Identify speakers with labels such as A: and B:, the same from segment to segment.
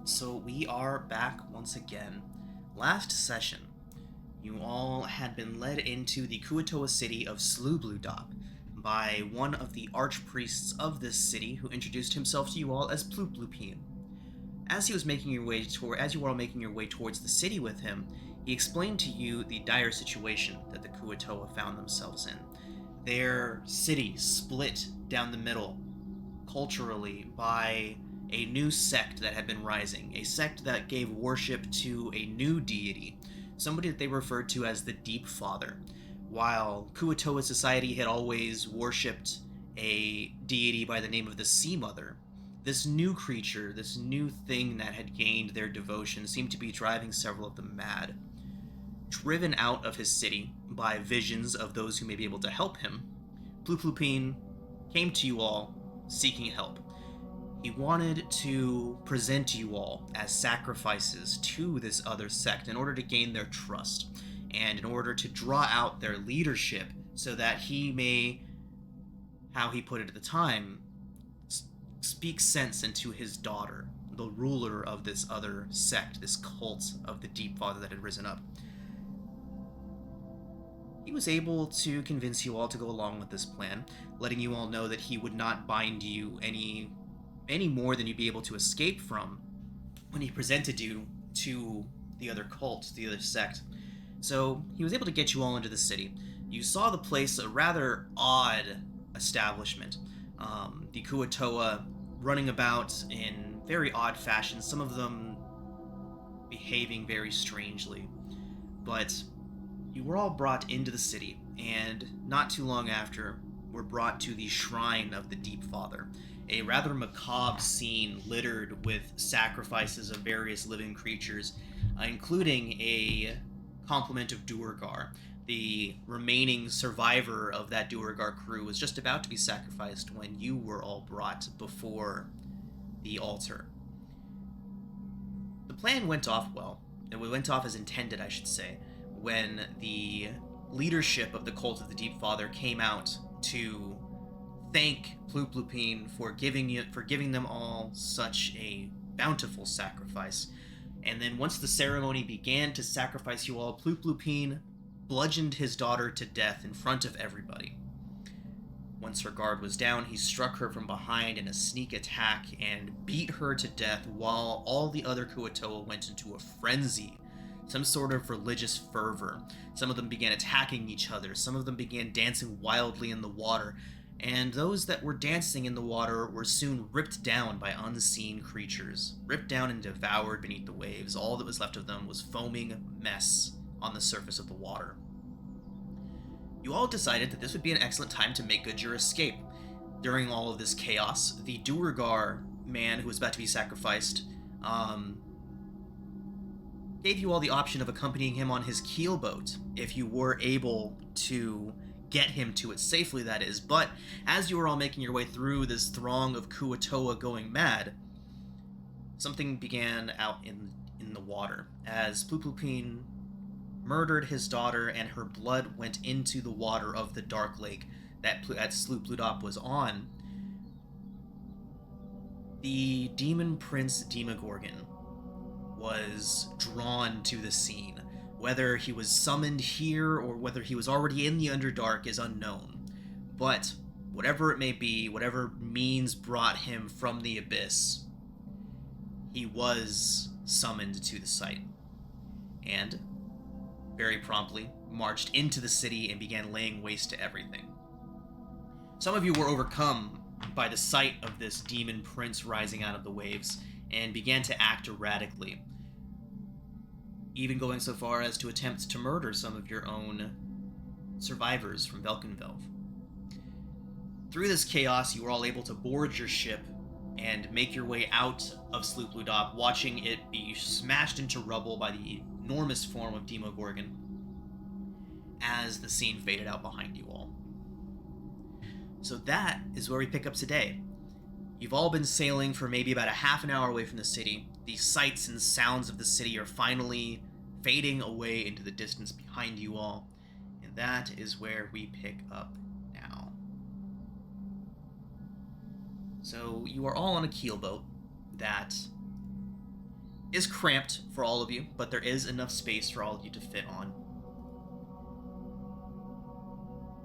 A: So we are back once again. Last session, you all had been led into the Kuatoa city of Sloobludop by one of the archpriests of this city, who introduced himself to you all as Plooplupine. As you were all making your way towards the city with him, he explained to you the dire situation that the Kuatoa found themselves in. Their city split down the middle culturally by a new sect that had been rising, a sect that gave worship to a new deity, somebody that they referred to as the Deep Father. While Kuatoa society had always worshipped a deity by the name of the Sea Mother, this new creature, this new thing that had gained their devotion, seemed to be driving several of them mad. Driven out of his city by visions of those who may be able to help him, Pluplupine came to you all seeking help. He wanted to present you all as sacrifices to this other sect in order to gain their trust and in order to draw out their leadership so that he may, how he put it at the time, speak sense into his daughter, the ruler of this other sect, this cult of the Deep Father that had risen up. He was able to convince you all to go along with this plan, letting you all know that he would not bind you any more than you'd be able to escape from when he presented you to the other cult, the other sect. So he was able to get you all into the city. You saw the place, a rather odd establishment. The Kuatoa running about in very odd fashion, some of them behaving very strangely. But you were all brought into the city, and not too long after, were brought to the shrine of the Deep Father, a rather macabre scene littered with sacrifices of various living creatures, including a complement of Duergar. The remaining survivor of that Duergar crew was just about to be sacrificed when you were all brought before the altar. The plan went off well. It went off as intended, I should say, when the leadership of the cult of the Deep Father came out to thank Pluplupine for giving them all such a bountiful sacrifice. And then once the ceremony began to sacrifice you all, Pluplupine bludgeoned his daughter to death in front of everybody. Once her guard was down, he struck her from behind in a sneak attack and beat her to death while all the other Kuatoa went into a frenzy, some sort of religious fervor. Some of them began attacking each other, some of them began dancing wildly in the water, and those that were dancing in the water were soon ripped down by unseen creatures, ripped down and devoured beneath the waves. All that was left of them was foaming mess on the surface of the water. You all decided that this would be an excellent time to make good your escape. During all of this chaos, the Duergar man who was about to be sacrificed gave you all the option of accompanying him on his keelboat, if you were able to get him to it safely, that is. But as you were all making your way through this throng of Kuatoa going mad, something began out in the water, as Pluplupine murdered his daughter and her blood went into the water of the dark lake that Sloobludop was on. The demon prince Demogorgon was drawn to the scene. Whether he was summoned here or whether he was already in the Underdark is unknown. But whatever it may be, whatever means brought him from the abyss, he was summoned to the site. And very promptly marched into the city and began laying waste to everything. Some of you were overcome by the sight of this demon prince rising out of the waves and began to act erratically, even going so far as to attempt to murder some of your own survivors from Velkenvelv. Through this chaos, you were all able to board your ship and make your way out of Sloobludop, watching it be smashed into rubble by the enormous form of Demogorgon as the scene faded out behind you all. So that is where we pick up today. You've all been sailing for maybe about a half an hour away from the city. The sights and sounds of the city are finally fading away into the distance behind you all, and that is where we pick up now. So you are all on a keelboat that is cramped for all of you, but there is enough space for all of you to fit on.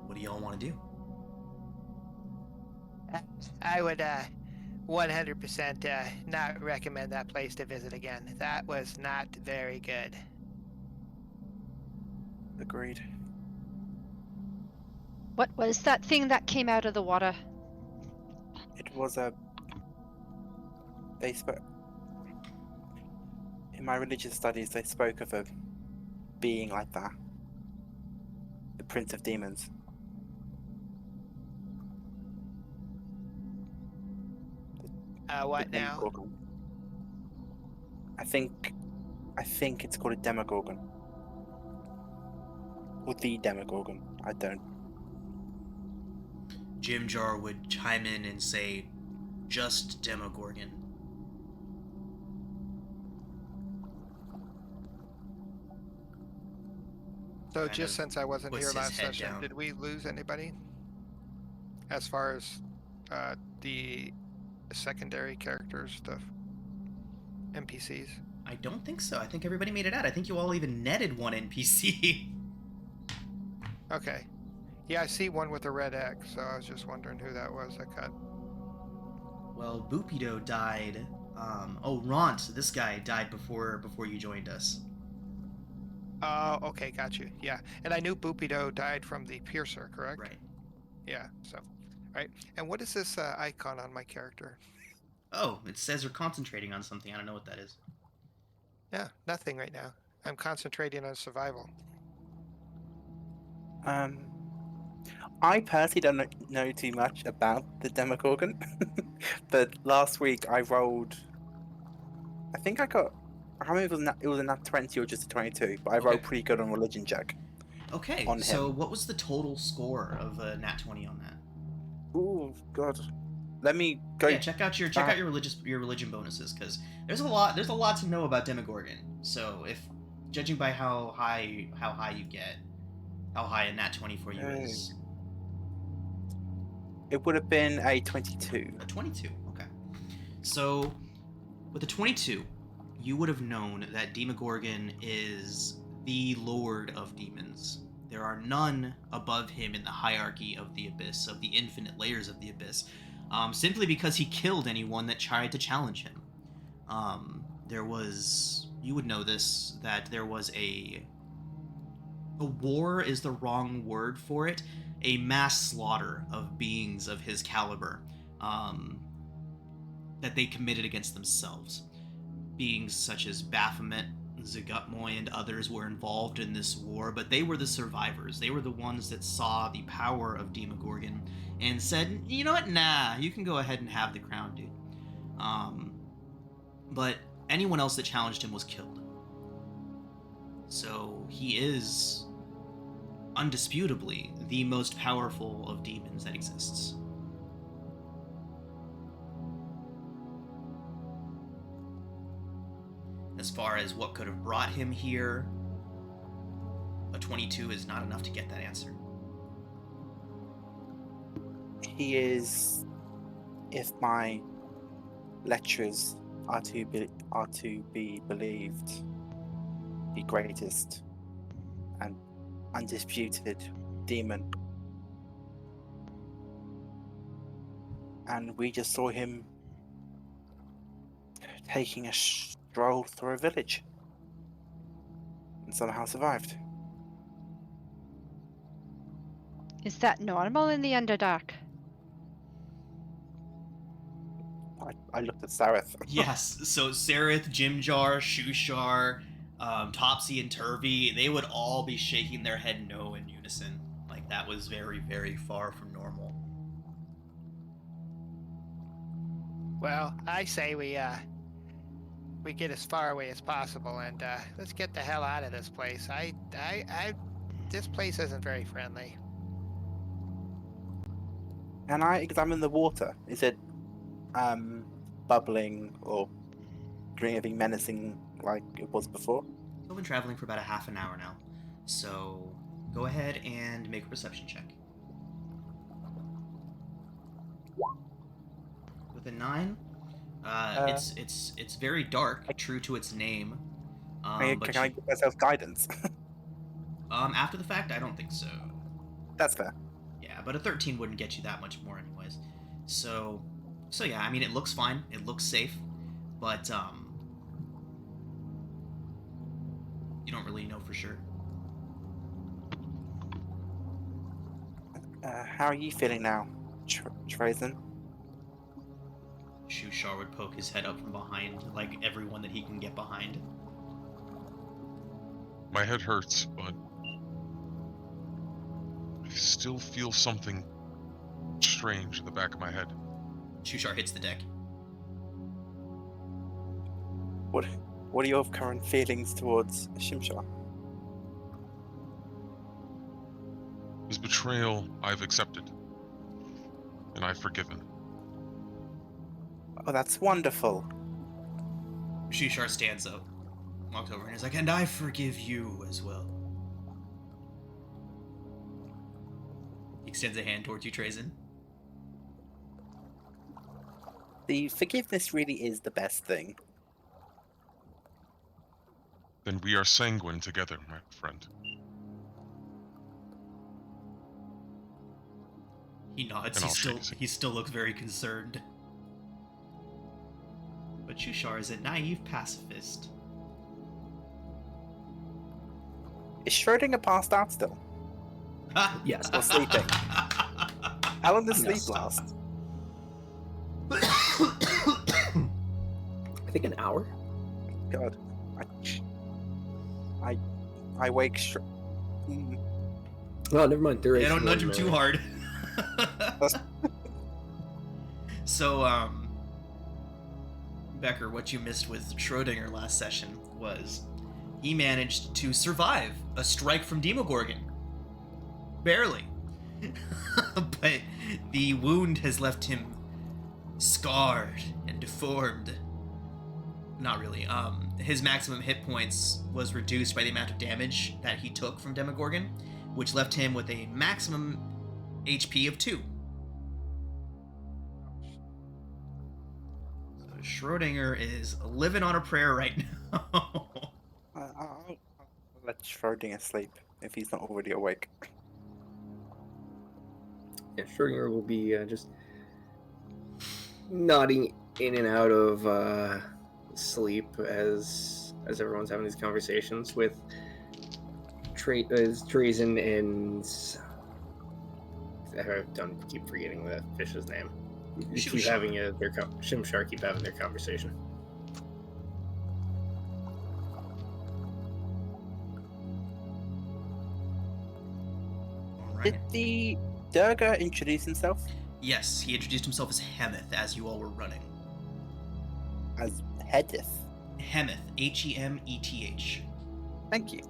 A: What do y'all want to do?
B: I would 100% not recommend that place to visit again. That was not very good.
C: Agreed.
D: What was that thing that came out of the water?
C: It was a... They spoke... In my religious studies, they spoke of a being like that. The Prince of Demons.
B: What
C: The
B: now?
C: Demogorgon. I think it's called a Demogorgon. Or the Demogorgon. I don't.
A: Jim Jar would chime in and say, just Demogorgon.
B: So
A: Kind
B: just
A: of
B: since I wasn't
A: puts
B: here
A: his
B: last
A: head
B: session,
A: down.
B: did we lose anybody? As far as the secondary characters, the NPCs?
A: I don't think so. I think everybody made it out. I think you all even netted one NPC.
B: Okay. Yeah, I see one with a red X, so I was just wondering who that was that got...
A: Well, Boopido died. Ront, this guy died before you joined us.
B: Oh, okay, got you. Yeah, and I knew Boopido died from the piercer, correct?
A: Right.
B: Yeah, so... Right, and what is this icon on my character?
A: Oh, it says you're concentrating on something. I don't know what that is.
B: Yeah, nothing right now. I'm concentrating on survival.
C: I personally don't know too much about the Demogorgon, but last week I rolled. I think I got. I can't remember if it was a nat 20 or just a 22, but I rolled pretty good on religion check.
A: Okay,
C: On
A: so
C: him.
A: what was the total score of a nat 20 on that?
C: Ooh, God. Let me go.
A: Yeah, check out your religion bonuses, because there's a lot to know about Demogorgon. So if judging by how high you get, how high a nat 20 for you is.
C: It would have been a 22.
A: A 22, okay. So with a 22, you would have known that Demogorgon is the lord of demons. There are none above him in the hierarchy of the abyss, of the infinite layers of the abyss, simply because he killed anyone that tried to challenge him. There was, you would know this, that there was a war is the wrong word for it, a mass slaughter of beings of his caliber that they committed against themselves. Beings such as Baphomet, Zagutmoy, and others were involved in this war, but they were the survivors. They were the ones that saw the power of Demogorgon and said, you know what, nah, you can go ahead and have the crown, dude. But anyone else that challenged him was killed. So he is undisputably the most powerful of demons that exists. As far as what could have brought him here, a 22 is not enough to get that answer.
C: He is, if my lectures are to be believed, the greatest and undisputed demon. And we just saw him taking a stroll through a village and somehow survived.
D: Is that normal in the Underdark?
C: I looked at Sareth.
A: Yes, so Sareth, Jimjar, Shushar, Topsy, and Turvy, they would all be shaking their head no in unison. Like, that was very, very far from normal.
B: Well, I say we get as far away as possible and let's get the hell out of this place. This place isn't very friendly.
C: Can I examine the water? Is it bubbling or doing anything menacing like it was before?
A: I've been traveling for about a half an hour now, so go ahead and make a perception check. With a 9, It's very dark, true to its name. But
C: can I give myself guidance?
A: after the fact, I don't think so.
C: That's fair.
A: Yeah, but a 13 wouldn't get you that much more anyways. So yeah, I mean, it looks fine. It looks safe, but you don't really know for sure.
C: How are you feeling now, Trazen?
A: Shushar would poke his head up from behind, like everyone that he can get behind.
E: My head hurts, but I still feel something strange in the back of my head.
A: Shushar hits the deck.
C: What are your current feelings towards Shimshar?
E: His betrayal I've accepted, and I've forgiven.
C: Oh, that's wonderful.
A: Shushar stands up, walks over, and is like, "And I forgive you as well." He extends a hand towards you, Trazen.
C: The forgiveness really is the best thing.
E: Then we are sanguine together, my friend.
A: He nods.
E: And I'll shake his hand.
A: He still looks very concerned. But Shushar is a naive pacifist.
C: Is Schrodinger passed out still?
F: Yes.
C: Or sleeping? How long does sleep
F: Yes.
C: last?
F: I think an hour.
C: God, I wake.
F: Oh, never mind. There is.
A: Yeah, don't nudge him
F: one,
A: too hard. So, Becker, what you missed with Schrodinger last session was he managed to survive a strike from Demogorgon. Barely. But the wound has left him scarred and deformed. Not really. His maximum hit points was reduced by the amount of damage that he took from Demogorgon, which left him with a maximum HP of 2. So Schrodinger is living on a prayer right now.
C: I'll let Schrodinger sleep if he's not already awake.
F: Yeah, Schrodinger will be just nodding in and out of sleep as everyone's having these conversations with Treason and I keep forgetting the fish's name. Keep having Shimshar keep having their conversation.
A: All right.
C: Did the Durga introduce himself
A: Yes, he introduced himself as Hemeth as you all were running.
C: as Hedith?
A: Hemeth, Hemeth.
C: Thank you.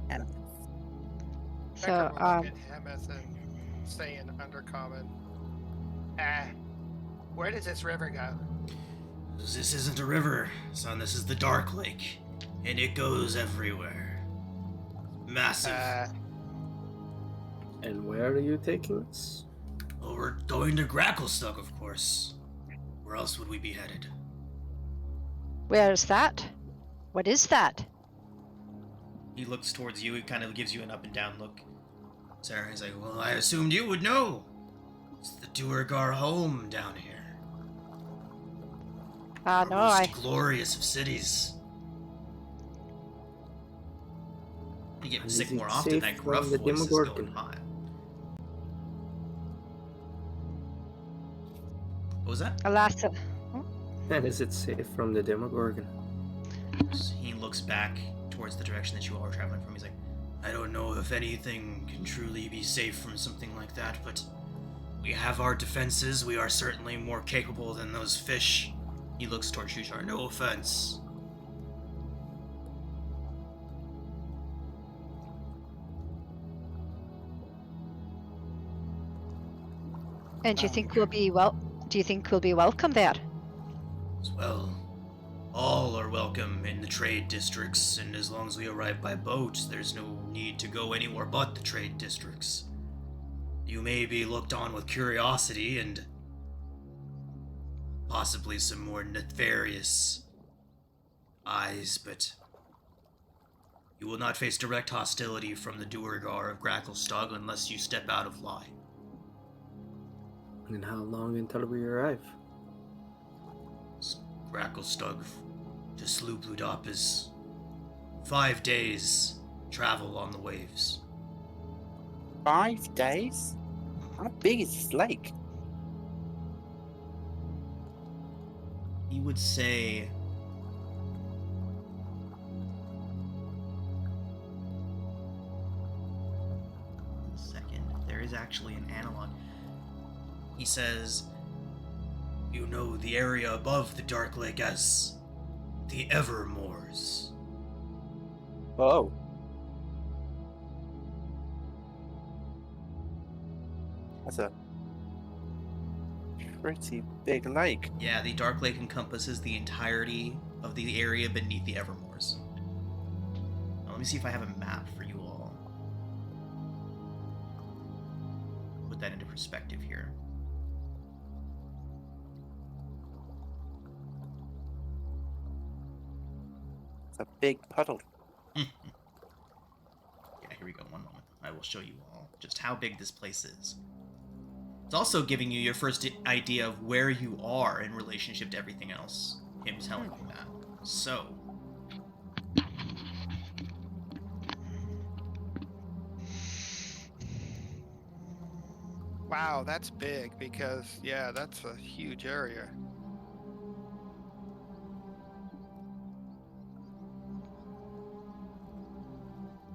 C: And
D: So,
B: Becker will look at Hemeth and say in Undercommon, where does this river go?
A: This isn't a river, son. This is the Dark Lake, and it goes everywhere. Massive.
F: And where are you taking us?
A: Well, we're going to Gracklestug, of course. Where else would we be headed?
D: where is that? What is that?
A: He looks towards you. He kind of gives you an up and down look. Sarah is like, well, I assumed you would know. It's the Duergar home down here.
D: No,
A: Most glorious of cities. You get
F: And
A: sick
F: is it
A: more often.
F: safe
A: That
F: from
A: gruff
F: the
A: voice is
F: Demogorgon?
A: going hot. What was that?
D: alas,
F: And is it safe from the Demogorgon?
A: He looks back towards the direction that you all are traveling from. He's like, I don't know if anything can truly be safe from something like that, but we have our defenses. We are certainly more capable than those fish. He looks towards Shushar. No offense.
D: and do you think we'll be do you think we'll be welcome there?
A: As well, all are welcome in the trade districts, and as long as we arrive by boat, there's no need to go anywhere but the trade districts. You may be looked on with curiosity, and possibly some more nefarious eyes, but you will not face direct hostility from the Duergar of Gracklestug unless you step out of line.
F: And how long until we arrive?
A: Gracklestug to Sloobludop is 5 days travel on the waves.
C: 5 days? How big is this lake?
A: He would say there is actually an analog. He says, you know the area above the Dark Lake as the Evermoors.
C: Oh. That's a pretty big lake.
A: Yeah, the Dark Lake encompasses the entirety of the area beneath the Evermoors. Now, let me see if I have a map for you all. Put that into perspective here.
C: It's a big puddle.
A: Yeah, here we go. One moment. I will show you all just how big this place is. It's also giving you your first idea of where you are in relationship to everything else. Him telling you that. So.
B: Wow, that's big because, yeah, that's a huge area.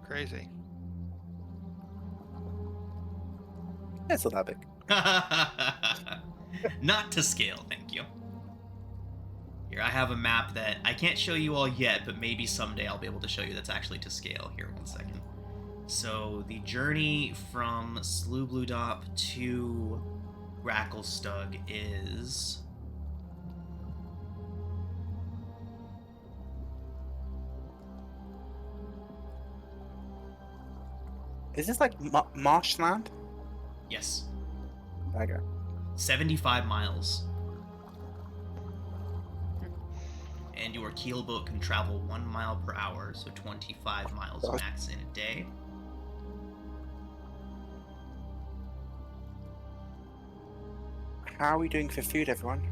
B: Crazy.
C: It's not that big.
A: Not to scale, thank you. Here, I have a map that I can't show you all yet, but maybe someday I'll be able to show you that's actually to scale. Here, one second. So, the journey from Sloobludop to Gracklestug is...
C: Is this like marshland?
A: Yes.
C: Okay.
A: 75 miles. And your keelboat can travel 1 mile per hour, so 25 miles max in a day.
C: How are we doing for food, everyone?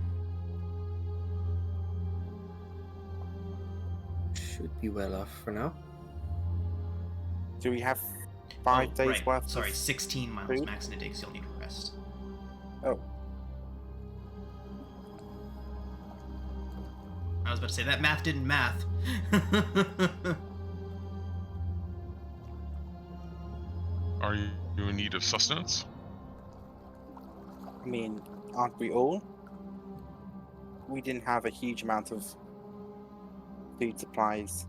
F: Should be well off for now.
C: Do we have 5 days
A: right.
C: worth?
A: Sorry,
C: of
A: 16 miles
C: food?
A: max in a day, because you'll need to rest.
C: Oh.
A: I was about to say, that math didn't math.
E: Are you in need of sustenance?
C: I mean, aren't we all? We didn't have a huge amount of food supplies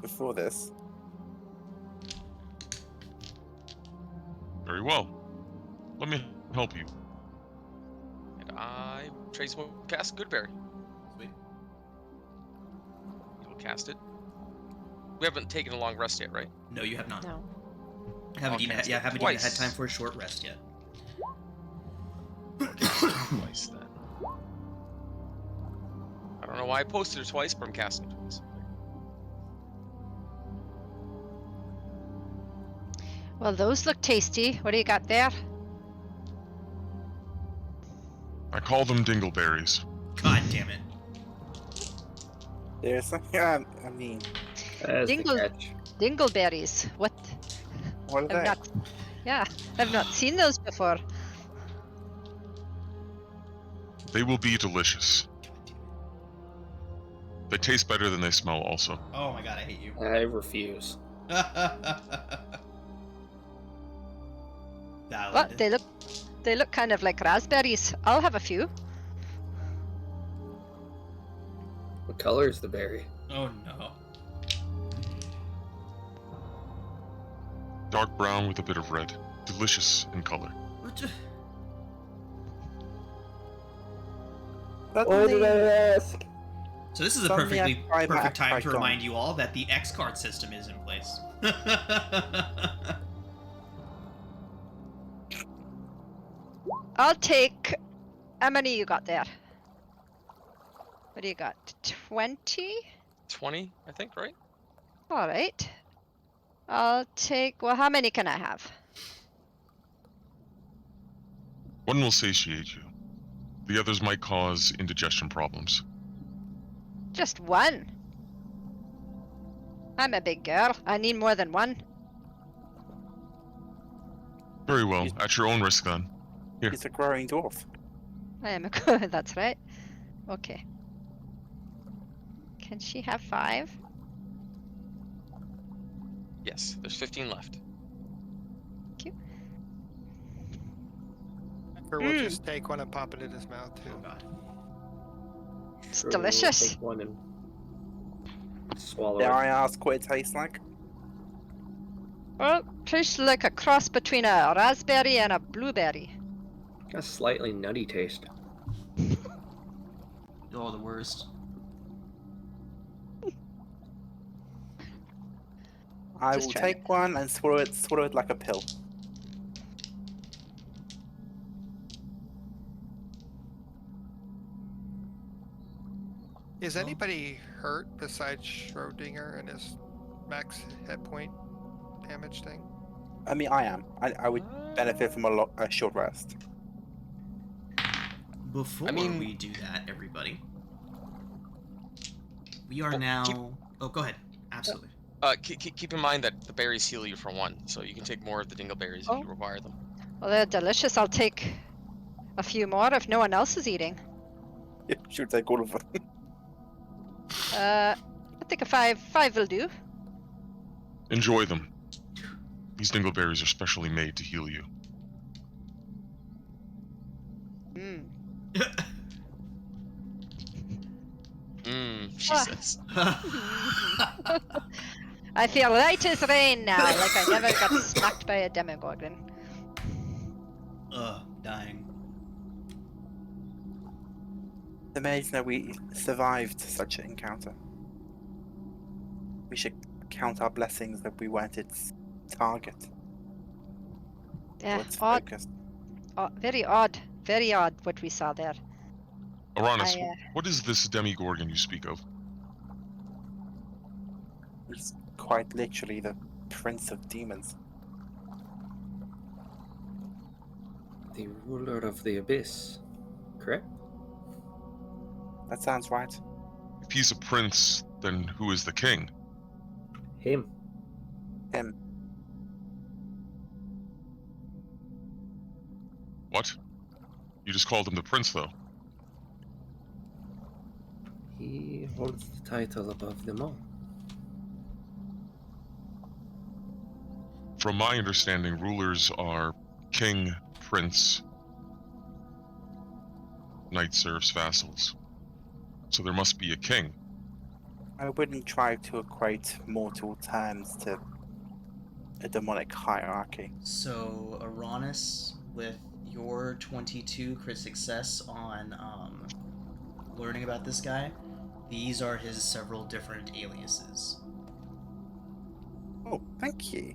C: before this.
E: Very well. Let me help you.
G: And I, Trace will cast Goodberry.
A: Sweet.
G: You will cast it. We haven't taken a long rest yet, right?
A: No, you have not.
D: No.
A: Haven't
G: I'll
A: even,
G: cast
A: yeah,
G: it
A: haven't even had
G: twice.
A: time for a short rest yet.
G: Twice then. I don't know why I posted it twice, but I'm casting it twice.
D: Well, those look tasty. What do you got there?
E: I call them dingleberries.
A: God damn it.
C: Seriously? Yeah, I mean,
F: That's
D: Dingle-
F: the catch.
D: Dingleberries. What?
C: what are
D: I've
C: they?
D: not. Yeah, I've not seen those before.
E: They will be delicious. They taste better than they smell also.
A: Oh my god, I hate you.
F: I refuse.
A: Valid.
D: What? They look kind of like raspberries. I'll have a few.
F: What color is the berry?
A: Oh no.
E: Dark brown with a bit of red. Delicious in color.
A: What the-
F: Why did I ask?
A: So this is a
C: Suddenly
A: perfectly
C: I find my
A: perfect time to
C: icon.
A: remind you all that the X card system is in place.
D: I'll take How many you got there? What do you got? 20?
G: 20, I think, right?
D: All right. I'll take. Well, how many can I have?
E: One will satiate you. The others might cause indigestion problems.
D: Just one. I'm a big girl. I need more than one.
E: Very well,
C: You-
E: at your own risk then. Here.
C: He's a growing dwarf.
D: I am a good. That's right. Okay. Can she have 5?
G: Yes, there's 15 left.
B: Or we'll just take one and pop it in his mouth too.
A: Oh god.
D: It's
F: Sure, we'll
D: delicious.
F: take one and swallow
C: Dare
F: it.
C: I ask what it tastes like?
D: Well, tastes like a cross between a raspberry and a blueberry.
F: Got a slightly nutty taste.
A: Oh, the worst.
C: I
D: Just
C: will
D: try
C: take one and swallow it like a pill.
B: Is
A: Oh.
B: anybody hurt besides Schrodinger and his max hit point damage thing?
C: I mean, I am. I would benefit from a short rest.
A: Before
G: mean-
A: we do that, everybody, we are
G: Well,
A: now.
G: keep-
A: Oh, go ahead. Absolutely.
G: Keep in mind that the berries heal you for 1, so you can take more of the dingleberries
D: Oh.
G: if you require them.
D: Well, they're delicious. I'll take a few more if no one else is eating.
C: Should take all of them.
D: I think a 5 will do.
E: Enjoy them. These dingleberries are specially made to heal you.
D: Mm.
G: She
D: Ah.
G: says.
D: I feel light as rain now, like I never got smacked by a demogorgon.
A: Ugh, dying.
C: It's amazing that we survived such an encounter. We should count our blessings that we weren't its target.
D: Yeah,
C: Or its
D: odd,
C: focus.
D: very odd what we saw there.
E: Aranis,
D: I,
E: what is this demigorgon you speak of?
C: He's quite literally the prince of demons.
F: The ruler of the abyss, correct?
C: That sounds right.
E: If he's a prince, then who is the king?
F: Him.
C: Him.
E: What? You just called him the prince, though.
F: He holds the title above them all.
E: From my understanding, rulers are king, prince, knight serfs, vassals. So there must be a king.
C: I wouldn't try to equate mortal terms to a demonic hierarchy.
A: So, Aranis, with your 22 crit success on learning about this guy, these are his several different aliases.
C: Oh, thank you.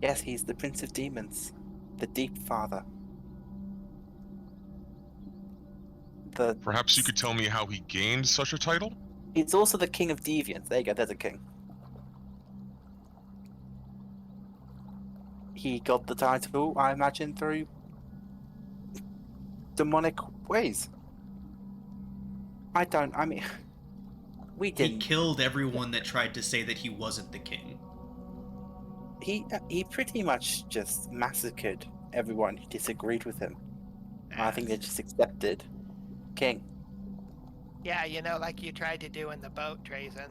C: Yes, he's the Prince of Demons, the Deep Father.
E: Perhaps you could tell me how he gained such a title?
C: He's also the King of Deviants. There you go, there's a king. He got the title, I imagine, through demonic ways. I mean, we
A: He
C: didn't.
A: killed everyone that tried to say that he wasn't the king.
C: He pretty much just massacred everyone who disagreed with him. I think they just accepted king.
B: Yeah, like you tried to do in the boat, Drazen.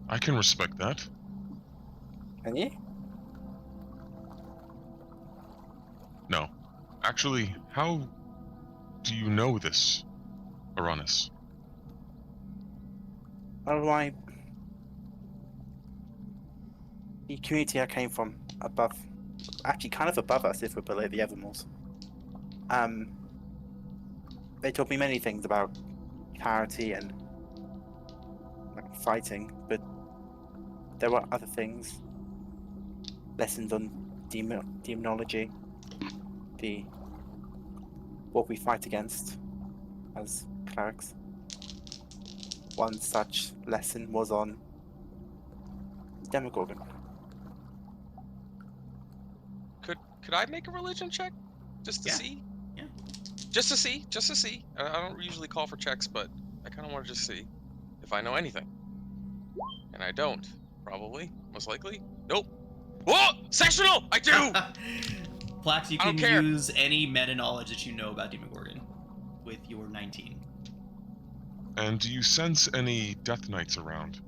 E: I can respect that.
C: Can you?
E: No. Actually, how do you know this, Aranis?
C: Oh, the community I came from above, actually kind of above us if we're below the Evermores. They taught me many things about charity and fighting, but there were other things, lessons on demonology, what we fight against as clerics. One such lesson was on Demogorgon.
G: Could I make a religion check just to
A: Yeah.
G: see?
A: Yeah.
G: Just to see. I don't usually call for checks, but I kind of want to just see if I know anything. And I don't. Probably. Most likely. Nope. Whoa! Sectional! I do!
A: Plax, you
G: I don't
A: can
G: care.
A: use any meta knowledge that you know about Demogorgon with your 19.
E: And do you sense any Death Knights around?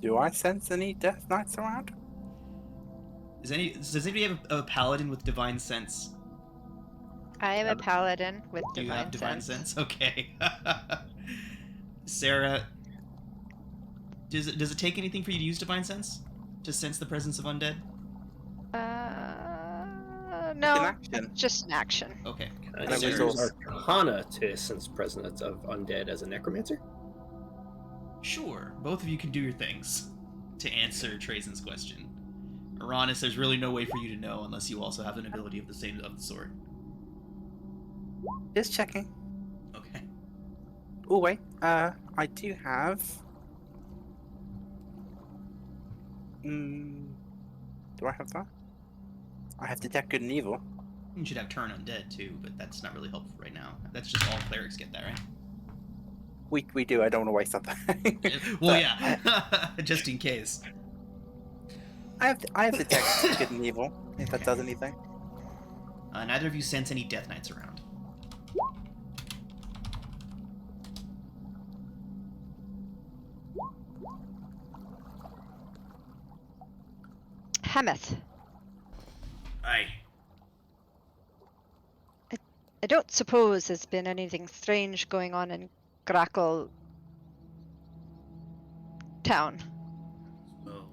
C: Do I sense any Death Knights around?
A: Does anybody have a paladin with divine sense?
D: I am a paladin with
A: Do you have divine
D: sense.
A: sense? Okay. Sarah, does it take anything for you to use divine sense to sense the presence of undead?
D: No,
C: action.
D: it's just an action.
A: Okay.
F: Can
C: And
F: I
C: it
F: use
C: was also-
F: Arcana to sense presence of undead as a necromancer?
A: Sure. Both of you can do your things to answer Trazen's question. Uranus, there's really no way for you to know unless you also have an ability of the same of the sort.
C: Just checking.
A: Okay.
C: Oh wait, I do have. Do I have that? I have Detect Good and Evil.
A: You should have turn undead too, but that's not really helpful right now. That's just all clerics get that, right?
C: We do. I don't want to waste something.
A: Well,
C: But
A: yeah, just in case.
C: I have Detect Good and Evil. If that does anything.
A: Neither of you sense any Death Knights around.
D: Hemeth.
A: Aye.
D: I don't suppose there's been anything strange going on in Grackle Town.
A: Well,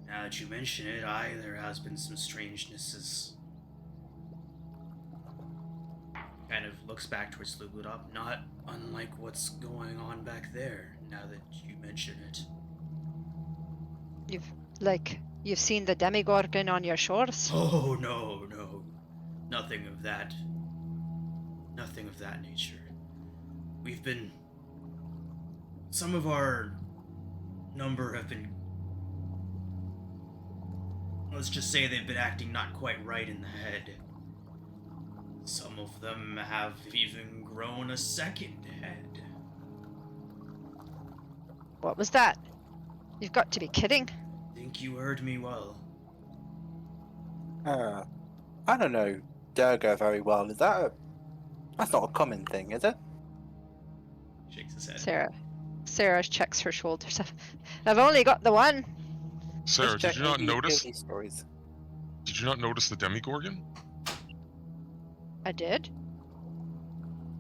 A: now that you mention it, there has been some strangenesses. Kind of looks back towards Sloobludop, not unlike what's going on back there, now that you mention it.
D: You've seen the Demogorgon on your shores?
A: Oh, no. Nothing of that. Nothing of that nature. Some of our number have been... Let's just say they've been acting not quite right in the head. Some of them have even grown a second head.
D: What was that? You've got to be kidding.
A: Think you heard me well.
C: I don't know Durga very well. That's not a common thing, is it?
A: Shakes his head.
D: Sarah checks her shoulders. I've only got the one.
E: Sarah,
C: Just
E: did
C: checking
E: you not
C: if hear
E: notice?
C: these stories.
E: Did you not notice the Demogorgon?
D: I did.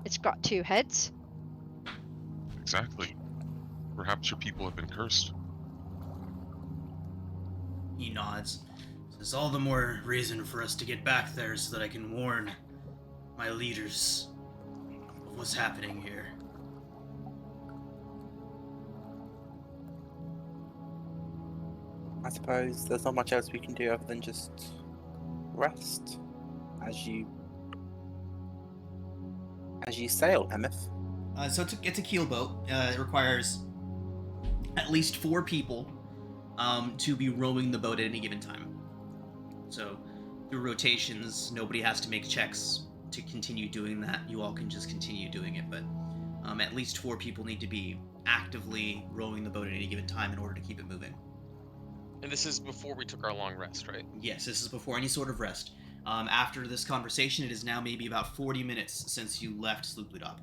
D: It's got two heads.
E: Exactly. Perhaps your people have been cursed.
A: He nods. Says all the more reason for us to get back there so that I can warn my leaders of what's happening here.
C: I suppose there's not much else we can do other than just rest as you sail, Hemeth.
A: So it's a keel boat. It requires at least 4 people to be rowing the boat at any given time. So through rotations, nobody has to make checks to continue doing that. You all can just continue doing it, but at least 4 people need to be actively rowing the boat at any given time in order to keep it moving.
G: And this is before we took our long rest, right?
A: Yes, this is before any sort of rest. After this conversation, it is now maybe about 40 minutes since you left Sloobludop.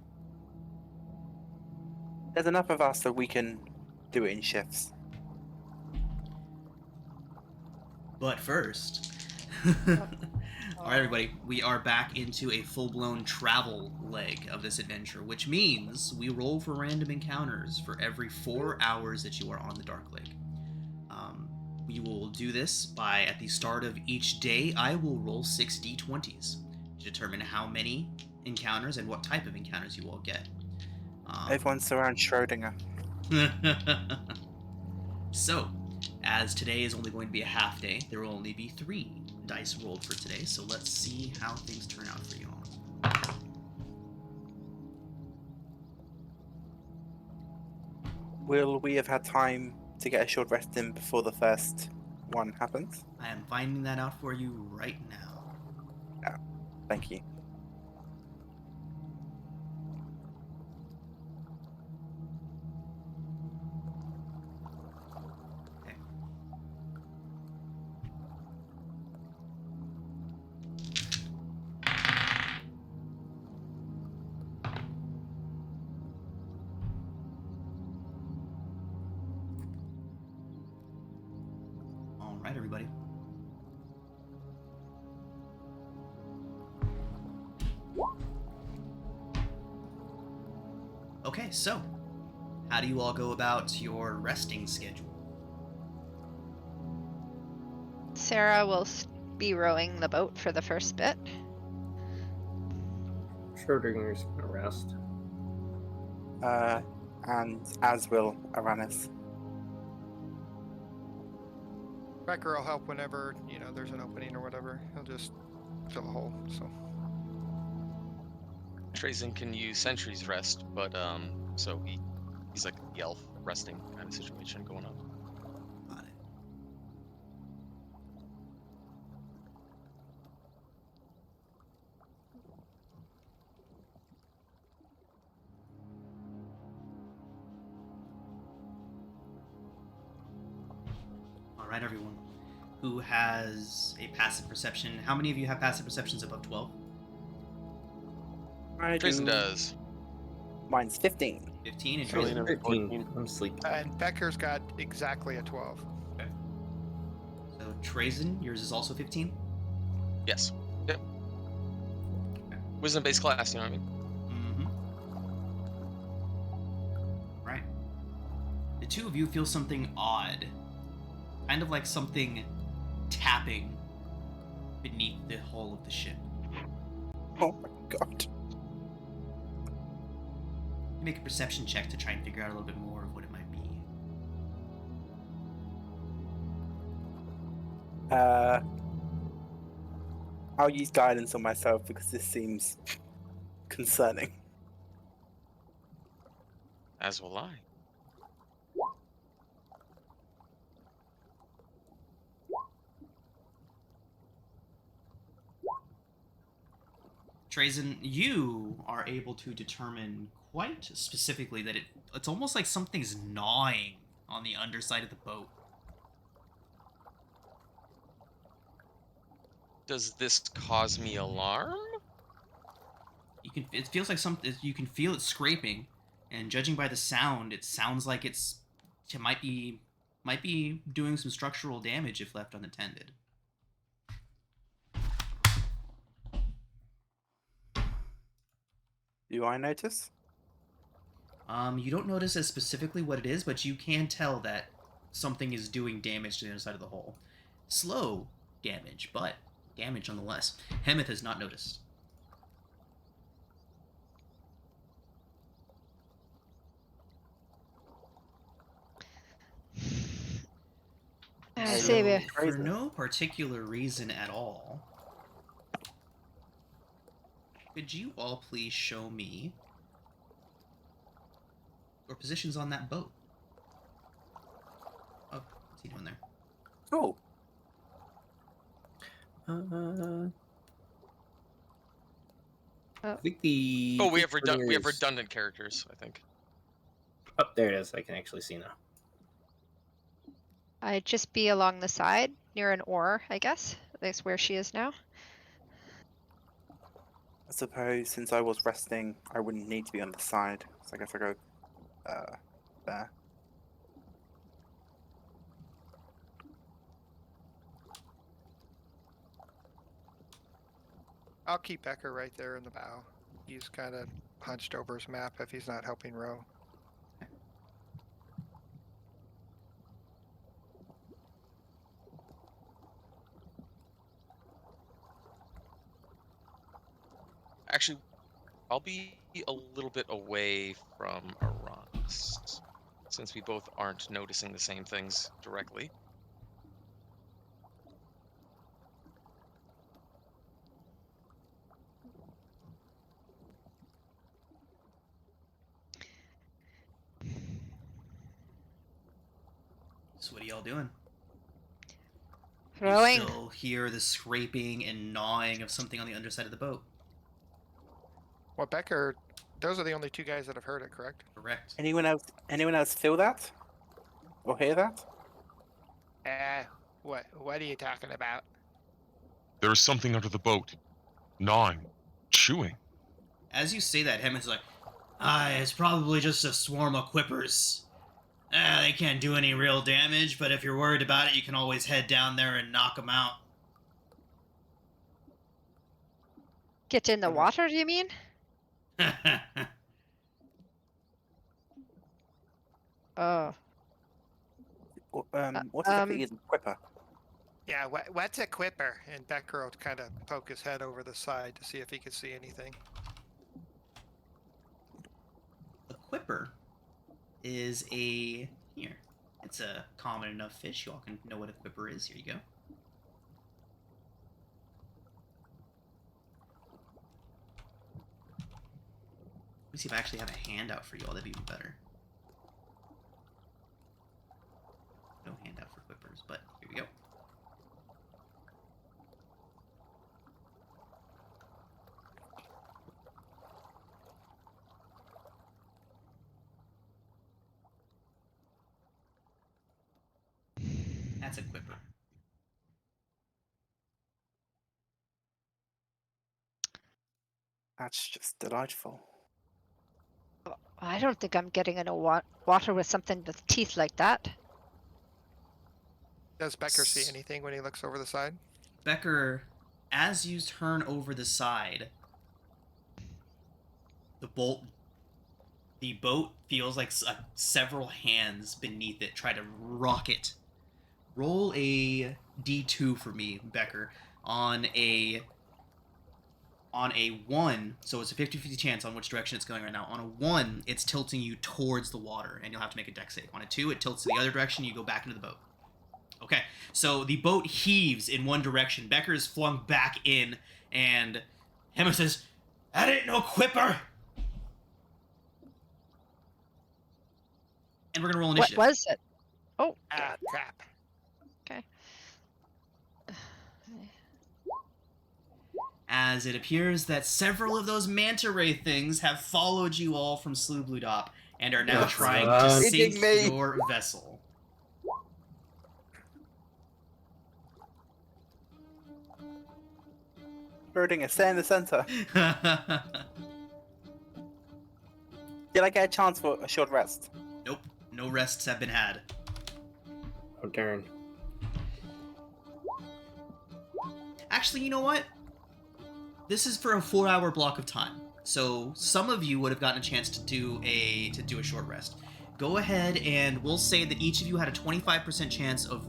C: There's enough of us that we can do it in shifts.
A: But first, alright everybody, we are back into a full-blown travel leg of this adventure, which means we roll for random encounters for every 4 hours that you are on the Dark Lake. We will do this by, at the start of each day, I will roll 6 d20s to determine how many encounters and what type of encounters you all get.
C: Everyone surround Schrodinger.
A: So, as today is only going to be a half day, there will only be 3 dice rolled for today, so let's see how things turn out for you all.
C: Will we have had time to get a short rest in before the first one happens?
A: I am finding that out for you right now.
C: Thank you.
A: Okay. All right, everybody. Okay, so how do you all go about your resting schedule?
D: Sarah will be rowing the boat for the first bit.
F: Schrodinger's gonna rest.
C: And as will Aranis.
B: Becker will help whenever, there's an opening or whatever. He'll just fill a hole, so.
G: Trazen can use Sentry's rest, but so he's like the elf resting kind of situation going on.
A: Got it. All right, everyone. Who has a passive perception? How many of you have passive perceptions above 12?
C: I
G: Trazen
C: do.
G: does.
C: Mine's 15.
A: 15 and
H: Really
A: Trazen?
H: never
F: 13.
H: 14.
F: I'm sleeping.
B: And Becker's got exactly a 12.
A: So Trazen, yours is also 15?
G: Yes. Yep. Wisdom based class, you know what I mean?
A: Mm-hmm. Right. The two of you feel something odd. Kind of like something tapping beneath the hull of the ship.
C: Oh my god.
A: You make a perception check to try and figure out a little bit more of what it might be.
C: I'll use guidance on myself because this seems concerning.
G: As will I.
A: Trazen, you are able to determine quite specifically that it's almost like something's gnawing on the underside of the boat.
G: Does this cause me alarm?
A: It feels like something. You can feel it scraping, and judging by the sound, it sounds like it might be doing some structural damage if left unattended.
C: Do I notice?
A: You don't notice as specifically what it is, but you can tell that something is doing damage to the underside of the hull. Slow damage, but damage nonetheless. Hemeth has not noticed.
D: I
A: So,
D: say we.
A: for no particular reason at all, could you all please show me your positions on that boat? Oh, what's he doing there?
C: Oh.
F: I think the.
G: Oh, we have
F: Schrodinger's-
G: redundant characters, I think.
F: Oh, there it is. I can actually see now.
D: I'd just be along the side near an oar, I guess. That's where she is now.
C: I suppose since I was resting, I wouldn't need to be on the side. So I guess I go there.
B: I'll keep Becker right there in the bow. He's kind of hunched over his map if he's not helping row.
G: Actually, I'll be a little bit away from Aranis. since we both aren't noticing the same things directly.
A: So what are y'all doing?
D: Rowing.
A: You still hear the scraping and gnawing of something on the underside of the boat.
B: Well, Becker, those are the only two guys that have heard it, correct?
A: Correct.
C: Anyone else? Anyone else feel that or hear that?
B: What are you talking about?
E: There is something under the boat. Gnawing. Chewing.
A: As you say that, Hammond's like, it's probably just a swarm of quippers. They can't do any real damage, but if you're worried about it, you can always head down there and knock them out.
D: Get in the water, you mean? Oh.
C: What exactly is a quipper?
B: Yeah, what's a quipper? And Becker will kind of poke his head over the side to see if he can see anything.
A: A quipper is here. It's a common enough fish. You all can know what a quipper is. Here you go. Let me see if I actually have a handout for you all. That'd be even better. No handout for quippers, but here we go. That's a quipper.
C: That's just delightful.
D: I don't think I'm getting in a water with something with teeth like that.
B: Does Becker see anything when he looks over the side?
A: Becker, as you turn over the side, the boat feels like several hands beneath it try to rock it. Roll a D2 for me, Becker, on a 1, so it's a 50-50 chance on which direction it's going right now. On a 1, it's tilting you towards the water, and you'll have to make a dex save. On a 2, it tilts to the other direction, you go back into the boat. Okay, so the boat heaves in one direction. Becker is flung back in, and Hema says, "That ain't no quipper!" And we're gonna roll initiative.
D: What was it? Oh,
B: Ah, crap.
D: okay.
A: As it appears that several of those manta ray things have followed you all from Sloobludop and are now
F: Oh,
A: trying
F: God.
A: to
C: Hitting
A: sink
C: me.
A: your vessel.
C: Schrodinger, stay in the center. Did I get a chance for a short rest?
A: Nope, no rests have been had.
F: Oh, darn.
A: Actually, you know what? This is for a 4-hour block of time, so some of you would have gotten a chance to do a short rest. Go ahead, and we'll say that each of you had a 25% chance of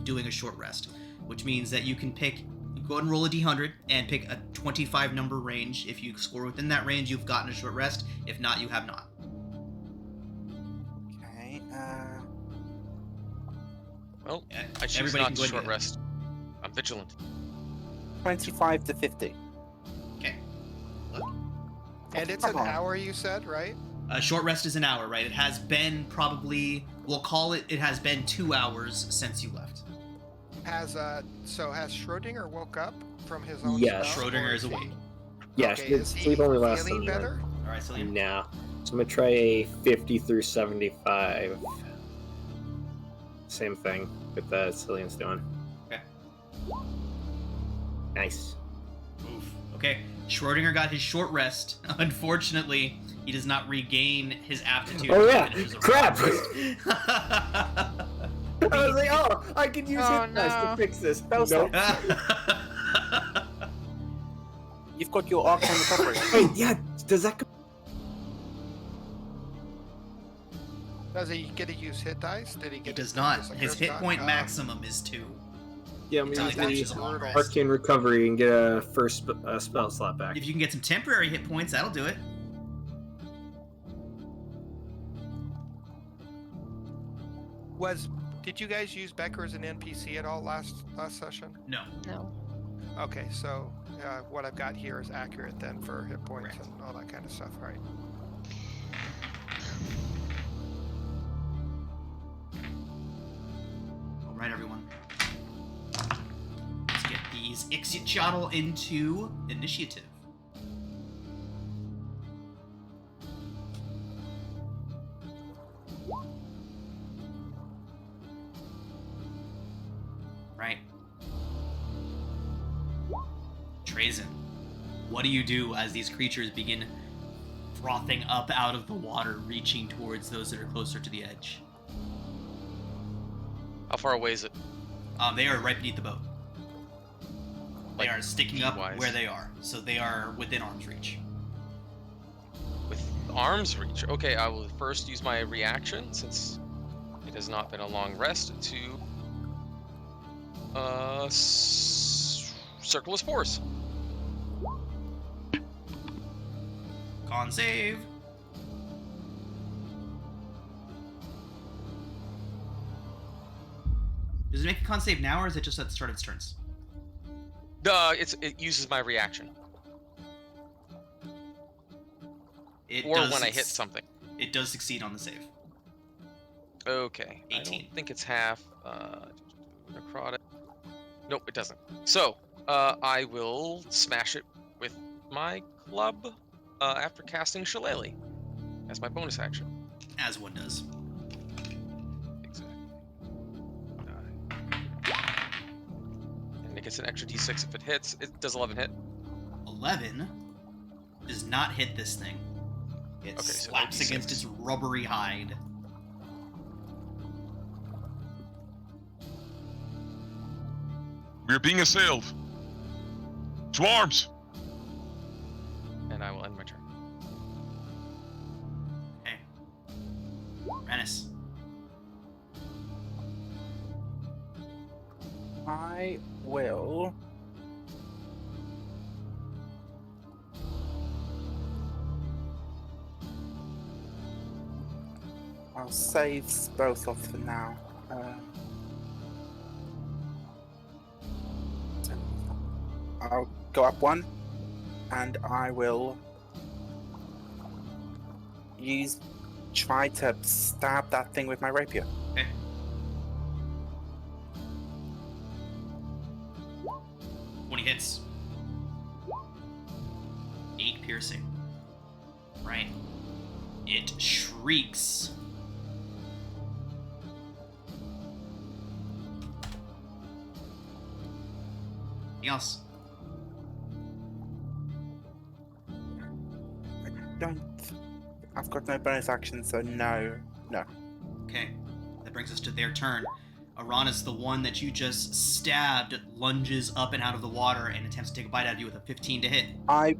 A: doing a short rest, which means that you can go ahead and roll a d100 and pick a 25 number range. If you score within that range, you've gotten a short rest. If not, you have not.
C: Okay.
G: Well,
A: Yeah,
G: I choose
A: everybody
G: not
A: can
G: to
A: go ahead
G: short
A: and-
G: rest. I'm vigilant.
C: 25 to 50.
A: Okay. Look.
B: And it's
C: Come
B: an
C: on.
B: hour, you said, right?
A: A short rest is an hour, right? It has been probably, we'll call it, it has been 2 hours since you left.
B: Has Schrodinger woke up from his own
F: Yeah,
B: spell?
A: Schrodinger
B: or
A: is awake.
F: Yeah,
B: Okay, is he
F: sleep only lasts
B: feeling
F: on
B: better?
A: All right, Cillian.
F: Now, so I'm gonna try a 50 through 75. Same thing with Cillian's doing.
A: Okay.
F: Nice.
A: Oof. Okay, Schrodinger got his short rest. Unfortunately, he does not regain his aptitude.
F: Oh,
A: to
F: yeah.
A: finish his
F: Crap.
A: rest.
F: I was like, oh, I could use
D: Oh,
F: hit dice
D: no.
F: to fix this.
C: Spell
F: Nope.
C: You've got your arcane recovery.
F: Wait, yeah, does that...
B: Does he get to use hit dice? Did he
A: He
B: get?
A: does
B: to
A: not.
B: use, like,
A: His
B: first
A: hit
B: shot?
A: point
B: Oh.
A: maximum is 2.
F: Yeah, I'm
A: Until he
F: gonna use
A: finishes a long rest.
F: Arcane Recovery and get a first spell slot back.
A: If you can get some temporary hit points, that'll do it.
B: Did you guys use Becker as an NPC at all last session?
A: No.
D: No.
B: Okay, so what I've got here is accurate then for hit points
A: Correct.
B: and all that kind of stuff, right?
A: All right, everyone. Let's get these Ixyatl into initiative. Right. Trazen, what do you do as these creatures begin frothing up out of the water, reaching towards those that are closer to the edge?
G: How far away is it?
A: They are right beneath the boat. They
G: Like,
A: are sticking up
G: feet-wise?
A: where they are, so they are within arm's reach.
G: With arm's reach. Okay, I will first use my reaction, since it has not been a long rest, to circle of spores.
A: Con save. Does it make a con save now, or is it just at the start of its turns?
G: It uses my reaction,
A: It
G: or
A: does
G: when I hit
A: suc-
G: something.
A: It does succeed on the save.
G: Okay.
A: 18.
G: I don't think it's half. Necrotic. Nope, it doesn't. So, I will smash it with my club after casting Shillelagh as my bonus action.
A: As one does.
G: Exactly. And it gets an extra d6 if it hits. It does 11 hit.
A: 11 does not hit this thing. It
G: Okay, so
A: slaps
G: no
A: against
G: D6.
A: its rubbery hide.
E: We are being assailed. To arms!
G: And I will end my turn.
A: Okay. Rennis.
C: I will. I'll save both off for now. I'll go up one, and I will try to stab that thing with my rapier.
A: Okay. When he hits. 8 piercing. Right. It shrieks. Anything else?
C: I've got no bonus action, so no.
A: Okay. That brings us to their turn. Aranis, the one that you just stabbed, lunges up and out of the water and attempts to take a bite out of you with a 15 to hit.
C: I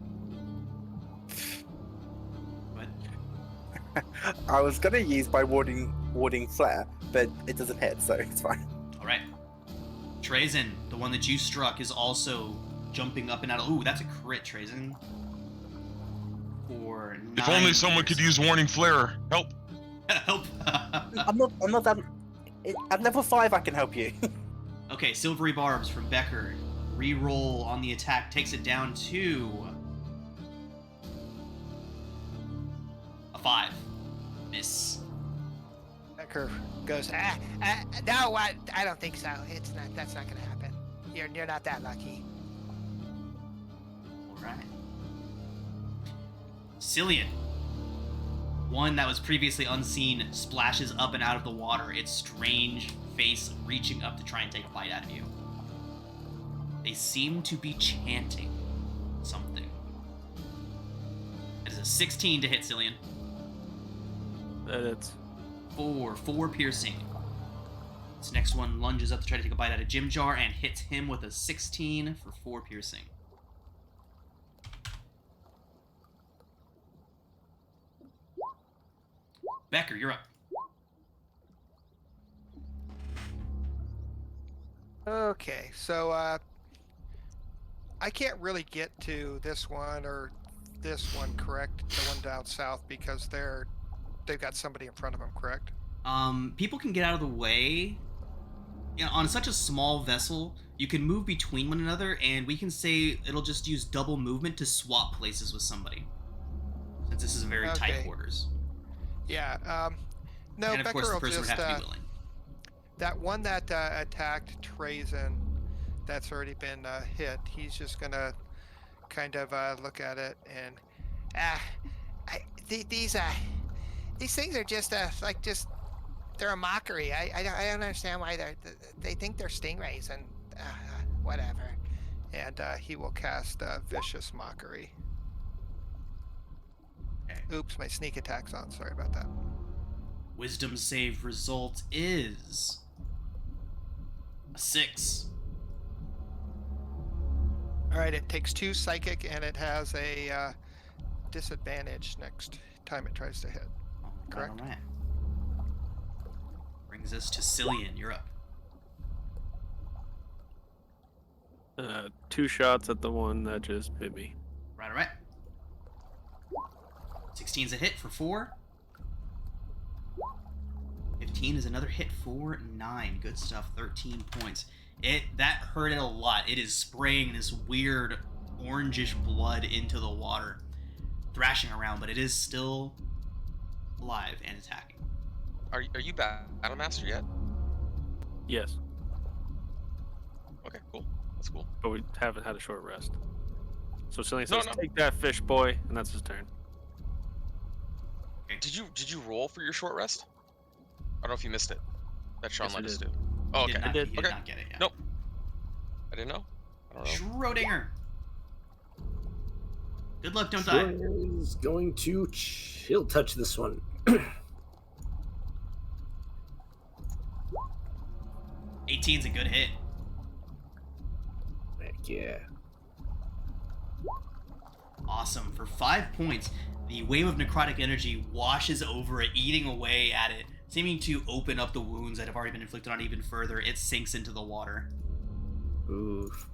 A: But
C: was gonna use my warding flare, but it doesn't hit, so it's fine.
A: alright. Trazen, the one that you struck, is also jumping up and out of. Ooh, that's a crit, Trazen. For 9
E: If only someone could
A: piercing.
E: use warning flare. Help!
A: Help!
C: I'm not that. At level 5, I can help you.
A: Okay, Silvery Barbs from Becker. Reroll on the attack takes it down to a 5. Miss.
B: Becker goes, no, I don't think so. That's not gonna happen. You're not that lucky.
A: Alright. Cillian. One that was previously unseen splashes up and out of the water, its strange face reaching up to try and take a bite out of you. They seem to be chanting something. It is a 16 to hit, Cillian.
H: That it's
A: 4 piercing. This next one lunges up to try to take a bite out of Jim Jar and hits him with a 16 for 4 piercing. Becker, you're up.
B: Okay, so I can't really get to this one or this one, correct? The one down south, because they've got somebody in front of them, correct?
A: People can get out of the way. On such a small vessel, you can move between one another, and we can say it'll just use double movement to swap places with somebody. Since this is a very tight
B: Okay.
A: quarters.
B: Yeah. No,
A: And of
B: Becker
A: course, the
B: will
A: person
B: just
A: would have to be willing.
B: that one that attacked Trazen, that's already been hit. He's just gonna kind of look at it and these things are just like they're a mockery. I don't understand why they think they're stingrays and whatever. And he will cast vicious mockery.
A: Okay.
B: Oops, my sneak attack's on. Sorry about that.
A: Wisdom save result is a 6.
B: All right, it takes 2 psychic and it has a disadvantage next time it tries to hit. Correct.
A: All right. Brings us to Cillian. You're up.
H: 2 shots at the one that just bit me.
A: Right, all right. 16's a hit for 4. 15 is another hit for 9. Good stuff. 13 points. That hurt it a lot. It is spraying this weird orangish blood into the water, thrashing around, but it is still alive and attacking.
G: Are you Battle Master yet?
H: Yes,
G: Okay, cool. That's cool.
H: but we haven't had a short rest. So Cillian
G: No,
H: says,
G: no.
H: "Take that, fish boy," and that's his turn.
G: Did you roll for your short rest? I don't know if you missed it. That Sean
H: Yes, I
G: let us
H: did.
G: do. Oh,
A: He
G: okay.
A: did
H: did.
A: He
G: Okay.
A: did not get it yet.
G: Nope. I didn't know. I don't know.
A: Schrodinger. Good luck, don't die.
F: Schrodinger's is going to chill touch this one.
A: 18's a good hit.
F: Heck yeah.
A: Awesome. For 5 points, the wave of necrotic energy washes over it, eating away at it, seeming to open up the wounds that have already been inflicted on it even further. It sinks into the water.
F: Oof.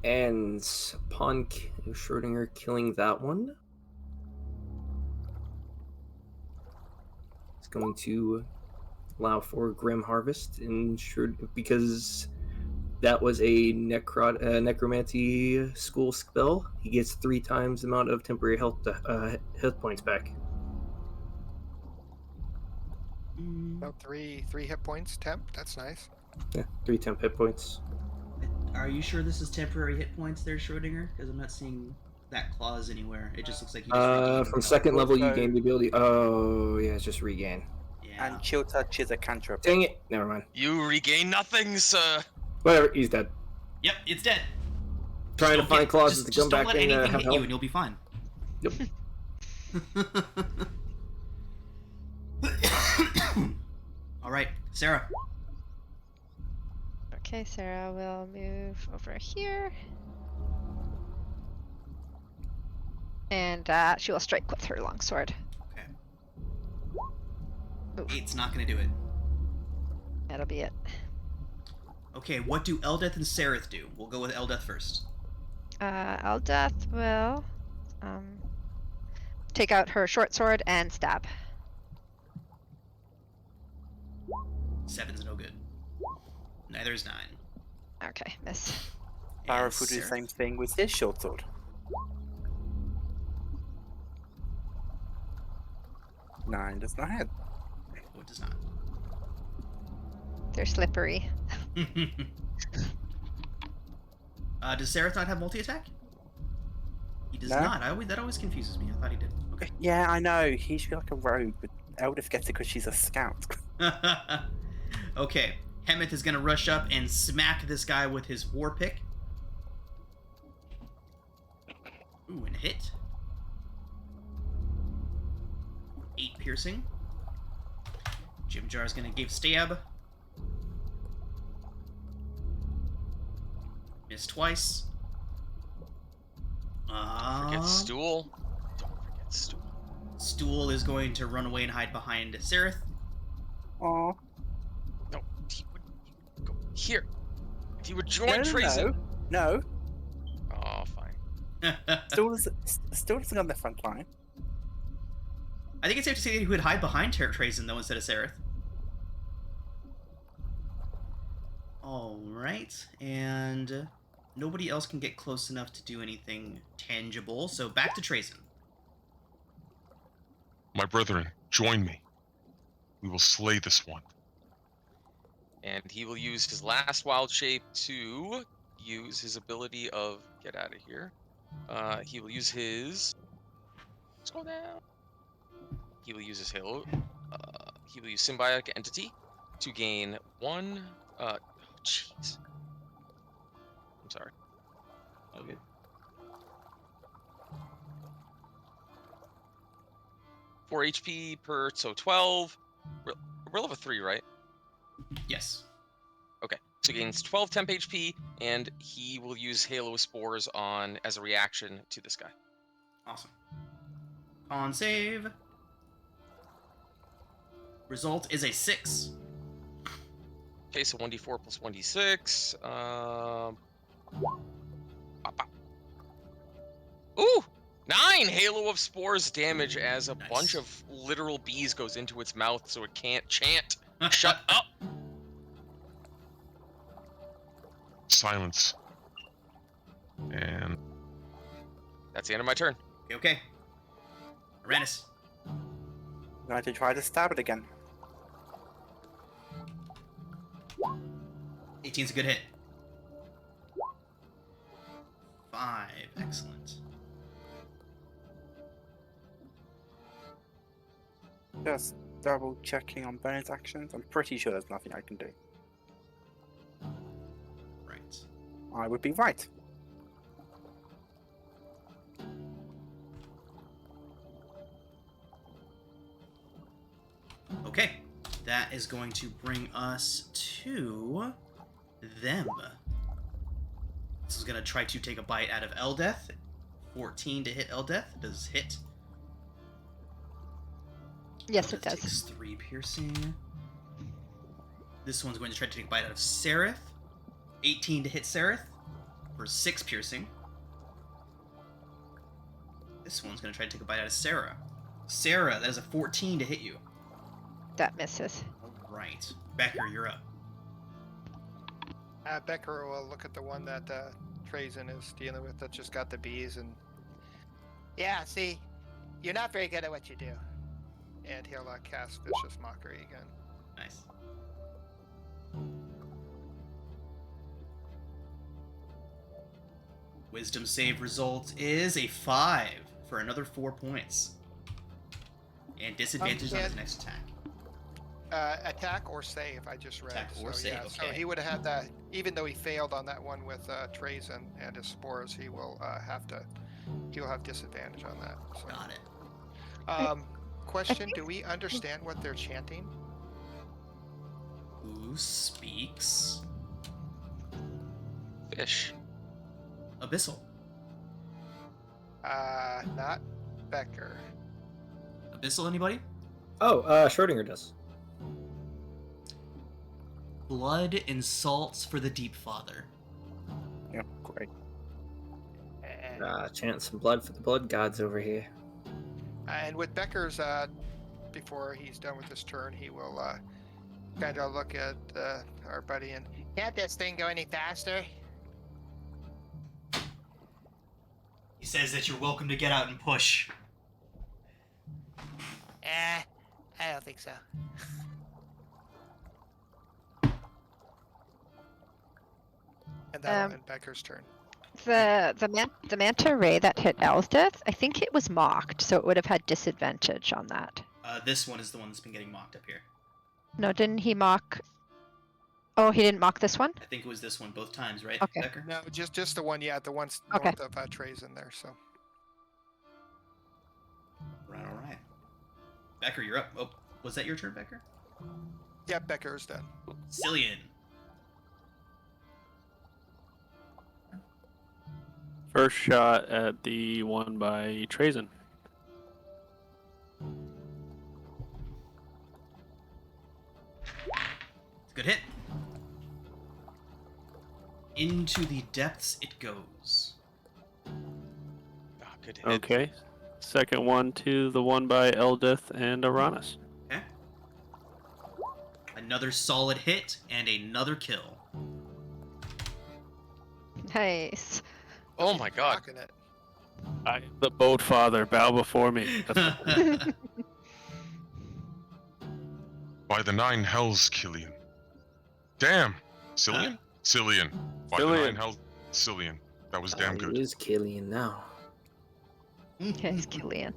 F: And upon Schrodinger killing that one, it's going to allow for Grim Harvest because that was a necromancy school spell. He gets 3 times the amount of temporary health points back.
B: About three hit points temp. That's nice.
F: Yeah, 3 temp hit points.
A: Are you sure this is temporary hit points there, Schrodinger? Because I'm not seeing that clause anywhere. It just looks like you just regained
F: From
A: health.
F: second level, you
C: Also-
F: gain the ability. Oh, yeah, it's just regain.
A: Yeah.
C: And chill touch is a cantrip.
F: Dang it! Never mind.
G: You regain nothing, sir.
F: Whatever, he's dead.
A: Yep, it's dead.
F: Trying to
A: Don't
F: find
A: get-
F: clauses
A: just
F: to come
A: don't
F: back
A: let
F: and
A: anything
F: have
A: hit you
F: help.
A: and you'll be fine.
F: Yep.
A: All right, Sarah.
D: Okay, Sarah will move over here. And she will strike with her longsword.
A: Okay.
D: Ooh.
A: 8's not gonna do it.
D: That'll be it.
A: Okay, what do Eldeth and Sereth do? We'll go with Eldeth first.
D: Eldeth will take out her short sword and stab.
A: 7's no good. Neither is 9.
D: Okay, miss.
C: Barrow would do the
A: Sereth.
C: same thing with his short sword. 9 does not hit.
A: Oh, it does not.
D: They're slippery.
A: Does Sereth not have multi-attack? He does
C: No.
A: not. That always confuses me. I thought he did. Okay.
C: Yeah, I know. He should be like a rogue, but Eldith gets it because she's a scout.
A: Okay. Hemeth is gonna rush up and smack this guy with his war pick. Ooh, and a hit. 8 piercing. Jim Jar's gonna give stab. Miss twice.
G: Forget stool. Don't forget stool.
A: Stool is going to run away and hide behind Sereth.
C: Aw.
G: No, he would go here. If he would join Trazen.
C: No.
G: Oh, fine.
C: Still doesn't go on the front line.
A: I think it's safe to say that he would hide behind Trazen, though, instead of Sereth. Alright, and nobody else can get close enough to do anything tangible, so back to Trazen.
E: My brethren, join me. We will slay this one.
G: And he will use his last wild shape to use his ability of get out of here. He will use his scroll down. He will use his Halo. He will use Symbiotic Entity to gain 1. Jeez. I'm sorry.
A: Okay.
G: 4 HP per, so 12. We're level 3, right?
A: Yes.
G: Okay. So he gains 12 temp HP, and he will use Halo Spores on as a reaction to this guy.
A: Awesome. Con save. Result is a 6.
G: Okay, so 1d4 plus 1d6. Pop, pop. Ooh! 9 Halo of Spores damage as a
A: Nice.
G: bunch of literal bees goes into its mouth so it can't chant. Shut up!
E: Silence. And
G: That's the end of my turn.
A: Okay. Aranis.
C: I'm going to try to stab it again.
A: 18's a good hit. 5. Excellent.
C: Just double checking on bonus actions. I'm pretty sure there's nothing I can do.
A: Right.
C: I would be right.
A: Okay. That is going to bring us to them. This is going to try to take a bite out of Eldeth. 14 to hit Eldeth. Does hit.
D: Yes, it
A: Eldeth
D: does.
A: takes 3 piercing. This one's going to try to take a bite out of Sereth. 18 to hit Sereth for 6 piercing. This one's going to try to take a bite out of Sarah. Sarah, that is a 14 to hit you.
D: That misses.
A: Alright. Becker, you're up.
B: Becker will look at the one that Trazen is dealing with that just got the bees and... Yeah, see, you're not very good at what you do. And he'll cast Vicious Mockery again.
A: Nice. Wisdom save result is a 5 for another 4 points. And disadvantage on his next attack.
B: Attack or save, I just read.
A: Attack or save,
B: yeah, So
A: okay.
B: he would have had that, even though he failed on that one with Trazen and his spores, he will he'll have disadvantage on that. So.
A: Got it.
B: Question, do we understand what they're chanting?
A: Who speaks?
G: Fish.
A: Abyssal.
B: Not Becker.
A: Abyssal, anybody?
F: Oh, Schrodinger does.
A: Blood and salts for the Deep Father.
C: Yeah, great.
F: Chant some blood for the blood gods over here.
B: And with Becker's, before he's done with his turn, he will kind of look at our buddy and, can't this thing go any faster?
A: He says that you're welcome to get out and push.
B: I don't think so. And that'll end Becker's turn.
D: The manta ray that hit Elsdith, I think it was mocked, so it would have had disadvantage on that.
A: This one is the one that's been getting mocked up here.
D: No, didn't he mock? Oh, he didn't mock this one?
A: I think it was this one both times, right,
D: Okay.
A: Becker?
B: No, just the one, yeah, the one's
D: Okay.
B: north of Trazen there, so.
A: Right, alright. Becker, you're up. Oh, was that your turn, Becker?
B: Yeah, Becker's done.
A: Cillian.
H: First shot at the one by Trazen.
A: It's a good hit. Into the depths it goes.
G: Ah, good hit.
H: Okay. Second one to the one by Eldith and Aranis.
A: Okay. Another solid hit and another kill.
D: Nice.
G: Oh my god.
B: Rocking it.
H: I am the boat father. Bow before me. That's
E: By the 9 hells, Killian. Damn! Cillian? Cillian. By the 9
H: Cillian.
E: hells, Cillian. That was damn
F: It
E: good.
F: is Killian now.
D: Yeah, he's Killian.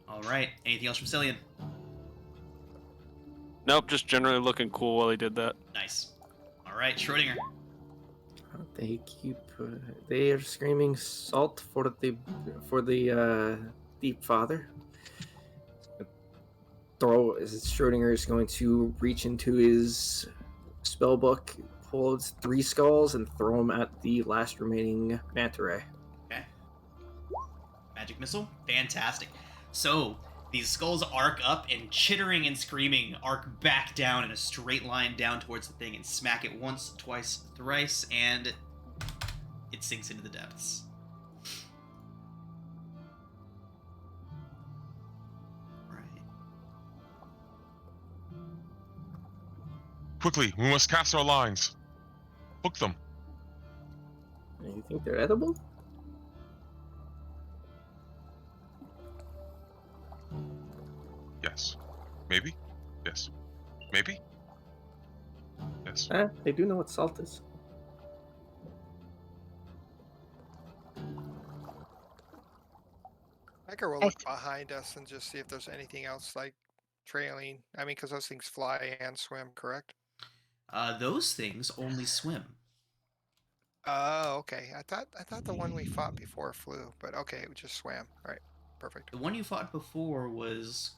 A: All right. Anything else from Cillian?
H: Nope, just generally looking cool while he did that.
A: Nice. All right, Schrodinger.
F: They keep. They are screaming salt for the deep father. Schrodinger is going to reach into his spell book, pull out 3 skulls, and throw them at the last remaining manta ray.
A: Okay. Magic missile. Fantastic. So these skulls arc up and, chittering and screaming, arc back down in a straight line down towards the thing and smack it once, twice, thrice, and it sinks into the depths. Right.
E: Quickly, we must cast our lines. Hook them.
F: You think they're edible?
E: Yes. Maybe? Yes. Maybe? Yes.
F: They do know what salt is.
B: I could look behind us and just see if there's anything else like trailing. I mean, because those things fly and swim, correct?
A: Those things only swim.
B: Oh, okay. I thought the one we fought before flew, but okay, it just swam. All right, perfect.
A: The one you fought before was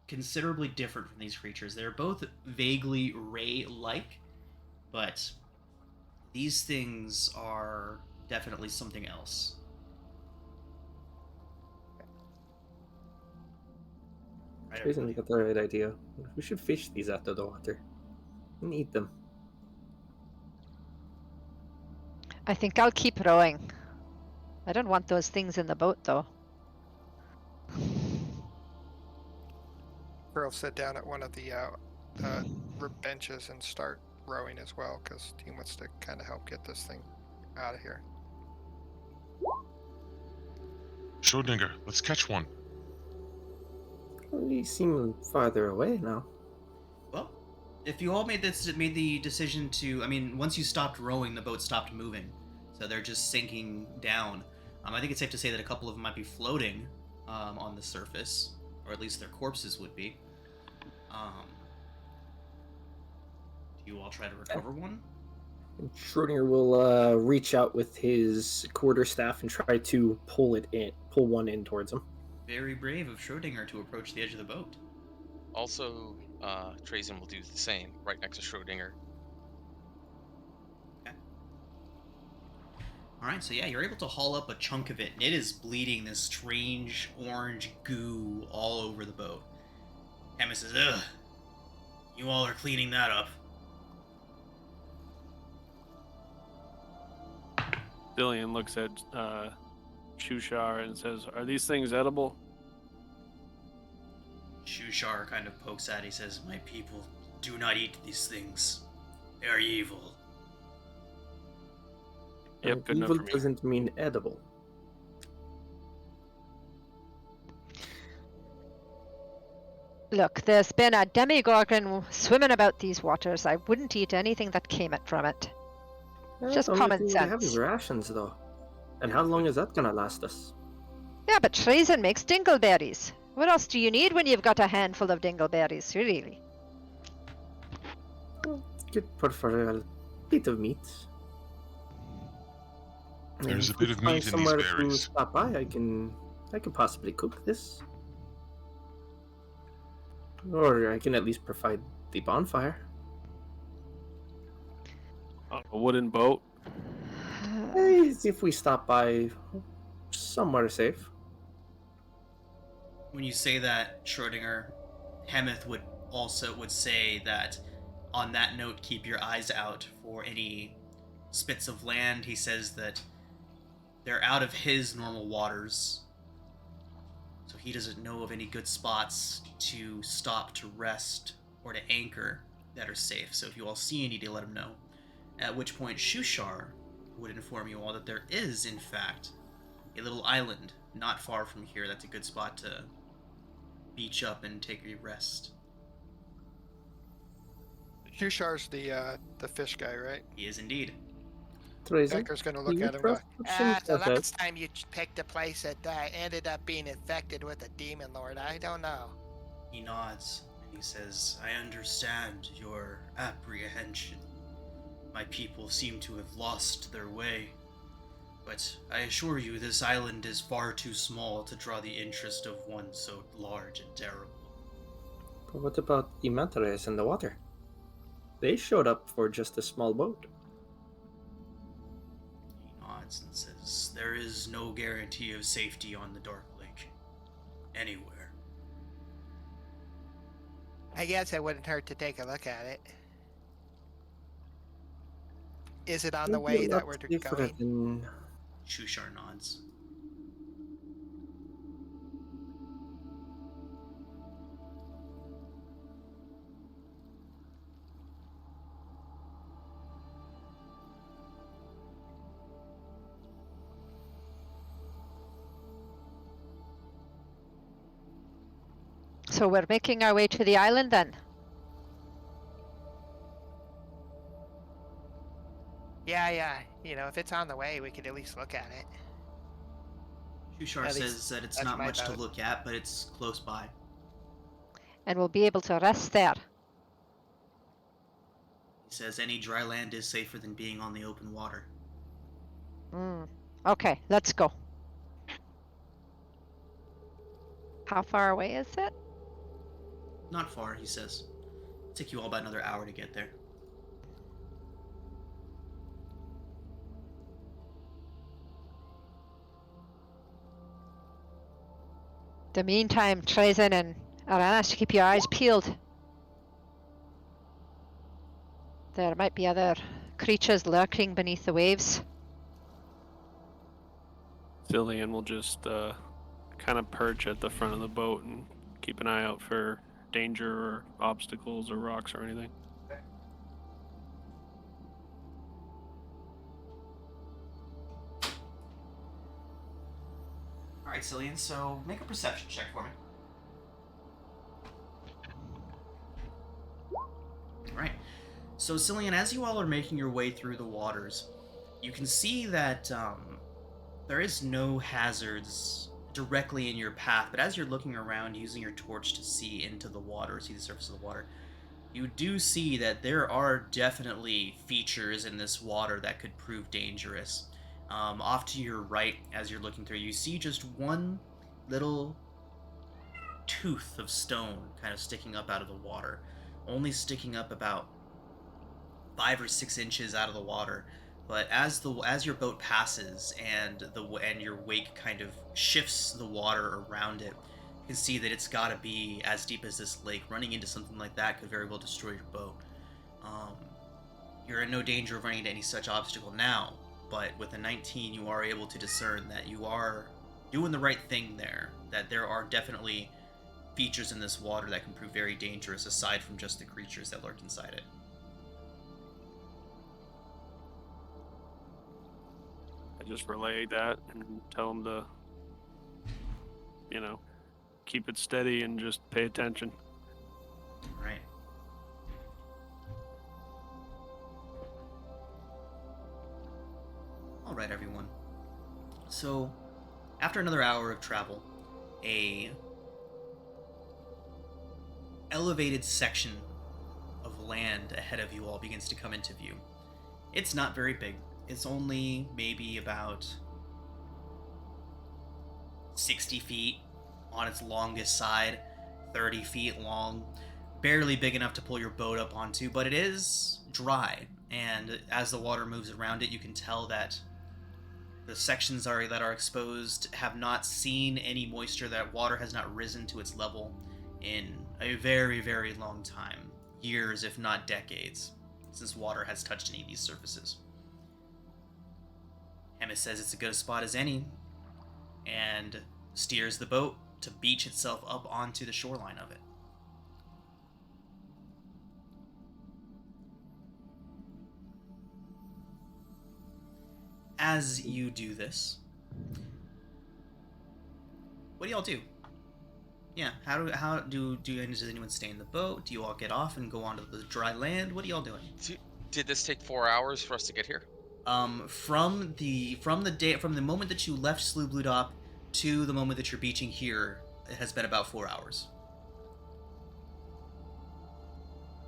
A: considerably different from these creatures. They're both vaguely ray-like, but these things are definitely something else. Right,
F: Jason, you got the right idea. We should fish these out of the water and eat them.
D: I think I'll keep rowing. I don't want those things in the boat, though.
B: Girl sit down at one of the benches and start rowing as well, because he wants to kind of help get this thing out of here.
E: Schrodinger, let's catch one.
F: We seem farther away now.
A: Well, if you all made the decision to, I mean, once you stopped rowing, the boat stopped moving, so they're just sinking down. I think it's safe to say that a couple of them might be floating on the surface, or at least their corpses would be. Do you all try to recover one?
F: Schrodinger will reach out with his quarterstaff and try to pull one in towards him.
A: Very brave of Schrodinger to approach the edge of the boat.
G: Also, Trazen will do the same right next to Schrodinger.
A: Okay. Alright, so yeah, you're able to haul up a chunk of it, and it is bleeding this strange orange goo all over the boat. Emma says, ugh, you all are cleaning that up.
H: Dillian looks at Shushar and says, "Are these things edible?"
A: Shushar kind of pokes at it. He says, my people do not eat these things. They are evil.
H: Yep, good enough
F: Evil
H: for me.
F: doesn't mean edible.
D: Look, there's been a demigorgon swimming about these waters. I wouldn't eat anything that came from it. Just
F: Only
D: common
F: thing we have
D: sense.
F: is rations, though. And how long is that gonna last us?
D: Yeah, but Trazen makes dingleberries. What else do you need when you've got a handful of dingleberries, really?
F: Good for a bit of meat.
E: There's
F: And
E: a bit
F: if
E: of
F: we
E: meat
F: find
E: in these
F: somewhere to
E: berries.
F: stop by, I can possibly cook this. Or I can at least provide the bonfire.
H: A wooden boat.
F: If we stop by somewhere safe.
A: When you say that, Schrodinger, Hemeth would say that, on that note, keep your eyes out for any spits of land. He says that they're out of his normal waters, so he doesn't know of any good spots to stop to rest or to anchor that are safe. So if you all see any, to let him know. At which point Shushar would inform you all that there is, in fact, a little island not far from here that's a good spot to beach up and take a rest.
B: Shushar's the fish guy, right?
A: He is indeed.
F: Treason,
B: Becker's gonna
F: do
B: look
F: you
B: at him and go,
F: trust option
B: the
F: FF?
B: last time you picked a place that ended up being infected with a demon lord, I don't know.
A: He nods and he says, I understand your apprehension. My people seem to have lost their way. But I assure you, this island is far too small to draw the interest of one so large and terrible.
F: But what about the Mantares in the water? They showed up for just a small boat.
A: He nods and says, there is no guarantee of safety on the Dark Lake. Anywhere.
B: I guess it wouldn't hurt to take a look at it. Is it on the
F: Maybe
B: way
F: a
B: that
F: lot
B: we're
F: different
B: going?
F: than-
A: Shushar nods.
D: So we're making our way to the island then.
B: Yeah. You know, if it's on the way, we could at least look at it.
A: Shushar
B: At
A: says
B: least
A: that it's
B: that's
A: not
B: my
A: much to
B: vote.
A: look at, but it's close by.
D: And we'll be able to rest there.
A: He says any dry land is safer than being on the open water.
D: Okay, let's go. How far away is it?
A: Not far, he says. It'll take you all about another hour to get there.
D: The meantime, Treason and Aranas, keep your eyes peeled. There might be other creatures lurking beneath the waves.
H: Cillian will just kind of perch at the front of the boat and keep an eye out for danger or obstacles or rocks or anything.
A: Alright, Cillian, so make a perception check for me. Alright. So, Cillian, as you all are making your way through the waters, you can see that there is no hazards directly in your path, but as you're looking around using your torch to see into the water, see the surface of the water, you do see that there are definitely features in this water that could prove dangerous. Off to your right, as you're looking through, you see just one little tooth of stone kind of sticking up out of the water, only sticking up about 5 or 6 inches out of the water. But as your boat passes and your wake kind of shifts the water around it, you can see that it's got to be as deep as this lake. Running into something like that could very well destroy your boat. You're in no danger of running into any such obstacle now, but with a 19, you are able to discern that you are doing the right thing there, that there are definitely features in this water that can prove very dangerous aside from just the creatures that lurk inside it.
H: I just relay that and tell them to, keep it steady and just pay attention.
A: Right. Alright, everyone. So, after another hour of travel, a elevated section of land ahead of you all begins to come into view. It's not very big. It's only maybe about 60 feet on its longest side, 30 feet long, barely big enough to pull your boat up onto, but it is dry, and as the water moves around it, you can tell that the sections that are exposed have not seen any moisture, that water has not risen to its level in a very, very long time. Years, if not decades, since water has touched any of these surfaces. Hammett says it's as good a spot as any and steers the boat to beach itself up onto the shoreline of it. As you do this, what do y'all do? Yeah, does anyone stay in the boat? Do you all get off and go onto the dry land? What are y'all doing?
G: Did this take 4 hours for us to get here?
A: From the moment that you left Sloobludop to the moment that you're beaching here, it has been about 4 hours.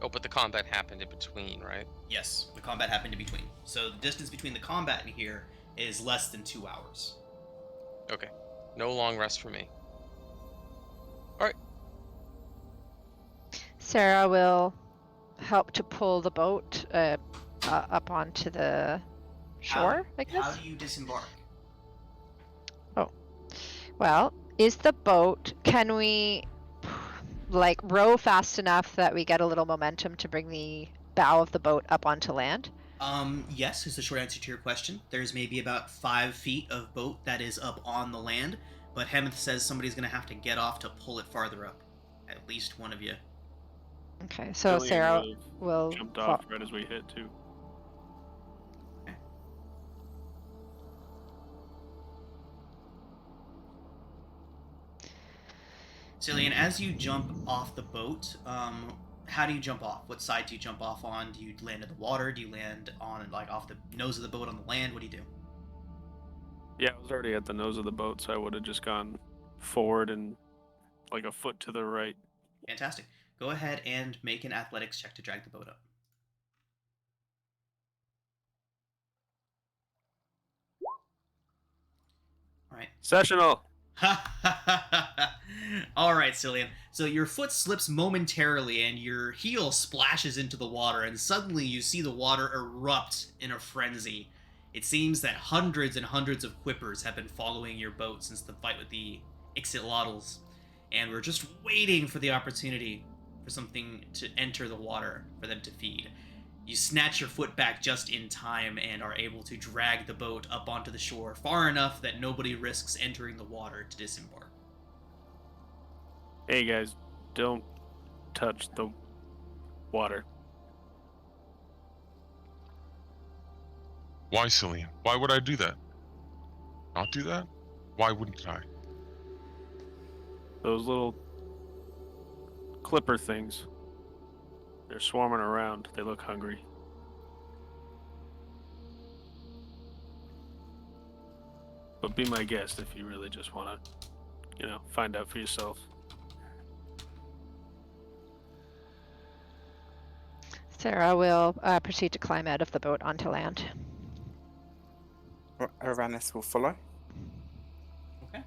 G: Oh, but the combat happened in between, right?
A: Yes, the combat happened in between. So the distance between the combat and here is less than 2 hours.
G: Okay. No long rest for me. Alright.
D: Sarah will help to pull the boat up onto the shore, I guess?
A: How do you disembark?
D: Well, is the boat, can we like row fast enough that we get a little momentum to bring the bow of the boat up onto land?
A: Yes, is the short answer to your question. There's maybe about 5 feet of boat that is up on the land, but Hemeth says somebody's going to have to get off to pull it farther up. At least one of you.
D: Okay, so
H: Cillian
D: Sarah
H: would've
D: will
H: jumped off right as we hit too.
A: Cillian, as you jump off the boat, how do you jump off? What side do you jump off on? Do you land in the water? Do you land on, like, off the nose of the boat on the land? What do you do?
H: Yeah, I was already at the nose of the boat, so I would have just gone forward and like a foot to the right.
A: Fantastic. Go ahead and make an athletics check to drag the boat up. All right.
H: Sessional!
A: All right, Cillian. So your foot slips momentarily and your heel splashes into the water, and suddenly you see the water erupt in a frenzy. It seems that hundreds and hundreds of quippers have been following your boat since the fight with the Ixitladdles, and we're just waiting for the opportunity for something to enter the water for them to feed. You snatch your foot back just in time and are able to drag the boat up onto the shore far enough that nobody risks entering the water to disembark.
H: Hey guys, don't touch the water.
E: Why, Cillian? Why would I do that? Not do that? Why wouldn't I?
H: Those little clipper things. They're swarming around. They look hungry. But be my guest if you really just want to, find out for yourself.
D: Sarah will proceed to climb out of the boat onto land.
C: Aranis will follow.
A: Okay.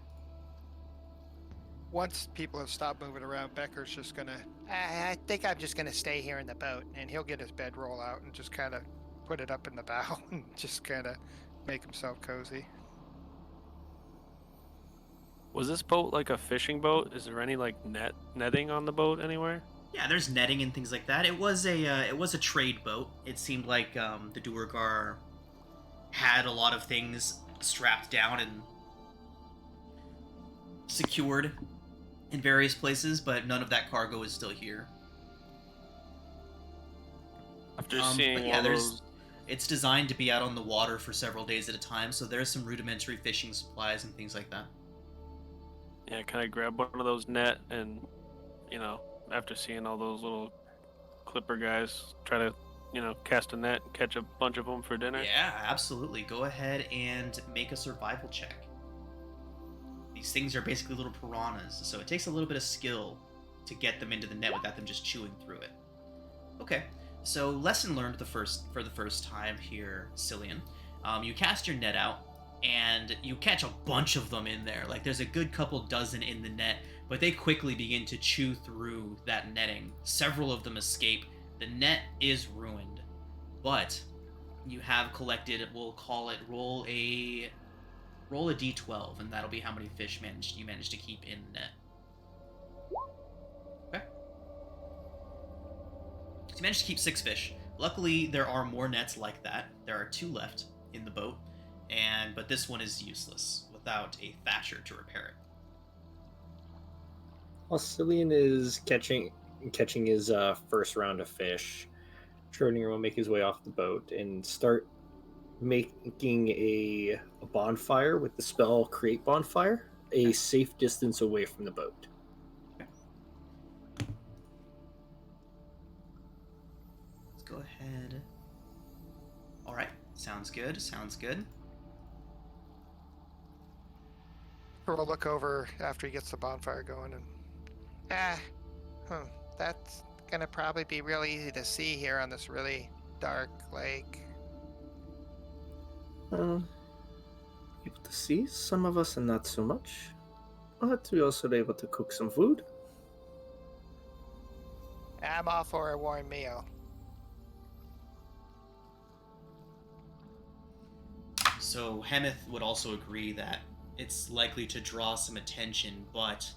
B: Once people have stopped moving around, Becker's just gonna. I think I'm just gonna stay here in the boat, and he'll get his bedroll out and just kind of put it up in the bow and just kind of make himself cozy.
H: Was this boat like a fishing boat? Is there any like netting on the boat anywhere?
A: Yeah, there's netting and things like that. It was a trade boat. It seemed like the Duergar had a lot of things strapped down and secured in various places, but none of that cargo is still here.
H: After seeing
A: but yeah,
H: all those...
A: it's designed to be out on the water for several days at a time, so there's some rudimentary fishing supplies and things like that.
H: Yeah, can I grab one of those net and, after seeing all those little clipper guys, try to, cast a net and catch a bunch of them for dinner?
A: Yeah, absolutely. Go ahead and make a survival check. These things are basically little piranhas, so it takes a little bit of skill to get them into the net without them just chewing through it. Okay, so lesson learned for the first time here, Cillian. You cast your net out, and you catch a bunch of them in there. Like, there's a good couple dozen in the net, but they quickly begin to chew through that netting. Several of them escape. The net is ruined, but you have collected, we'll call it, roll a d12, and that'll be how many fish you managed to keep in the net. Okay. So you managed to keep 6 fish. Luckily, there are more nets like that. There are 2 left in the boat, but but this one is useless without a thatcher to repair it.
F: While Cillian is catching his first round of fish, Schrodinger will make his way off the boat and start making a bonfire with the spell Create Bonfire, a safe distance away from the boat.
A: Let's go ahead. Alright, sounds good, sounds good.
B: We'll look over after he gets the bonfire going and... that's gonna probably be real easy to see here on this really dark lake.
F: Able to see, some of us are not so much. But we also able to cook some food.
B: I'm all for a warm meal.
A: So Hemeth would also agree that it's likely to draw some attention, but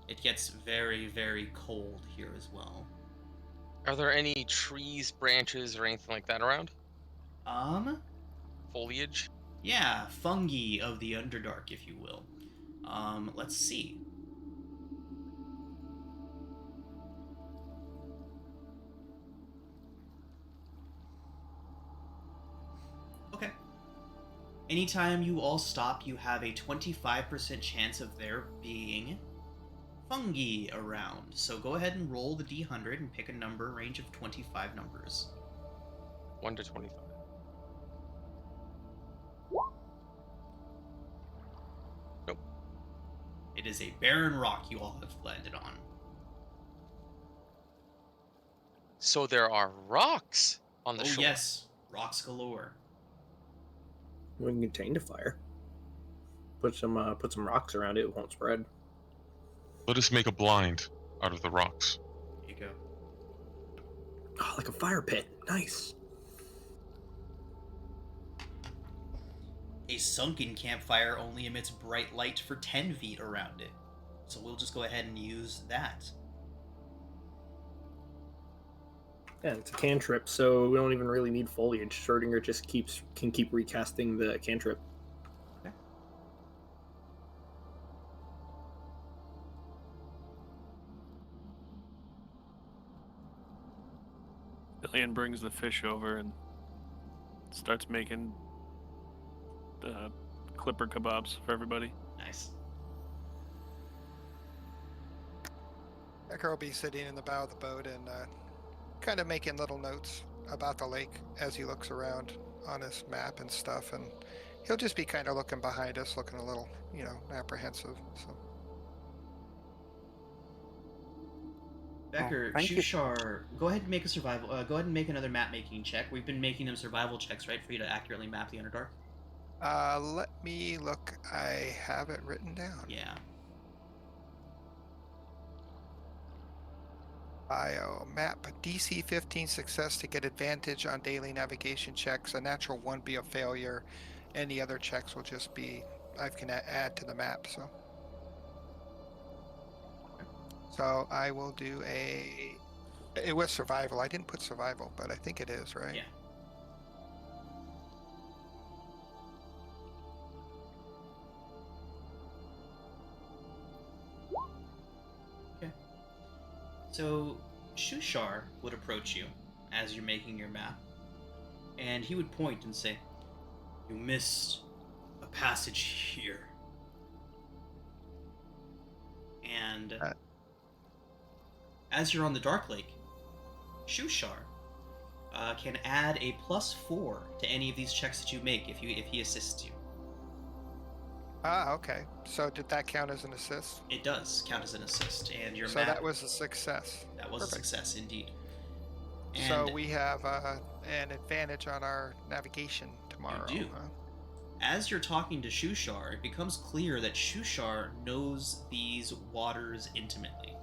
A: it gets very, very cold here as well.
G: Are there any trees, branches, or anything like that around? Foliage?
A: Yeah, fungi of the Underdark, if you will. Let's see. Okay. Anytime you all stop, you have a 25% chance of there being fungi around. So go ahead and roll the D100 and pick a number, range of 25 numbers.
G: 1 to 25. Nope.
A: It is a barren rock you all have landed on.
G: So there are rocks on the
A: Oh
G: shore.
A: yes, rocks galore.
F: We can contain the fire. Put some rocks around it. It won't spread.
E: Let us make a blind out of the rocks.
A: Here you go.
F: Oh, like a fire pit. Nice.
A: A sunken campfire only emits bright light for 10 feet around it. So we'll just go ahead and use that.
F: Yeah, it's a cantrip, so we don't even really need foliage. Schrodinger just can keep recasting the cantrip.
A: Okay.
H: Cillian brings the fish over and starts making the clipper kebabs for everybody.
A: Nice.
B: Ecker will be sitting in the bow of the boat and kind of making little notes about the lake as he looks around on his map and stuff. And he'll just be kind of looking behind us, looking a little, apprehensive. So.
A: Becker,
C: thank you.
A: Shushar, go ahead and make a survival. Go ahead and make another map making check. We've been making them survival checks, right, for you to accurately map the Underdark.
B: Let me look. I have it written down.
A: Yeah.
B: Bio map DC 15 success to get advantage on daily navigation checks. A natural 1 be a failure. Any other checks will just be I can add to the map. So I will do it was survival. I didn't put survival, but I think it is, right?
A: Yeah. Okay. So Shushar would approach you as you're making your map, and he would point and say, "You missed a passage here." And as you're on the Dark Lake, Shushar can add a +4 to any of these checks that you make if he assists you.
B: Ah, okay. So did that count as an assist?
A: It does count as an assist, and your
B: So
A: map.
B: that was a success.
A: That was
B: Perfect.
A: a success indeed. And
B: So we have an advantage on our navigation tomorrow.
A: do.
B: Huh?
A: as you're talking to Shushar, it becomes clear that Shushar knows these waters intimately,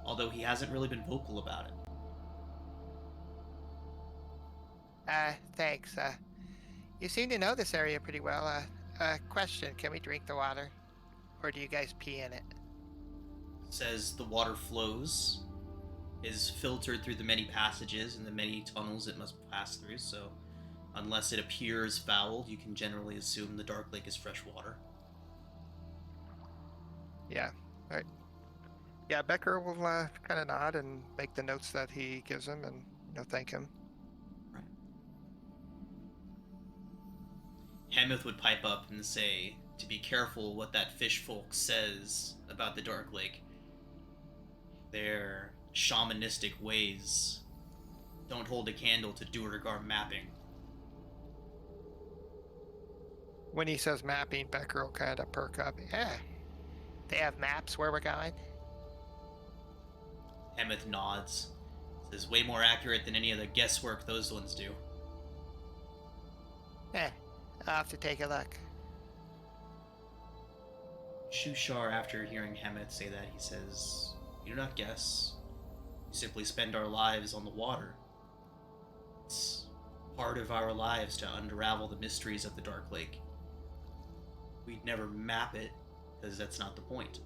A: although he hasn't really been vocal about it.
B: Thanks. You seem to know this area pretty well. Question, can we drink the water? Or do you guys pee in it?
A: Says the water flows, is filtered through the many passages and the many tunnels it must pass through, so Unless it appears foul, you can generally assume the Dark Lake is fresh water.
B: Yeah. All right. Yeah, Becker will kind of nod and make the notes that he gives him, and thank him.
A: Right. Hemeth would pipe up and say to be careful what that fish folk says about the Dark Lake. Their shamanistic ways don't hold a candle to Duergar mapping.
B: When he says mapping, Becker will kind of perk up. Yeah, they have maps where we're going.
A: Hemeth nods. Says way more accurate than any of the guesswork those ones do.
B: I'll have to take a look.
A: Shushar, after hearing Hemeth say that, he says, "You do not guess. We simply spend our lives on the water. It's part of our lives to unravel the mysteries of the Dark Lake. We'd never map it, because that's not the point."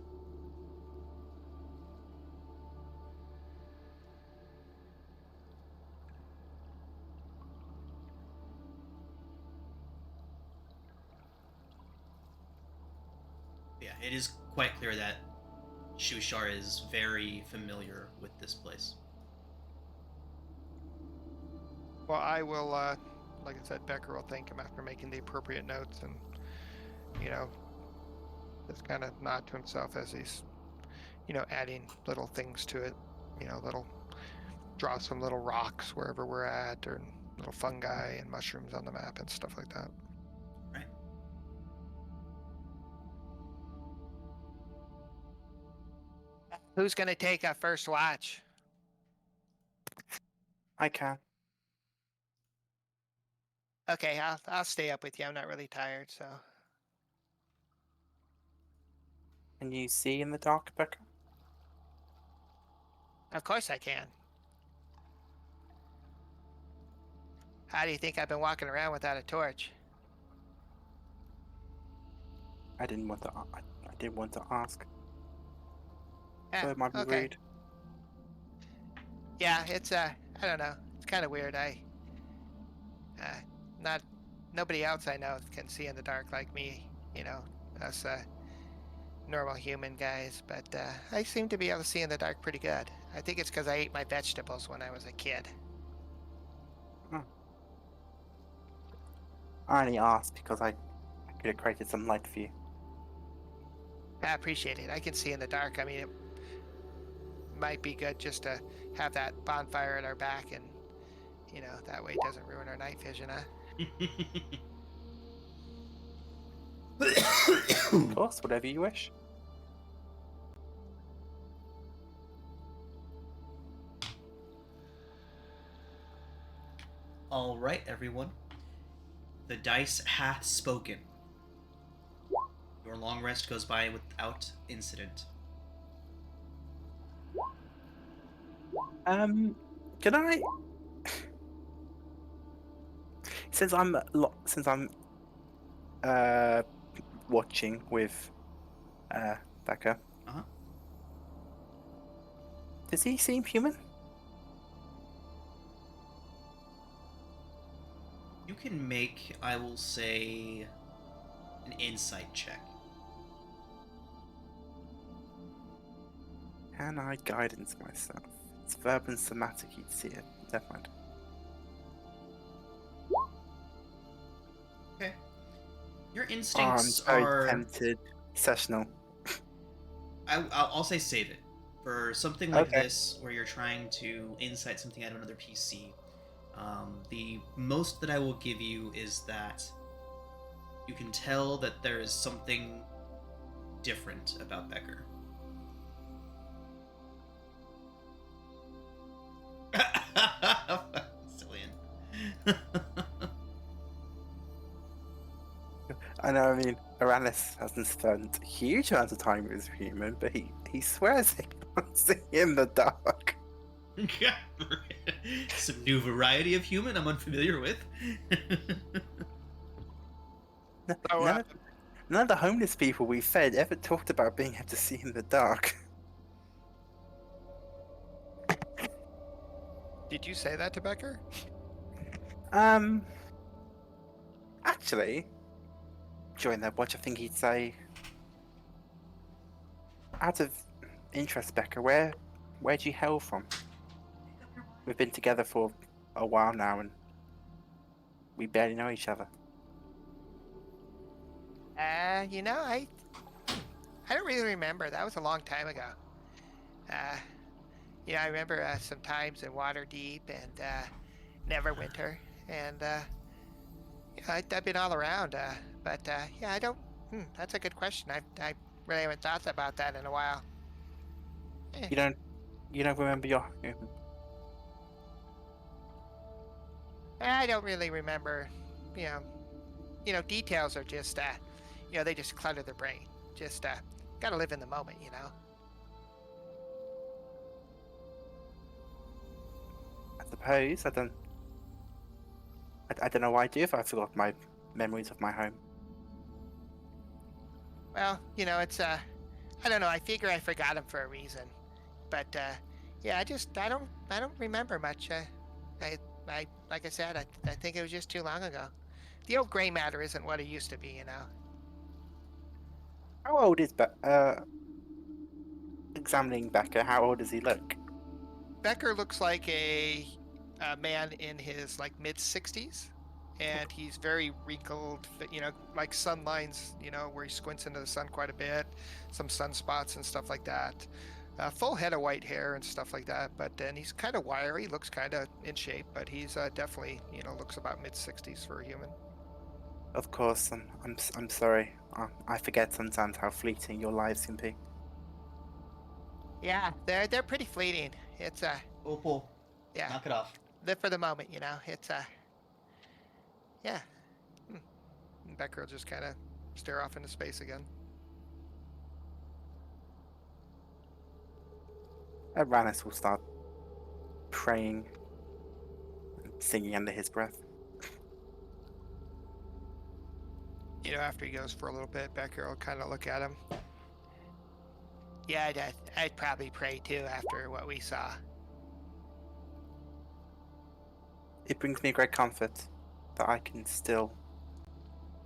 A: Yeah, it is quite clear that Shushar is very familiar with this place.
B: Well, I will, like I said, Becker will thank him after making the appropriate notes, and just kind of nod to himself as he's, adding little things to it. Draw some little rocks wherever we're at, or little fungi and mushrooms on the map and stuff like that.
A: Right.
B: Who's gonna take a first watch?
C: I can.
B: Okay, I'll stay up with you. I'm not really tired, so.
C: Can you see in the dark, Becca?
B: Of course I can. How do you think I've been walking around without a torch?
C: I didn't want to. I didn't want to ask. So
B: Eh,
C: it might be
B: okay.
C: rude.
B: Yeah, it's I don't know. It's kind of weird. Nobody else I know can see in the dark like me. Us normal human guys. But I seem to be able to see in the dark pretty good. I think it's because I ate my vegetables when I was a kid.
C: I only asked because I could have created some light for you.
B: I appreciate it. I can see in the dark. I mean, it might be good just to have that bonfire at our back, and that way it doesn't ruin our night vision, huh?
C: Of course, whatever you wish.
A: All right, everyone. The dice hath spoken. Your long rest goes by without incident.
C: Can I? Since I'm watching with Becca.
A: Uh-huh.
C: Does he seem human?
A: You can make, I will say, an insight check.
C: Can I guidance myself? It's verb and somatic, you'd see it. Never mind.
A: Okay. Your
C: I'm
A: instincts
C: very
A: are...
C: tempted. Sessional.
A: I'll say save it. For something like
C: Okay.
A: this, where you're trying to insight something out of another PC, the most that I will give you is that you can tell that there is something different about Becker. Cillian.
C: I know, I mean, Aranis hasn't spent huge amounts of time with a human, but he swears he can't see in the dark.
A: Some new variety of human I'm unfamiliar with.
C: None of the homeless people we fed ever talked about being able to see in the dark.
B: Did you say that to Becker?
C: Actually, during that watch, I think he'd say, out of interest, Becca, where'd you hail from? We've been together for a while now, and we barely know each other.
B: I don't really remember. That was a long time ago. I remember some times in Waterdeep and Neverwinter, and I've been all around. But I don't. That's a good question. I really haven't thought about that in a while.
C: You don't remember your
B: I don't really remember. Details are just they just clutter the brain. Just gotta live in the moment.
C: I suppose I don't know why I do if I forgot my memories of my home.
B: Well, it's I don't know. I figure I forgot him for a reason, but I don't remember much. I like I said, I think it was just too long ago. The old gray matter isn't what it used to be.
C: How old is examining Becca? How old does he look?
B: Becker looks like a man in his like mid-60s, and he's very wrinkled, like sun lines, where he squints into the sun quite a bit, some sunspots and stuff like that. Full head of white hair and stuff like that, but then he's kind of wiry, looks kind of in shape, but he's definitely, looks about mid-60s for a human.
C: Of course, I'm sorry. I forget sometimes how fleeting your lives can be.
B: Yeah, they're pretty fleeting. It's
A: Opal,
B: yeah,
A: knock it off.
B: live for the moment, It's yeah. And Becker will just kind of stare off into space again.
C: Rannis will start praying and singing under his breath.
B: After he goes for a little bit, Becker will kind of look at him. Yeah, I'd probably pray too after what we saw.
C: It brings me great comfort that I can still,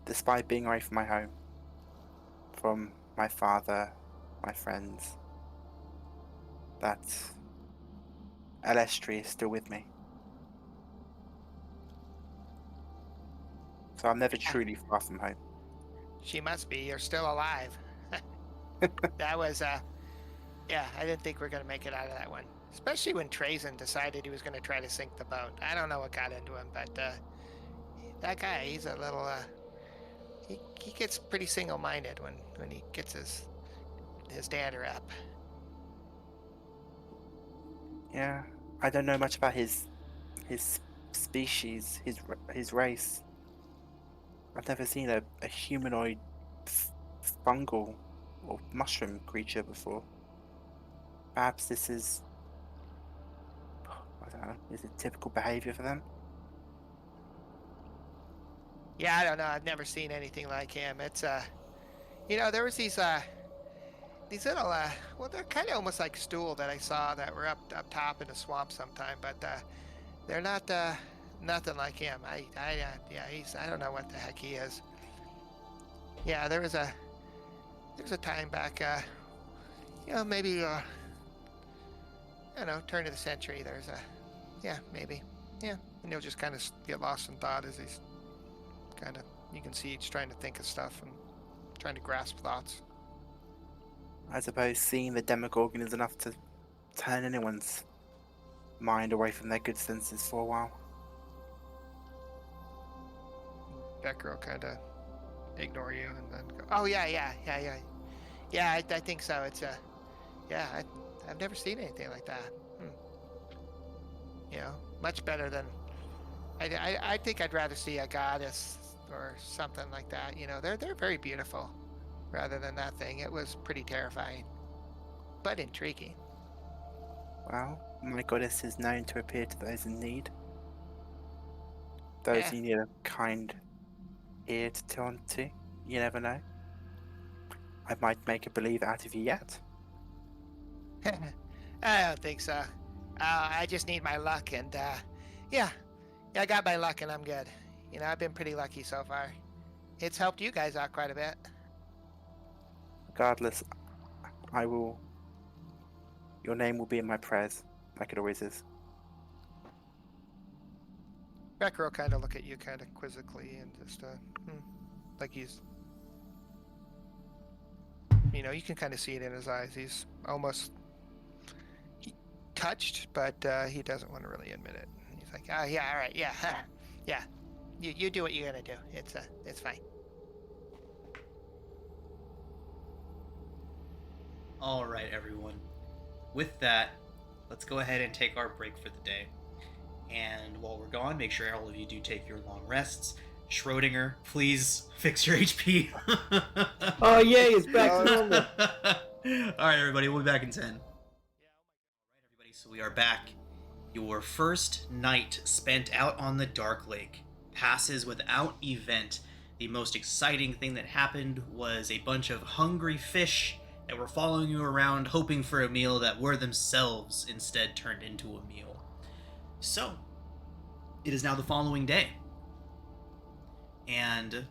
C: despite being away from my home, from my father, my friends, that Elestri is still with me. So I'm never truly far from home.
B: She must be. You're still alive. That was, I didn't think we were going to make it out of that one. Especially when Trazen decided he was going to try to sink the boat. I don't know what got into him, but that guy, he's a little, he gets pretty single-minded when he gets his dander up.
C: Yeah, I don't know much about his species, his race. I've never seen a humanoid fungal or mushroom creature before. Perhaps this is, I don't know, is it typical behavior for them?
B: Yeah, I don't know. I've never seen anything like him. It's, there was these little, well, they're kind of almost like stool that I saw that were up top in the swamp sometime, but they're not nothing like him. I don't know what the heck he is. Yeah, there was a time back, maybe, I don't know, turn of the century. There's maybe, and he'll just kind of get lost in thought as he's kind of, you can see he's trying to think of stuff and trying to grasp thoughts.
C: I suppose seeing the Demogorgon is enough to turn anyone's mind away from their good senses for a while.
B: Becker will kind of ignore you and then go, oh, yeah, I think so. It's I've never seen anything like that. Much better than, I think I'd rather see a goddess or something like that. They're very beautiful rather than that thing. It was pretty terrifying, but intriguing.
C: Well, my goddess is known to appear to those in need. Those who need a kind ear to turn to. You never know. I might make a believer out of you yet.
B: I don't think so. I just need my luck, and I got my luck, and I'm good. I've been pretty lucky so far. it's helped you guys out quite a bit.
C: Regardless, I will. Your name will be in my prayers, like it always is.
B: Becker will kind of look at you kind of quizzically and just, like he's, you know, you can kind of see it in his eyes. He's almost touched, but he doesn't want to really admit it. He's like, oh, yeah, all right, yeah, yeah. You do what you're gonna do. It's fine.
A: All right, everyone. With that, let's go ahead and take our break for the day. And while we're gone, make sure all of you do take your long rests. Schrodinger, please fix your HP.
F: Oh, yay, it's back to normal.
A: All right, everybody, we'll be back in 10. All right, everybody, so we are back. Your first night spent out on the Dark Lake passes without event. The most exciting thing that happened was a bunch of hungry fish that were following you around, hoping for a meal that were themselves instead turned into a meal. So, it is now the following day. And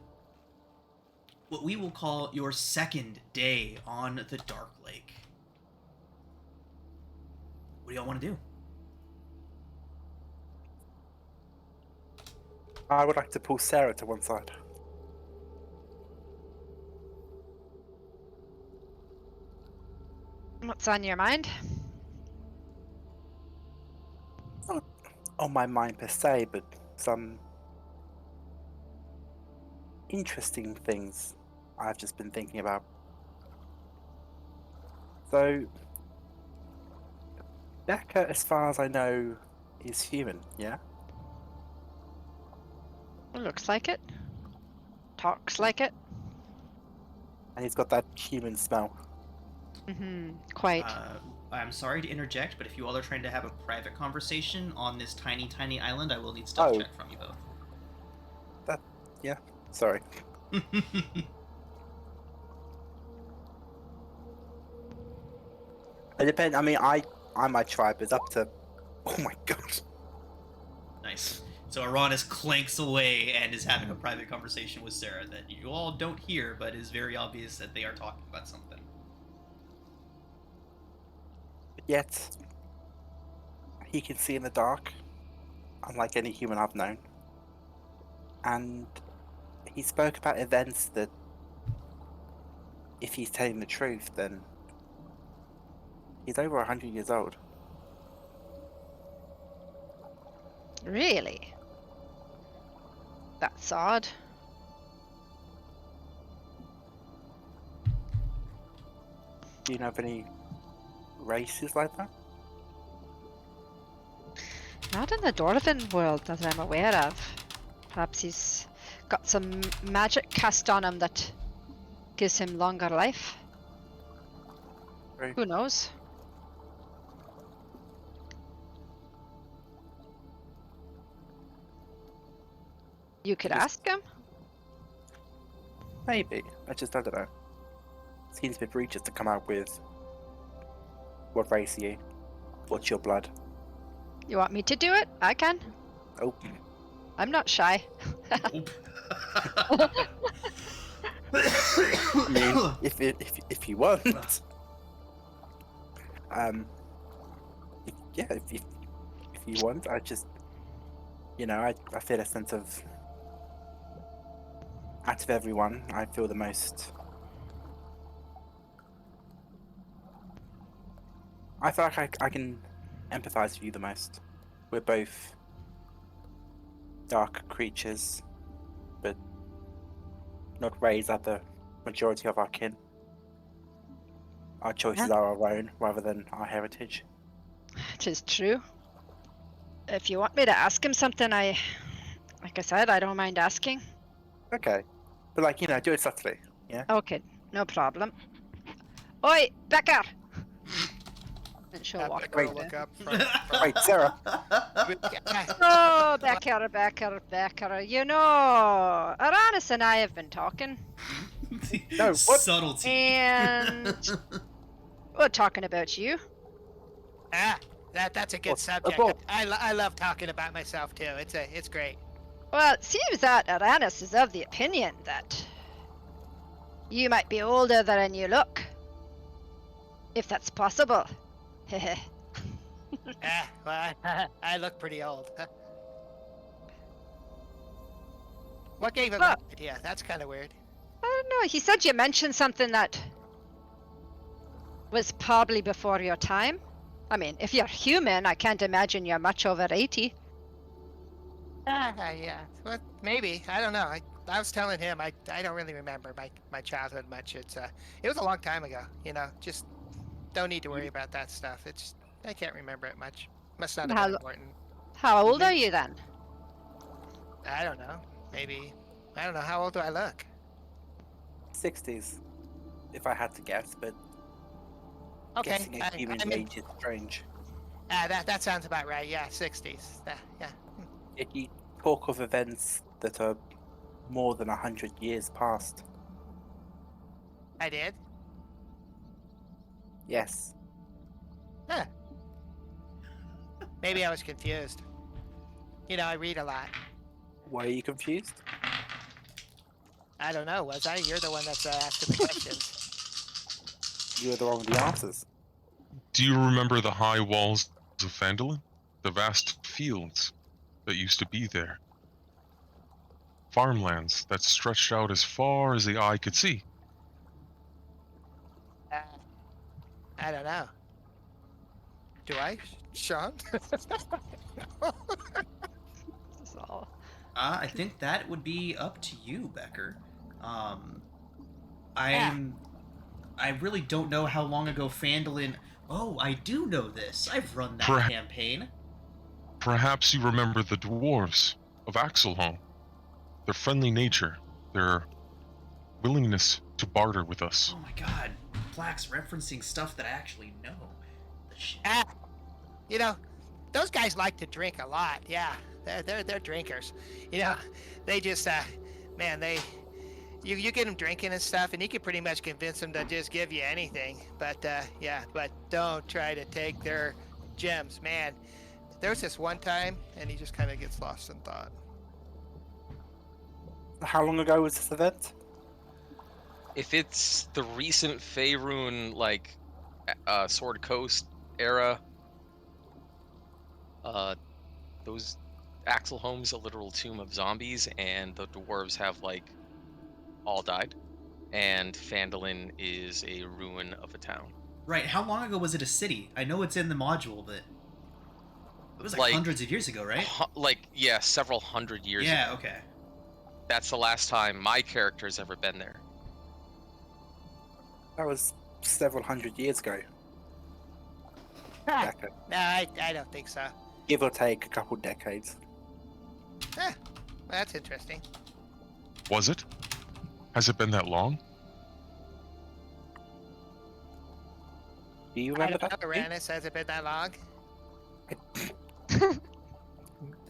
A: what we will call your second day on the Dark Lake. What do y'all want to do?
C: I would like to pull Sarah to one side.
D: What's on your mind?
C: Not on my mind per se, but some interesting things I've just been thinking about. So, Becca, as far as I know, is human, yeah?
D: Looks like it. Talks like it.
C: And he's got that human smell.
D: Quite.
A: I'm sorry to interject, but if you all are trying to have a private conversation on this tiny, tiny island, I will need stealth check from you both.
C: Yeah, sorry. It depends. I mean, I might try, but it's up to. Oh my god.
A: Nice. So Aranis clanks away and is having a private conversation with Sarah that you all don't hear, but is very obvious that they are talking about something.
C: But yet, he can see in the dark, unlike any human I've known. And he spoke about events that, if he's telling the truth, then he's over 100 years old.
D: Really? That's odd.
C: Do you know of any races like that?
D: Not in the Dwarven world that I'm aware of. Perhaps he's got some magic cast on him that gives him longer life.
C: Right.
D: Who knows? You could ask him.
C: Maybe. I don't know. Seems a bit egregious to come out with what race are you? What's your blood?
D: You want me to do it? I can.
C: Oh.
D: I'm not shy.
A: Nope.
C: I mean, if you want. If you want, I just, I feel a sense of, out of everyone, I feel the most. I feel like I can empathize with you the most. We're both dark creatures, but not raised at the majority of our kin. Our choices are our own rather than our heritage.
D: It is true. If you want me to ask him something, like I said, I don't mind asking.
C: Okay. But do it subtly, yeah?
D: Okay, no problem. Oi, Becca! And she'll walk
B: Becker will
D: over.
B: look up
C: Wait, Sarah.
D: Oh, Becca. You know, Aranis and I have been talking.
C: No, what?
A: Subtlety.
D: And we're talking about you.
B: that's a good subject. I love talking about myself too. It's great.
D: Well, it seems that Uranus is of the opinion that you might be older than you look. If that's possible. Heh.
B: Well, I look pretty old. What gave him that idea? That's kind of weird.
D: I don't know. He said you mentioned something that was probably before your time. I mean, if you're human, I can't imagine you're much over 80.
B: Yeah. Well, maybe. I don't know. I was telling him I don't really remember my childhood much. It was a long time ago. You know, just don't need to worry about that stuff. I can't remember it much. Must not have been important.
D: How old are you then?
B: I don't know. Maybe. I don't know. How old do I look?
C: 60s, if I had to guess, but
B: Okay.
C: guessing a human age is strange.
B: That sounds about right. Yeah, 60s. Yeah.
C: If you talk of events that are more than 100 years past,
B: I did.
C: yes.
B: Huh. Maybe I was confused. You know, I read a lot.
C: Why are you confused?
B: I don't know. Was I? You're the one that's asking the questions.
C: You were the one with the answers.
E: Do you remember the high walls of Phandalin? The vast fields that used to be there? Farmlands that stretched out as far as the eye could see.
B: I don't know. Do I, Sean?
D: So,
A: I think that would be up to you, Becker. I really don't know how long ago Phandalin... Oh, I do know this. I've run that campaign.
E: Perhaps you remember the dwarves of Axelholm. Their friendly nature, their willingness to barter with us.
A: Oh my god, Black's referencing stuff that I actually know. The shit.
B: You know, those guys like to drink a lot. Yeah, they're drinkers. You know, they just man, you get them drinking and stuff, and you can pretty much convince them to just give you anything. But but don't try to take their gems, man. There was this one time, and he just kind of gets lost in thought.
C: How long ago was this event?
G: If it's the recent Faerun, like, Sword Coast era, those Axelholm's a literal tomb of zombies, and the dwarves have, like, all died. And Phandalin is a ruin of a town.
A: Right, how long ago was it a city? I know it's in the module, but... It was like hundreds of years ago, right?
G: Yeah, several hundred years ago.
A: Yeah, okay.
G: That's the last time my character's ever been there.
C: That was several hundred years ago. Becker.
B: No, I don't think so.
C: Give or take a couple decades.
B: Well, that's interesting.
E: Was it? Has it been that long?
C: Do you
B: I
C: remember
B: don't
C: that?
B: know, Uranus. Has it been that long?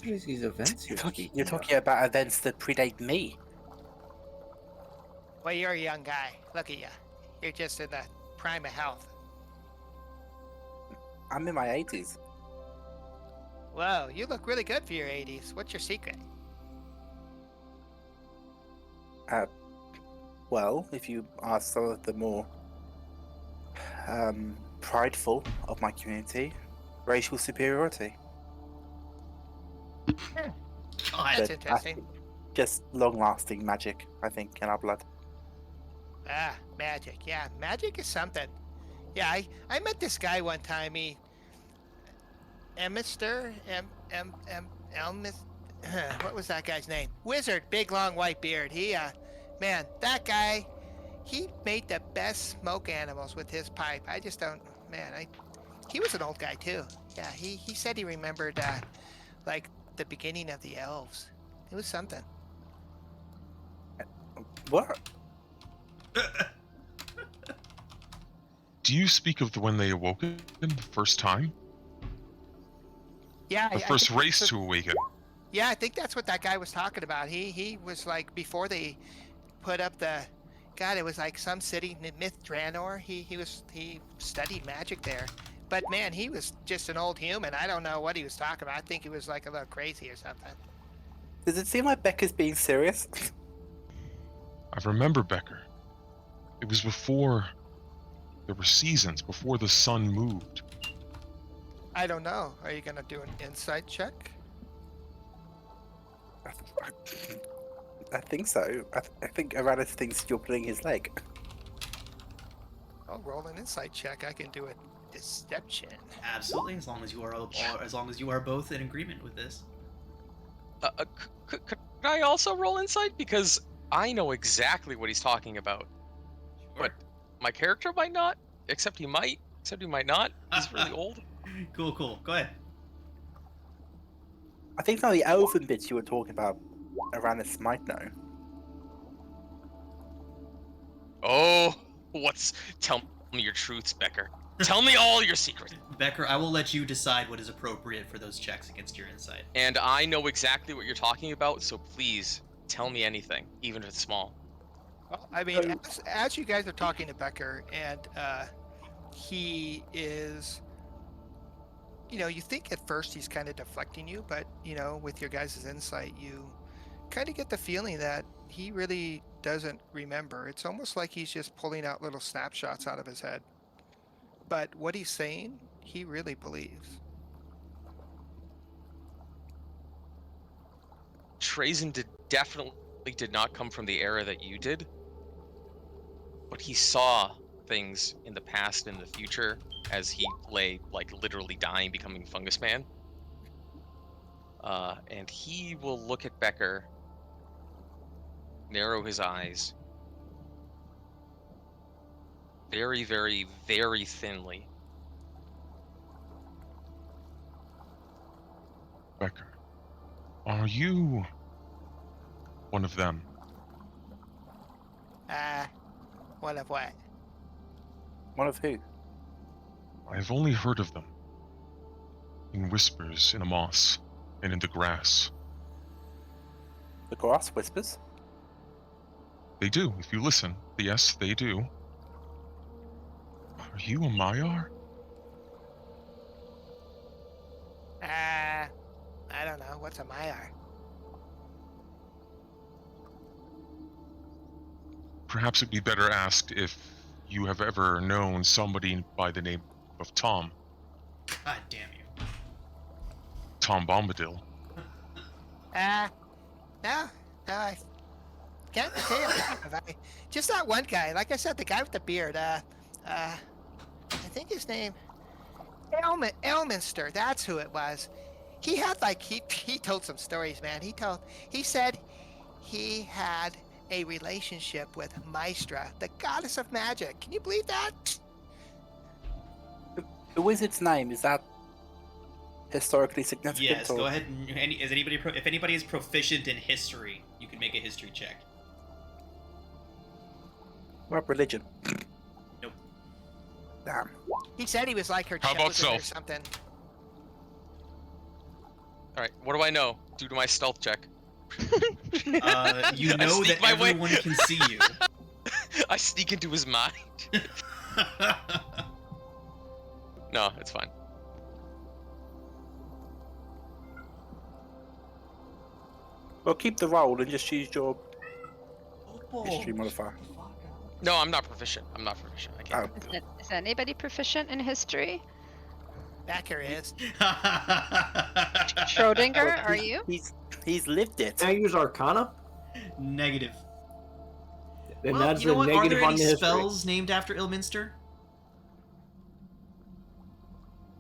F: There's these events
C: You're talking about events that predate me.
B: Well, you're a young guy. Look at you. You're just in the prime of health.
C: I'm in my 80s.
B: Whoa, you look really good for your 80s. What's your secret?
C: Well, if you are some of the more prideful of my community, racial superiority.
B: That's interesting.
C: Just long-lasting magic, I think, in our blood.
B: Magic. Yeah, magic is something. Yeah, I met this guy one time. What was that guy's name? Wizard, big long white beard. Man, that guy, he made the best smoke animals with his pipe. I just don't, man, he was an old guy too. Yeah, he said he remembered, like, the beginning of the elves. It was something.
C: What?
E: Do you speak of when they awoken the first time?
B: Yeah.
E: The first race to awaken?
B: Yeah, I think that's what that guy was talking about. He was like, before they put up it was like some city, Myth Draenor. He studied magic there. But man, he was just an old human. I don't know what he was talking about. I think he was like a little crazy or something.
C: Does it seem like Becca's being serious?
E: I remember Becker. It was before there were seasons, before the sun moved.
B: I don't know. Are you gonna do an insight check?
C: I think so. I think Aranis thinks you're pulling his leg.
B: I'll roll an insight check. I can do a deception.
A: Absolutely, as long as you are both in agreement with this.
G: Could I also roll insight? Because I know exactly what he's talking about. But my character might not, except he might not. He's really old.
A: Cool. Go ahead.
C: I think some of the elven bits you were talking about, Aranis might know.
G: Oh, tell me your truths, Becker. Tell me all your secrets.
A: Becker, I will let you decide what is appropriate for those checks against your insight.
G: And I know exactly what you're talking about, so please tell me anything, even if it's small.
B: Well, I mean, as you guys are talking to Becker, and he is, you think at first he's kind of deflecting you, but, with your guys' insight, you kind of get the feeling that he really doesn't remember. It's almost like he's just pulling out little snapshots out of his head. But what he's saying, he really believes.
G: Trazen definitely did not come from the era that you did, but he saw things in the past and the future as he lay, like, literally dying, becoming Fungus Man. And he will look at Becker, narrow his eyes very, very, very thinly.
E: Becker, are you one of them?
B: One of what?
C: One of who?
E: I've only heard of them. In whispers in the moss and in the grass.
C: The grass whispers?
E: They do, if you listen. Yes, they do. Are you a Maiar?
B: I don't know. What's a Maiar?
E: Perhaps it'd be better asked if you have ever known somebody by the name of Tom.
A: God damn you.
E: Tom Bombadil.
B: No, I can't say it. Just that one guy. Like I said, the guy with the beard. I think his name, Elminster. That's who it was. He had he told some stories, man. He said he had a relationship with Maestra, the goddess of magic. Can you believe that?
C: The wizard's name, is that historically significant?
A: Yes,
C: or...
A: go ahead. If anybody is proficient in history, you can make a history check.
C: What about religion?
A: Nope.
C: Damn.
B: He said he was like her
E: How about
B: chosen or
E: stealth?
B: something.
G: Alright, what do I know? Due to my stealth check.
A: You know that everyone can see you.
G: I sneak into his mind. No, it's fine.
C: Well, keep the roll and just use your history modifier.
G: No, I'm not proficient. I can't.
C: Oh.
D: Is anybody proficient in history?
B: Becker is.
D: Schrodinger, are you?
C: He's lived it.
F: Can I use Arcana?
A: Negative.
F: Then
A: Well,
F: that's
A: you know
F: a
A: what? Are
F: negative
A: there
F: on
A: any
F: the history.
A: spells named after Ilminster?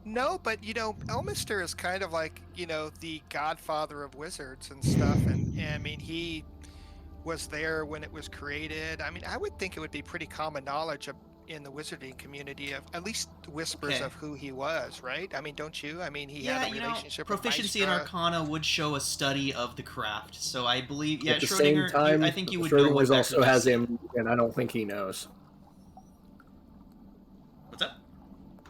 B: No, but Elminster is kind of like, the godfather of wizards and stuff. And I mean, he was there when it was created. I mean, I would think it would be pretty common knowledge in the wizarding community of at least whispers of who he was, right? I mean, don't you? I mean, he had a relationship with
A: proficiency in
B: Maestra.
A: Arcana would show a study of the craft. So I believe,
F: At the
A: Schrodinger,
F: same time,
A: I think you would know
F: Schrodinger
A: what Becker
F: also
A: just
F: has
A: said.
F: him, and I don't think he knows.
A: What's up?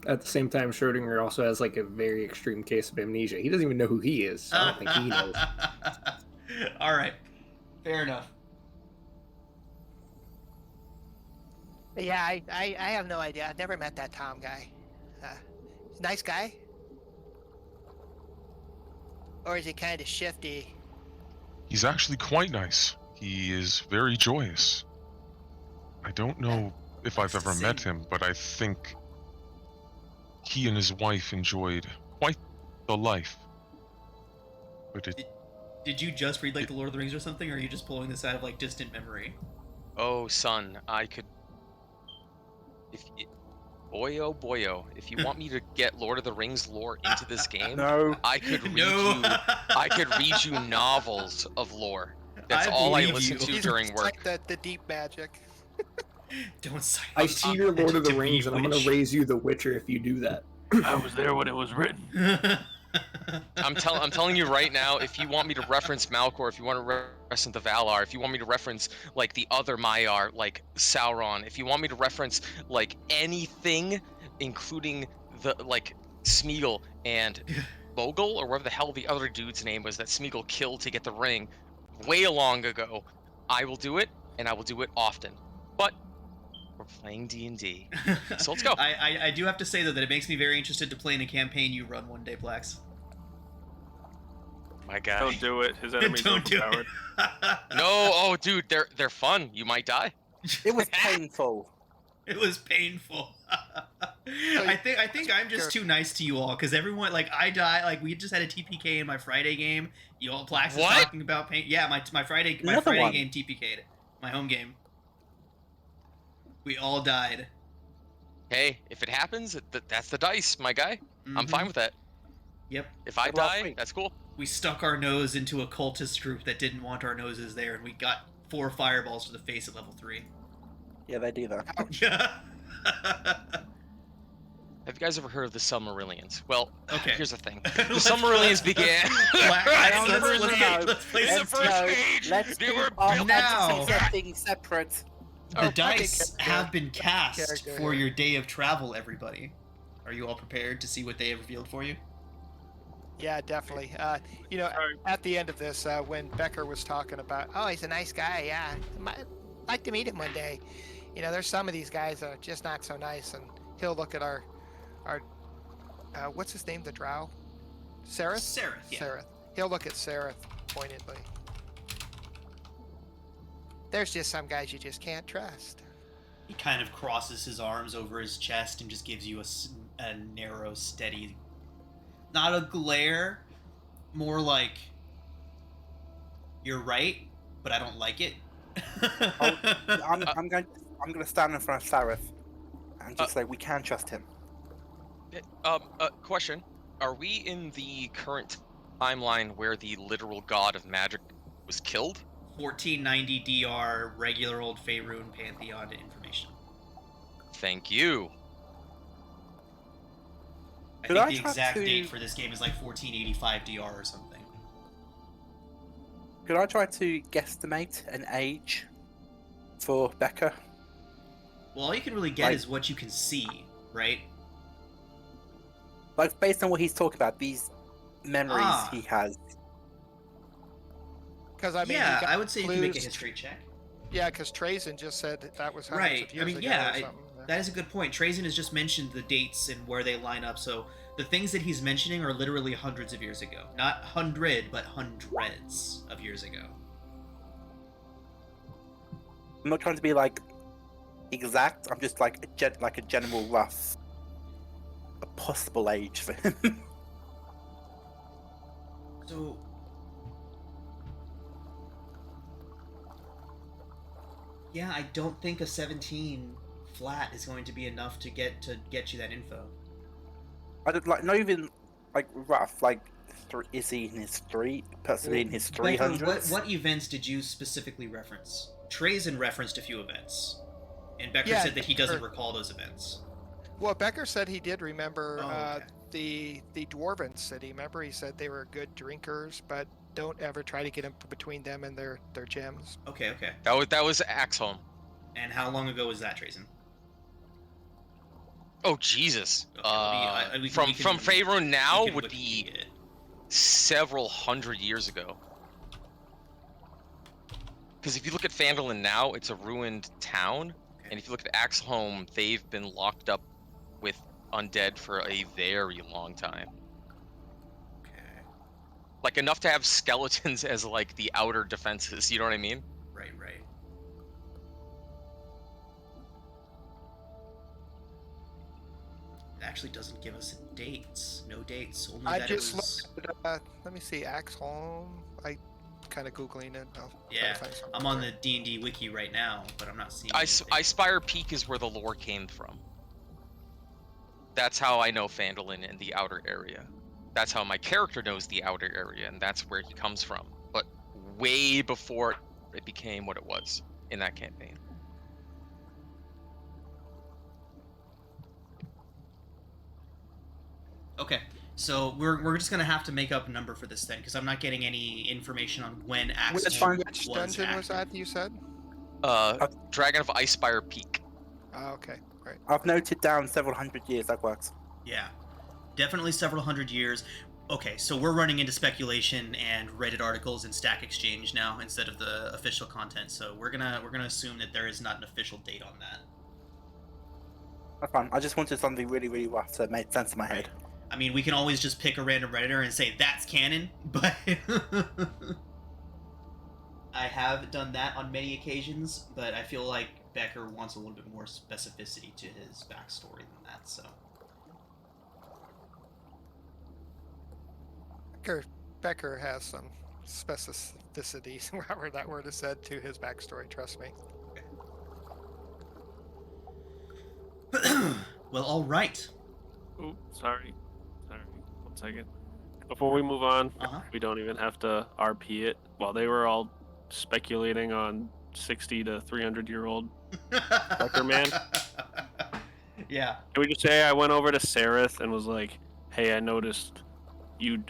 F: At the same time, Schrodinger also has like a very extreme case of amnesia. He doesn't even know who he is. So I don't think he knows.
A: All right, fair enough.
B: Yeah, I have no idea. I've never met that Tom guy. Nice guy? Or is he kind of shifty?
E: He's actually quite nice. He is very joyous. I don't know if I've ever met him, but I think he and his wife enjoyed quite the life. But
A: Did you just read like The Lord of the Rings or something, or are you just pulling this out of like distant memory?
G: Oh, son, I could. Oh boyo, if you want me to get Lord of the Rings lore into this game,
C: No.
G: I could read
A: No.
G: I could read you novels of lore. That's
A: I
G: all I
A: believe
G: listen
A: you.
G: to
B: He's
G: during
B: like
G: work.
B: the deep magic.
A: Don't sign
F: I
A: on
F: see
A: top
F: your
A: of
F: Lord
A: it
F: of the
A: to
F: Rings,
A: be
F: and I'm gonna
A: witch.
F: raise you the Witcher if you do that.
H: I was there when it was written.
G: I'm telling you right now, if you want me to reference Malcor, if you want to reference the Valar, if you want me to reference like the other Maiar, like Sauron, if you want me to reference like anything, including the like Smeagol and Mogul, or whatever the hell the other dude's name was that Smeagol killed to get the ring way long ago, I will do it, and I will do it often. But we're playing D&D, so let's go.
A: I do have to say though that it makes me very interested to play in a campaign you run one day, Plax.
G: My guy.
H: Don't do it. His enemy's
A: Don't do
H: overpowered.
A: it.
G: No, oh dude, they're fun. You might die.
C: It was painful.
A: It was painful. I think I'm just too nice to you all because everyone like I die like we just had a TPK in my Friday game. You all Plax is
G: What?
A: talking about pain. Yeah, my Friday
C: Another one.
A: game TPK'd. My home game. We all died.
G: Hey, if it happens, that's the dice, my guy. I'm
A: Mhm.
G: fine with that.
A: Yep.
G: If I
C: Good luck,
G: die,
C: mate.
G: that's cool.
A: We stuck our nose into a cultist group that didn't want our noses there, and we got 4 fireballs to the face at level 3.
C: Yeah, they do that.
G: Have you guys ever heard of the Silmarillions? Well,
A: Okay.
G: here's the thing. The
A: Let's-
G: Silmarillions began.
A: let's play
G: In the
A: some
G: first
A: stuff.
G: age,
C: Let's
G: they
C: keep
G: were
C: our
G: built
A: now.
C: fantasy settings separate.
A: The
B: Oh,
A: dice
B: fucking
A: have been cast
B: character
A: for
B: here.
A: your day of travel, everybody. Are you all prepared to see what they have revealed for you?
B: Yeah, definitely. You know,
H: Sorry.
B: at the end of this, when Becker was talking about, oh, he's a nice guy. Yeah, might like to meet him one day. You know, there's some of these guys that are just not so nice, and he'll look at our what's his name, the Drow, Sereth.
A: Sereth, yeah.
B: Sereth. He'll look at Sereth pointedly. There's just some guys you just can't trust.
A: He kind of crosses his arms over his chest and just gives you a narrow, steady, not a glare, more like, you're right, but I don't like it.
C: I'm going to stand in front of Sareth and just say we can trust him.
G: Question: are we in the current timeline where the literal god of magic was killed?
A: 1490 DR, regular old Faerun Pantheon information.
G: Thank you.
A: I
C: Could
A: think
C: I
A: the
C: try
A: exact
C: to-
A: date for this game is like 1485 DR or something.
C: Could I try to guesstimate an age for Becca?
A: Well, all you can really get
C: Like-
A: is what you can see, right?
C: Like, based on what he's talking about, these memories
A: Ah.
C: he has.
B: Because I mean,
A: yeah,
B: you got
A: I would say you can make a
B: clues.
A: history check.
B: Yeah, because Trazen just said that was hundreds
A: Right.
B: of years
A: I mean,
B: ago
A: yeah,
B: or something.
A: that is a good point. Trazen has just mentioned the dates and where they line up, so the things that he's mentioning are literally hundreds of years ago. Not 100, but hundreds of years ago.
C: I'm not trying to be like exact. I'm just like a general rough, a possible age for him.
A: So, yeah, I don't think a 17 flat is going to be enough to get you that info.
C: I don't like not even like rough. Like, is he in his possibly in his
A: Becker,
C: 300s?
A: what events did you specifically reference? Trazen referenced a few events, and Becker
B: Yeah,
A: said that he doesn't
B: or-
A: recall those events.
B: Well, Becker said he did remember
A: Oh, okay.
B: the Dwarven city. Remember, he said they were good drinkers, but don't ever try to get in between them and their gems.
A: Okay.
G: That was Axholm.
A: And how long ago was that, Trazen?
G: Oh Jesus!
A: Okay, let me- we
G: from
A: can-
G: Faerun now
A: We can
G: would be
A: Wikipedia it.
G: several hundred years ago. Because if you look at Phandalin now, it's a ruined town,
A: Okay.
G: and if you look at Axholm, they've been locked up with undead for a very long time.
A: Okay.
G: Like enough to have skeletons as like the outer defenses. You know what I mean?
A: Right. It actually doesn't give us dates. No dates. Only
B: I
A: that
B: just
A: it was.
B: looked at, let me see, Axe Home. I kind of Googling it. I'll try
A: Yeah,
B: to find something
A: I'm on
B: there.
A: the D&D wiki right now, but I'm not seeing anything.
G: Icespire Peak is where the lore came from. That's how I know Phandalin in the outer area. That's how my character knows the outer area, and that's where he comes from. But way before it became what it was in that campaign.
A: Okay, so we're just gonna have to make up a number for this then, because I'm not getting any information on when Axe
C: That's
A: Home
C: fine.
B: Which
A: was
B: dungeon was
A: active.
B: that you said?
G: Dragon of Icespire Peak.
B: Oh, okay, great.
C: I've noted down several hundred years. That works.
A: Yeah, definitely several hundred years. Okay, so we're running into speculation and Reddit articles and Stack Exchange now instead of the official content. So we're gonna assume that there is not an official date on that.
C: That's fine. I just wanted something really, really rough so it made sense in my head.
A: I mean, we can always just pick a random Redditor and say that's canon, but I have done that on many occasions, but I feel like Becker wants a little bit more specificity to his backstory than that, so.
B: Becker has some specificity, whatever that word is said, to his backstory, trust me.
A: Well, all right.
H: Ooh, sorry. 1 second. Before we move on,
A: Uh-huh.
H: we don't even have to RP it. While they were all speculating on 60 to 300-year-old Becker man,
A: Yeah.
H: can we just say I went over to Sareth and was like, hey, I noticed you,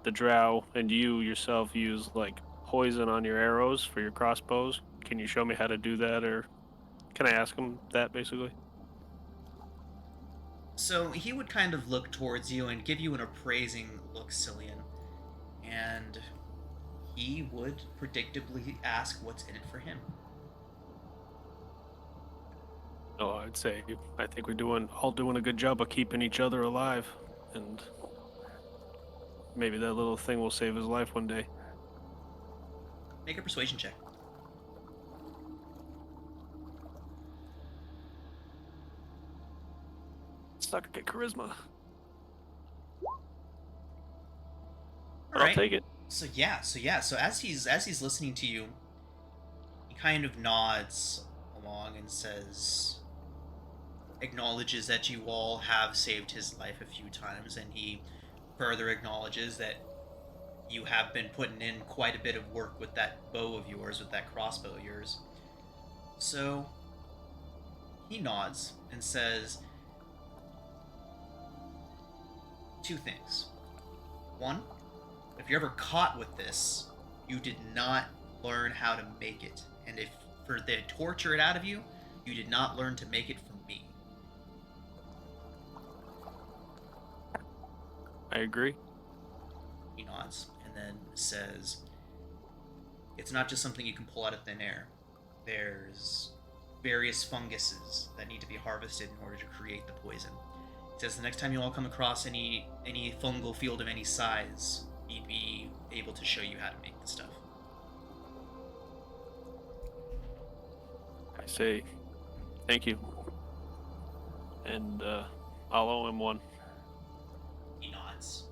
H: the drow, and you yourself use like poison on your arrows for your crossbows. Can you show me how to do that, or can I ask him that basically?
A: So he would kind of look towards you and give you an appraising look, Cillian, and he would predictably ask what's in it for him.
H: Oh, I'd say I think we're all doing a good job of keeping each other alive, and maybe that little thing will save his life one day.
A: Make a persuasion check.
H: Suck at charisma.
A: All
H: I'll
A: right.
H: take it.
A: So as he's listening to you, he kind of nods along and acknowledges that you all have saved his life a few times, and he further acknowledges that you have been putting in quite a bit of work with that bow of yours, with that crossbow of yours. So he nods and says two things. One, if you're ever caught with this, you did not learn how to make it. And if for they torture it out of you, you did not learn to make it from me.
H: I agree.
A: He nods and then says, it's not just something you can pull out of thin air. There's various funguses that need to be harvested in order to create the poison. He says the next time you all come across any fungal field of any size, he'd be able to show you how to make the stuff.
H: I say thank you. And I'll owe him one.
A: He nods.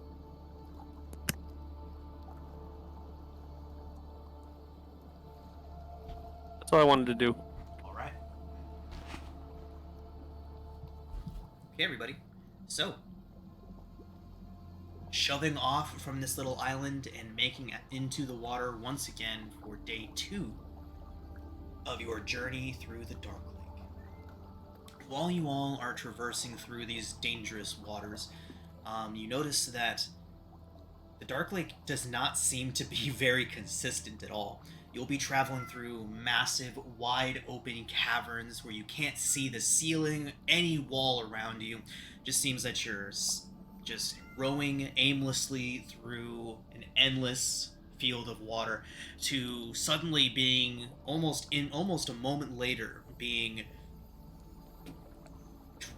H: That's all I wanted to do.
A: All right. Okay, everybody. So, shoving off from this little island and making it into the water once again for day 2 of your journey through the Dark Lake. While you all are traversing through these dangerous waters, you notice that the Dark Lake does not seem to be very consistent at all. You'll be traveling through massive, wide open caverns where you can't see the ceiling, any wall around you. Just seems that you're just rowing aimlessly through an endless field of water to suddenly being almost a moment later being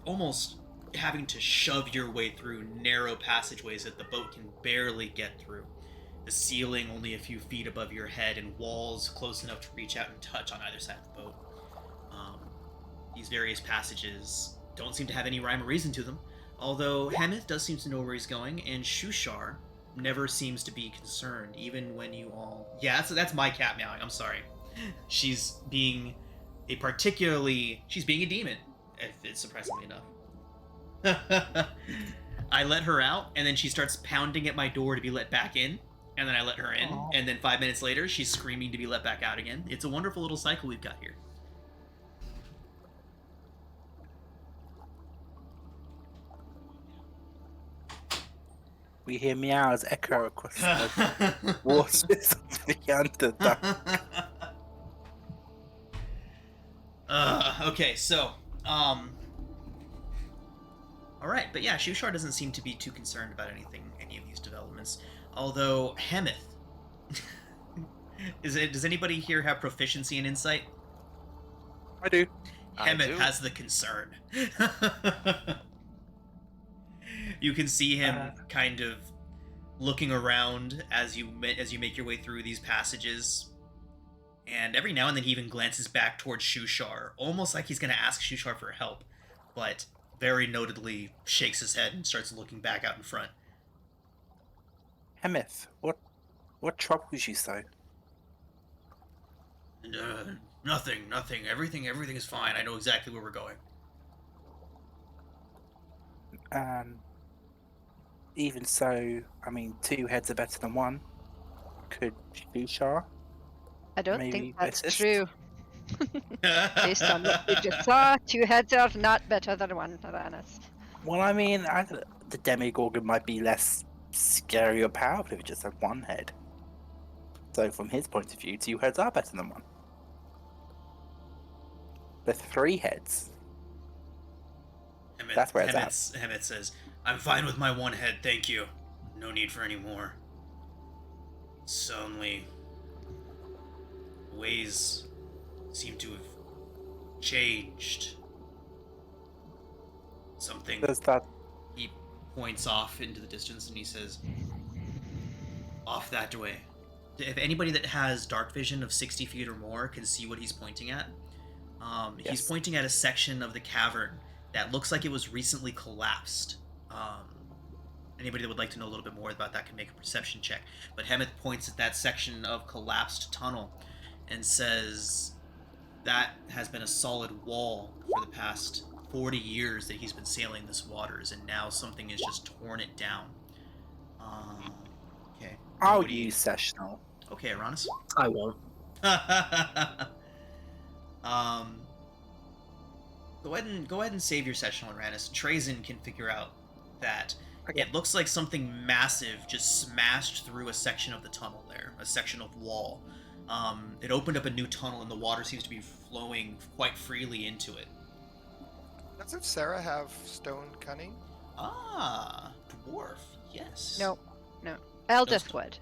A: almost having to shove your way through narrow passageways that the boat can barely get through. the ceiling only a few feet above your head, and walls close enough to reach out and touch on either side of the boat. These various passages don't seem to have any rhyme or reason to them, although Hemeth does seem to know where he's going, and Shushar never seems to be concerned, even when you all... Yeah, that's my cat meowing, I'm sorry. She's being she's being a demon, if it's surprisingly enough. I let her out, and then she starts pounding at my door to be let back in, and then I let her in, and then 5 minutes later, she's screaming to be let back out again. It's a wonderful little cycle we've got here.
C: We hear meows echo across the waters of the Underdark.
A: Okay, so, alright, but yeah, Shushar doesn't seem to be too concerned about any of these developments. Although, Hemeth. Does anybody here have proficiency in insight?
C: I do.
A: Hemeth has the concern. You can see him kind of looking around as you make your way through these passages. And every now and then he even glances back towards Shushar, almost like he's going to ask Shushar for help, but very notedly shakes his head and starts looking back out in front.
C: Hemeth, what troubles you so?
A: Nothing. Everything is fine. I know exactly where we're going.
C: Even so, I mean, 2 heads are better than 1. Could Shushar?
D: I don't
C: Maybe
D: think that's
C: assist?
D: true. Based on what we just saw, 2 heads are not better than 1, Uranus.
C: Well, I mean, the Demogorgon might be less scary or powerful if it just had 1 head. So, from his point of view, 2 heads are better than 1. But 3 heads. That's where it's at.
A: Hemeth says, "I'm fine with my 1 head, thank you. No need for any more. Suddenly, ways seem to have changed. Something."
C: Does that...
A: He points off into the distance and he says, "Off that way." If anybody that has dark vision of 60 feet or more can see what he's pointing at, he's
C: Yes.
A: pointing at a section of the cavern that looks like it was recently collapsed. Anybody that would like to know a little bit more about that can make a perception check. But Hemeth points at that section of collapsed tunnel and says that has been a solid wall for the past 40 years that he's been sailing this waters, and now something has just torn it down. Okay.
C: I'll
A: Nobody-
C: use Sessional.
A: Okay, Aranis.
F: I won't.
A: Go ahead and save your sessional, Aranis. Trazen can figure out that
C: Okay.
A: it looks like something massive just smashed through a section of the tunnel there, a section of wall. It opened up a new tunnel, and the water seems to be flowing quite freely into it.
B: Doesn't Sarah have stone cunning?
A: Ah, dwarf. Yes.
D: No. Eldith would.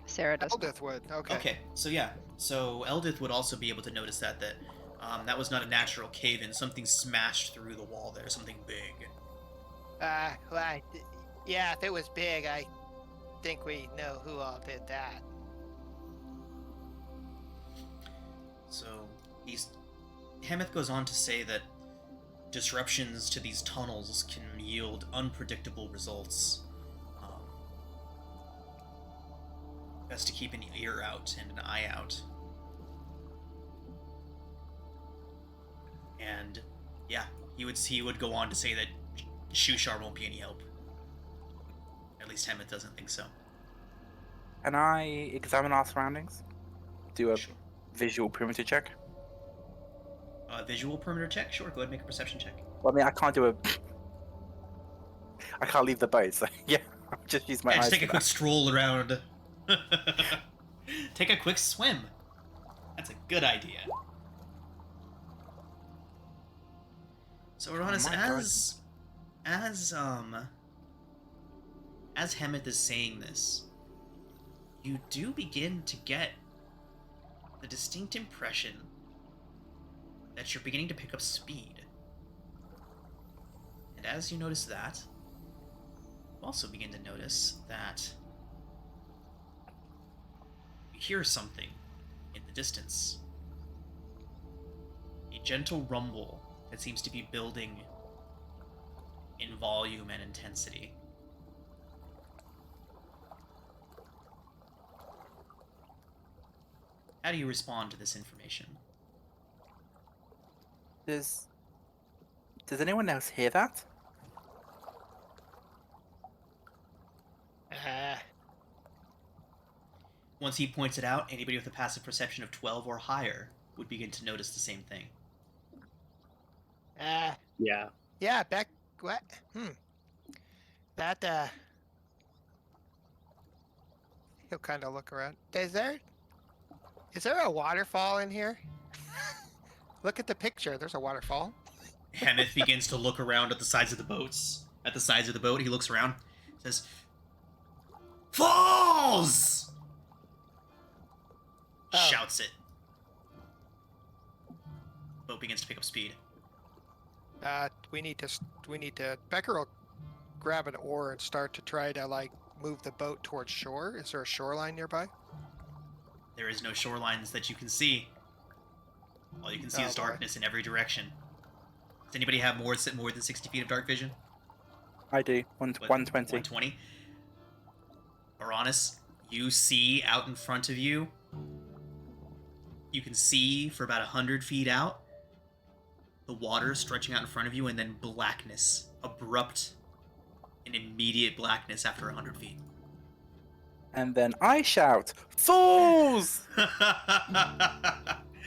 D: Sarah does.
B: Eldith would. Okay.
A: Okay, so yeah. So Eldith would also be able to notice that that was not a natural cave-in. Something smashed through the wall there, something big.
B: Well, yeah, if it was big, I think we know who all did that.
A: So Hemeth goes on to say that disruptions to these tunnels can yield unpredictable results. Best to keep an ear out and an eye out. And yeah, he would go on to say that Shushar won't be any help. At least Hemeth doesn't think so.
C: Can I examine our surroundings? Do a
A: Sure.
C: visual perimeter check?
A: Visual perimeter check? Sure, go ahead and make a perception check.
C: Well, I mean, I can't do a... I can't leave the boat, so yeah, I'll just use my
A: Yeah,
C: eyes
A: just take a
C: for
A: quick
C: that.
A: stroll around. Take a quick swim. That's a good idea. So, Uranus,
C: my God.
A: as Hemeth is saying this, you do begin to get the distinct impression that you're beginning to pick up speed. And as you notice that, you also begin to notice that hear something in the distance. A gentle rumble that seems to be building in volume and intensity. How do you respond to this information?
C: Does anyone else hear that?
A: Once he points it out, anybody with a passive perception of 12 or higher would begin to notice the same thing.
F: Yeah.
B: Yeah, Beck. What? That. He'll kind of look around. Is there a waterfall in here? Look at the picture. There's a waterfall.
A: Hemeth begins to look around at the sides of the boats. At the sides of the boat, he looks around, says, "Falls!"
B: Oh.
A: Shouts it. Boat begins to pick up speed.
B: We need to. Becker will grab an oar and start to try to like move the boat towards shore. Is there a shoreline nearby?
A: There is no shorelines that you can see. All you can see is
B: boy.
A: darkness in every direction. Does anybody have more than 60 feet of dark vision?
C: I do. 120.
A: 120. Uranus, you see out in front of you. You can see for about 100 feet out the water stretching out in front of you, and then blackness. Abrupt and immediate blackness after 100 feet.
C: And then I shout, "Fools!"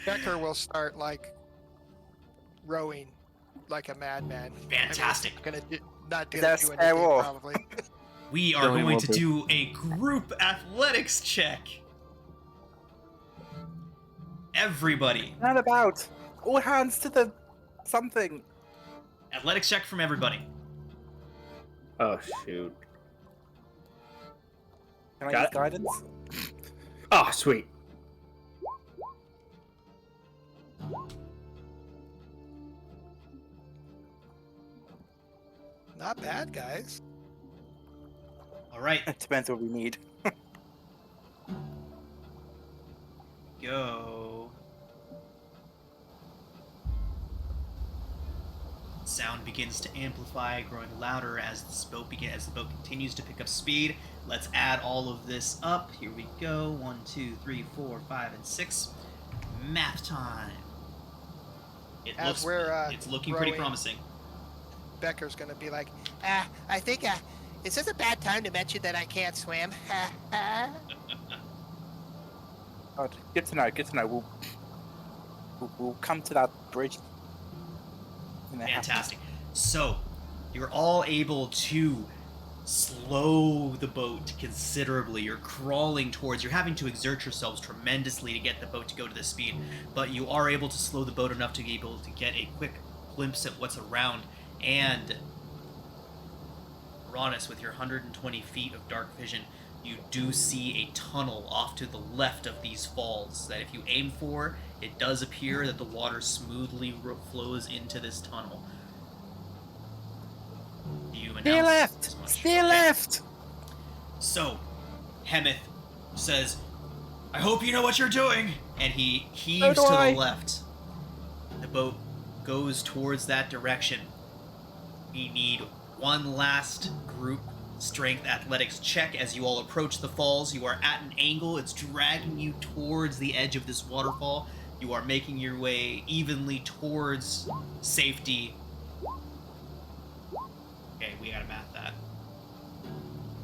B: Becker will start like rowing like a madman.
A: Fantastic.
B: I mean, not
C: Is
B: gonna
C: that
B: do
C: a
B: anything
C: spare oar?
B: probably.
A: We are
H: Billy
A: going
H: will
A: to
H: be.
A: do a group athletics check. Everybody.
C: Round about. All hands to the something.
A: Athletics check from everybody.
F: Oh shoot.
C: Can I
F: Got
C: use
F: it.
C: guidance?
F: Oh sweet.
B: Not bad, guys.
A: All right,
C: It depends what we need.
A: go. Sound begins to amplify, growing louder as the boat continues to pick up speed. Let's add all of this up. Here we go. 1, 2, 3, 4, 5, and 6. Math time.
B: As we're,
A: It's looking pretty
B: rowing.
A: promising.
B: Becker's gonna be like, I think, is this a bad time to mention that I can't swim?
C: God, good to know. Good to know. We'll come to that bridge. when it happens.
A: Fantastic. So, you're all able to slow the boat considerably. You're crawling towards, you're having to exert yourselves tremendously to get the boat to go to this speed, but you are able to slow the boat enough to be able to get a quick glimpse at what's around. And Uranus, with your 120 feet of dark vision, you do see a tunnel off to the left of these falls that if you aim for, it does appear that the water smoothly flows into this tunnel. You
C: Steer
A: announce
C: left!
A: as much.
C: Steer
A: Okay.
C: left!
A: So, Hemeth says, I hope you know what you're doing! And he heaves
C: So do
A: to
C: I.
A: the left. The boat goes towards that direction. We need one last group strength athletics check as you all approach the falls. You are at an angle. It's dragging you towards the edge of this waterfall. You are making your way evenly towards safety. Okay, we gotta math that.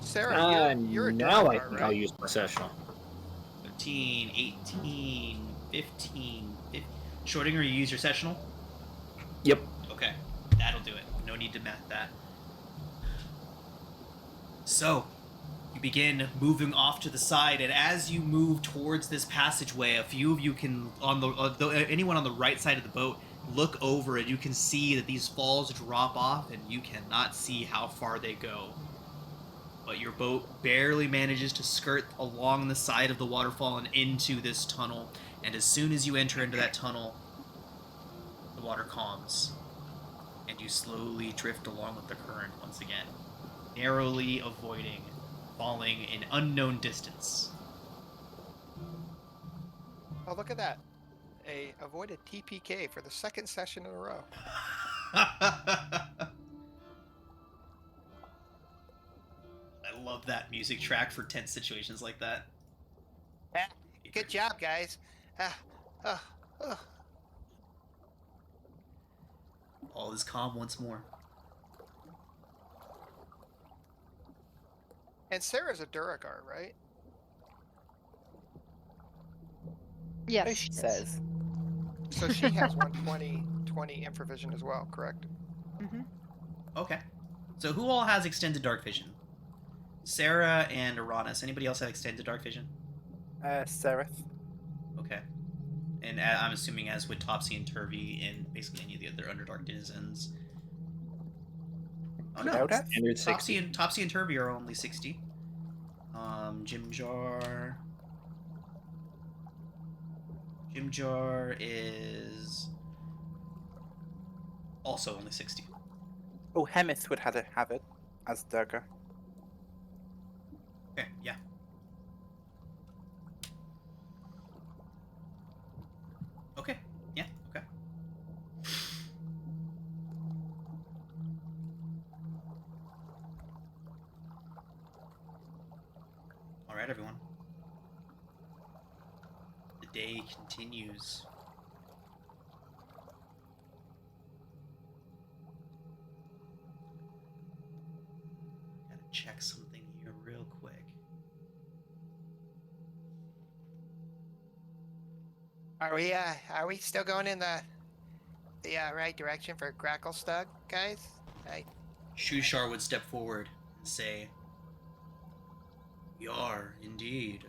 B: Sarah, you're a
F: now I
B: Democrat,
F: think
B: right?
F: I'll use my sessional.
A: 13, 18, 15, 15. Schrodinger, you use your sessional?
F: Yep.
A: Okay, that'll do it. No need to math that. So, you begin moving off to the side, and as you move towards this passageway, a few of you can, anyone on the right side of the boat, look over and you can see that these falls drop off, and you cannot see how far they go. But your boat barely manages to skirt along the side of the waterfall and into this tunnel, and as soon as you enter into that tunnel, the water calms, and you slowly drift along with the current once again, narrowly avoiding falling an unknown distance.
B: Oh, look at that. A avoided TPK for the second session in a row.
A: I love that music track for tense situations like that.
B: Yeah, good job, guys. Uh, uh.
A: All is calm once more.
B: And Sarah's a Duragar, right?
D: Yes.
C: So she
D: yes.
C: says.
B: So she has 120 infravision as well, correct?
D: Mm-hmm.
A: Okay. So who all has extended dark vision? Sarah and Uranus. Anybody else have extended dark vision?
C: Sereth.
A: Okay. And I'm assuming as with Topsy and Turvy and basically any of the other Underdark denizens. Oh no,
C: Eldath?
F: Standard 60.
A: Topsy and Turvy are only 60. Jimjar is also only 60.
C: Oh, Hemith would have it as Durga.
A: Okay, yeah. Okay, yeah, okay. All right, everyone. The day continues. Gotta check something here real quick.
B: Are we still going in the right direction for Gracklestug, guys? Right.
A: Shushar would step forward and say, "We are, indeed,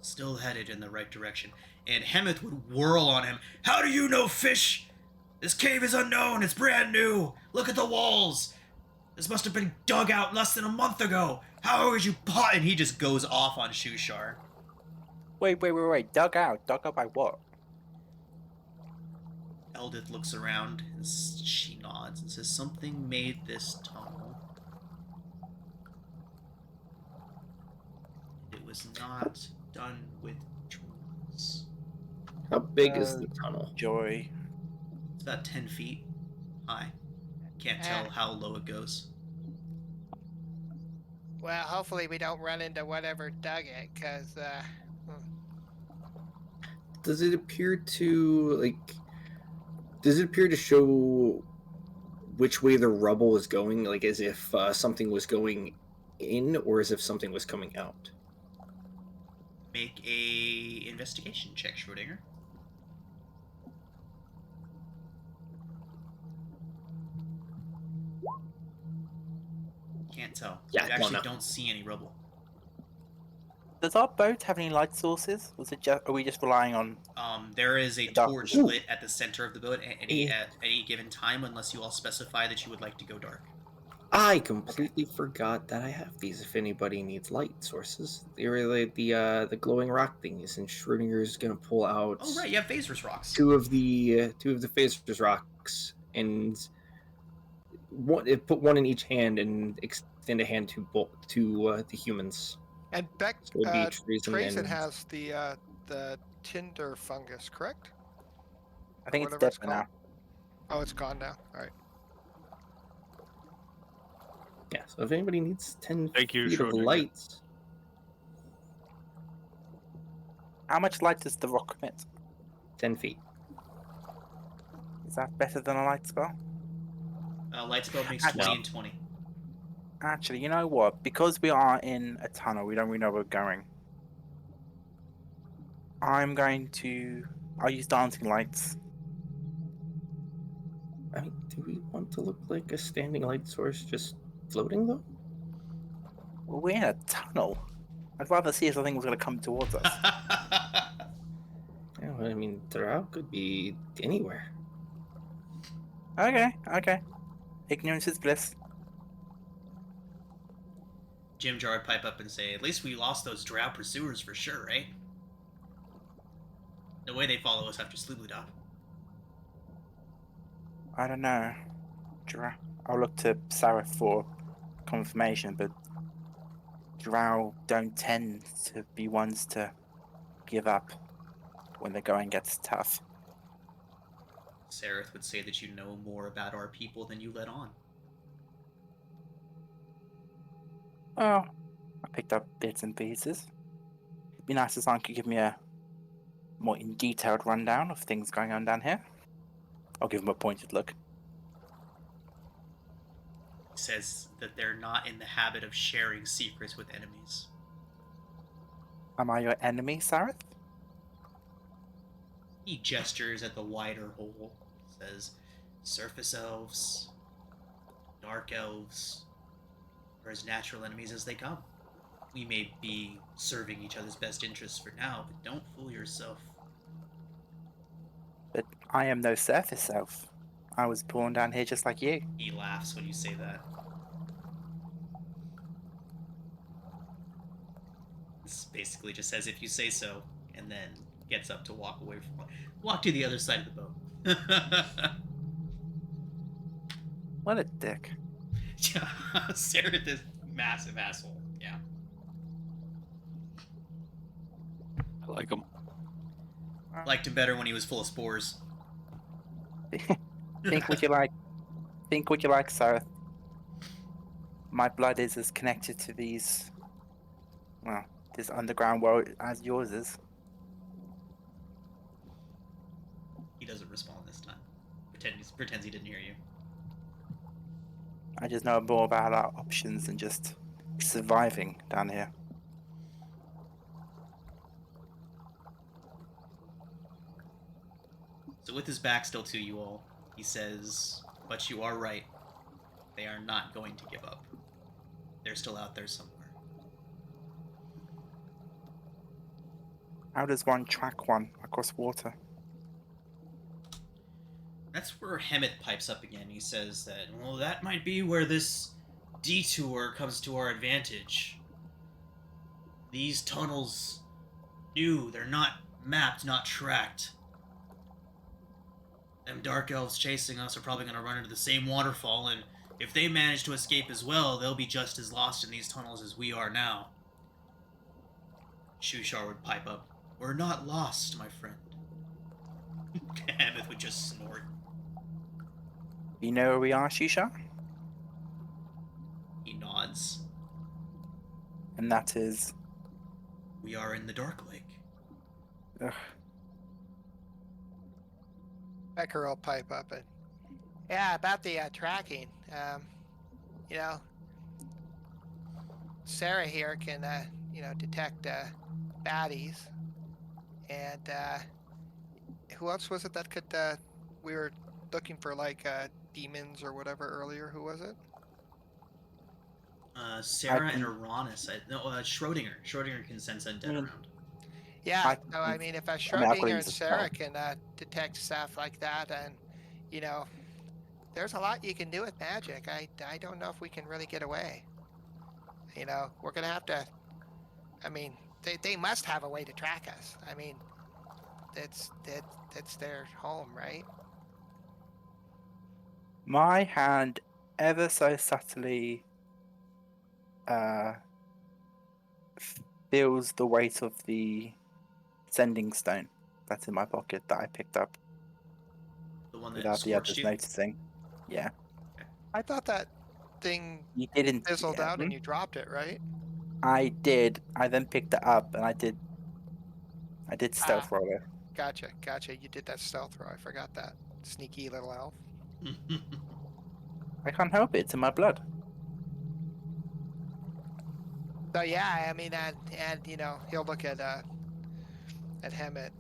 A: still headed in the right direction." And Hemeth would whirl on him. "How do you know, fish? This cave is unknown. It's brand new. Look at the walls. This must have been dug out less than a month ago. How would you pot?" And he just goes off on Shushar.
C: Wait. Dug out? Dug out by what?
A: Eldith looks around and she nods and says, "Something made this tunnel. It was not done with tools."
F: How big is the tunnel?
C: Joy.
A: It's about 10 feet high. Can't tell how low it goes.
B: Well, hopefully we don't run into whatever dug it, because
F: Does it appear to show which way the rubble is going, like as if something was going in or as if something was coming out?
A: Make a investigation check, Schrodinger. Can't tell.
F: Yeah,
A: You actually
F: no.
A: don't see any rubble.
C: Does our boat have any light sources? Was it just, are we just relying on?
A: There is a
C: Dark.
A: torch
F: Ooh.
A: lit at the center of the boat at any given time, unless you all specify that you would like to go dark.
F: I completely forgot that I have these. If anybody needs light sources, they're really the glowing rock thingies, and Schrodinger's gonna pull out.
A: Oh right, you have Phasers rocks.
F: Two of the phasers rocks, and put one in each hand and extend a hand to the humans.
B: and Beck
F: So it would be Treason
B: Trayson
F: and
B: has the tinder fungus, correct?
C: I think it's
B: whatever
C: dead
B: it's
C: for now.
B: Oh, it's gone now. All right.
F: yeah. So if anybody needs 10
H: Thank you,
F: feet of
H: Schrodinger.
F: lights,
C: How much light does the rock emit?
F: 10 feet.
C: Is that better than a light spell?
A: Light spell makes
C: Actually-
A: 20 and 20.
C: Actually, you know what? Because we are in a tunnel, we don't really know where we're going. I'll use dancing lights.
F: I mean, do we want to look like a standing light source just floating though?
C: Well, we're in a tunnel. I'd rather see if something was going to come towards us.
F: Yeah, well, I mean, Drow could be anywhere.
C: Okay. Ignorance is bliss.
A: Jim Jar would pipe up and say, "At least we lost those drow pursuers for sure, right? No way they follow us after Sloobludop."
C: I don't know. I'll look to Sarah for confirmation, but Drow don't tend to be ones to give up. when the going gets tough.
A: Sareth would say that you know more about our people than you let on.
C: Well, I picked up bits and pieces. It'd be nice if someone could give me a more in detailed rundown of things going on down here. I'll give him a pointed look.
A: He says that they're not in the habit of sharing secrets with enemies.
C: Am I your enemy, Sareth?
A: He gestures at the wider hole, says, surface elves, dark elves, are as natural enemies as they come. We may be serving each other's best interests for now, but don't fool yourself.
C: But I am no surface elf. I was born down here just like you.
A: He laughs when you say that. This basically just says if you say so, and then gets up to walk away from walk to the other side of the boat.
C: What a dick.
A: Stare at this massive asshole. Yeah.
H: I like him.
A: Liked him better when he was full of spores.
C: Think what you like. Think what you like, Sareth. My blood is as connected to these, well, this underground world as yours is.
A: He doesn't respond this time. Pretends he didn't hear you.
C: I just know more about our options than just surviving down here.
A: So with his back still to you all, he says, but you are right. They are not going to give up. They're still out there somewhere.
C: How does one track one across water?
A: That's where Hemet pipes up again. He says that, well, that might be where this detour comes to our advantage. These tunnels, new, they're not mapped, not tracked. Them dark elves chasing us are probably going to run into the same waterfall, and if they manage to escape as well, they'll be just as lost in these tunnels as we are now. Shushar would pipe up, we're not lost, my friend. Hemet would just snort.
C: You know where we are, Shisha?
A: He nods.
C: And that is...
A: We are in the Dark Lake.
C: Ugh.
B: Becker will pipe up and yeah, about the tracking. You know, Sarah here can detect baddies, and who else was it that could? We were looking for like demons or whatever earlier. Who was it?
A: Sarah and Uranus. Schrodinger. Schrodinger can sense undead around.
B: Yeah, no, I mean, if Schrodinger
C: I'll
B: and
C: use a
B: Sarah
C: spell.
B: can detect stuff like that, and you know, there's a lot you can do with magic. I don't know if we can really get away. You know, we're gonna have to. I mean, they must have a way to track us. I mean, that's their home, right?
C: My hand ever so subtly feels the weight of the sending stone that's in my pocket that I picked up
A: The one that
C: without the
A: scorched
C: others
A: you.
C: noticing. Yeah.
B: I thought that thing
C: You didn't.
B: fizzled
C: Yeah,
B: out and you dropped it, right?
C: I did. I then picked it up and I did stealth roll it.
B: Gotcha. You did that stealth roll. I forgot that. Sneaky little elf.
C: I can't help it. It's in my blood.
B: So yeah, I mean, and you know, he'll look at Hemet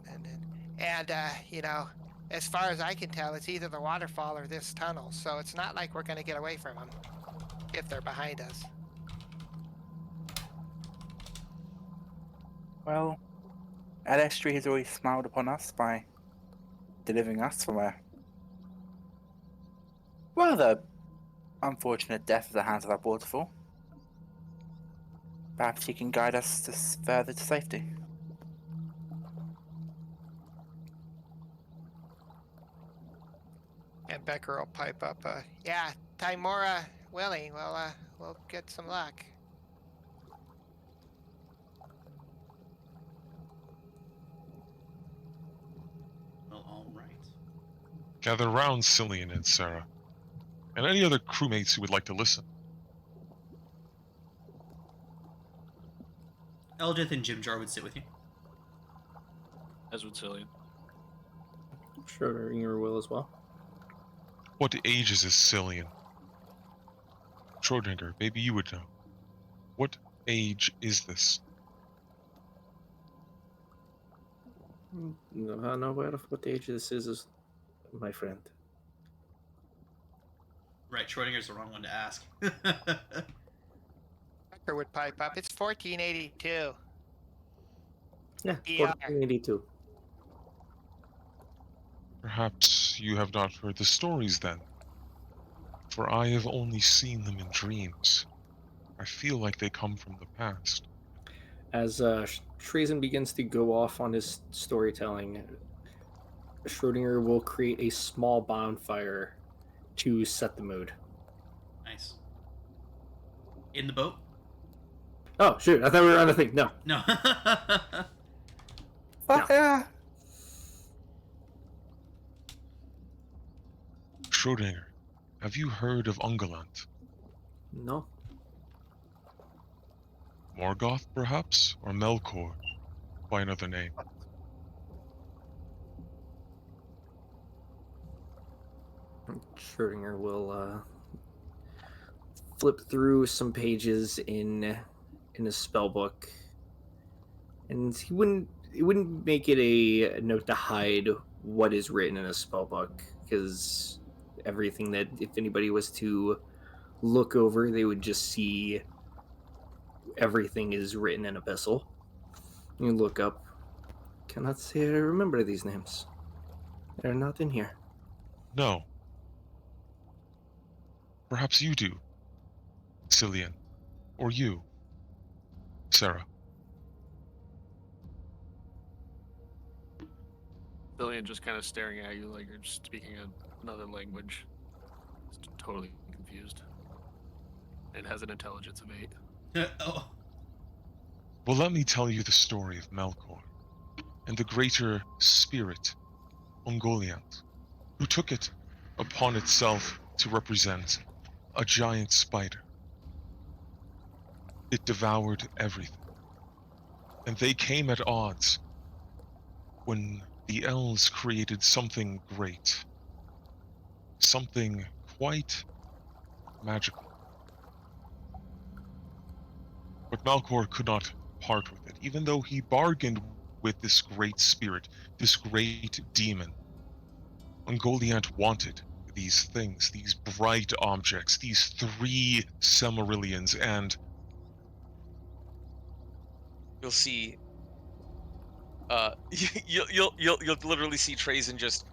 B: and you know, as far as I can tell, it's either the waterfall or this tunnel. So it's not like we're gonna get away from them if they're behind us.
C: Well, Alestri has always smiled upon us by delivering us from a rather unfortunate death at the hands of that waterfall. Perhaps he can guide us further to safety.
B: And Becker will pipe up. Yeah, Timora willing. Well, we'll get some luck.
A: Well, all right.
E: Gather round, Cillian and Sarah, and any other crewmates who would like to listen.
A: Eldith and Jim Jar would sit with you.
H: As would Cillian.
F: Schrodinger will as well.
E: What age is this Cillian? Schrodinger, maybe you would know. What age is this?
F: Not aware of what age this is, my friend.
A: Right, Schrodinger's the wrong one to ask.
B: Tucker would pipe up. It's 1482.
F: Yeah,
B: DR.
F: 1482.
E: Perhaps you have not heard the stories then, for I have only seen them in dreams. I feel like they come from the past.
F: As Treason begins to go off on his storytelling, Schrodinger will create a small bonfire to set the mood.
A: Nice. In the boat?
F: Oh, shoot. I thought we were on a thing. No.
A: No.
C: Fire!
E: Schrodinger, have you heard of Ungalant?
F: No.
E: Morgoth, perhaps? Or Melkor, by another name?
F: Schrodinger will flip through some pages in his spell book, and he wouldn't make it a note to hide what is written in a spell book, because everything that if anybody was to look over, they would just see everything is written in epistle. You look up. Cannot say I remember these names. They're not in here.
E: No. Perhaps you do, Cillian. Or you, Sarah.
H: Cillian just kind of staring at you like you're just speaking another language. Just totally confused. And has an intelligence of 8.
A: Oh.
E: Well, let me tell you the story of Melkor, and the greater spirit, Ungoliant, who took it upon itself to represent a giant spider. It devoured everything, and they came at odds when the elves created something great, something quite magical. But Melkor could not part with it, even though he bargained with this great spirit, this great demon. Ungoliant wanted these things, these bright objects, these 3 Silmarillions, and
G: You'll see. You'll literally see Trazen just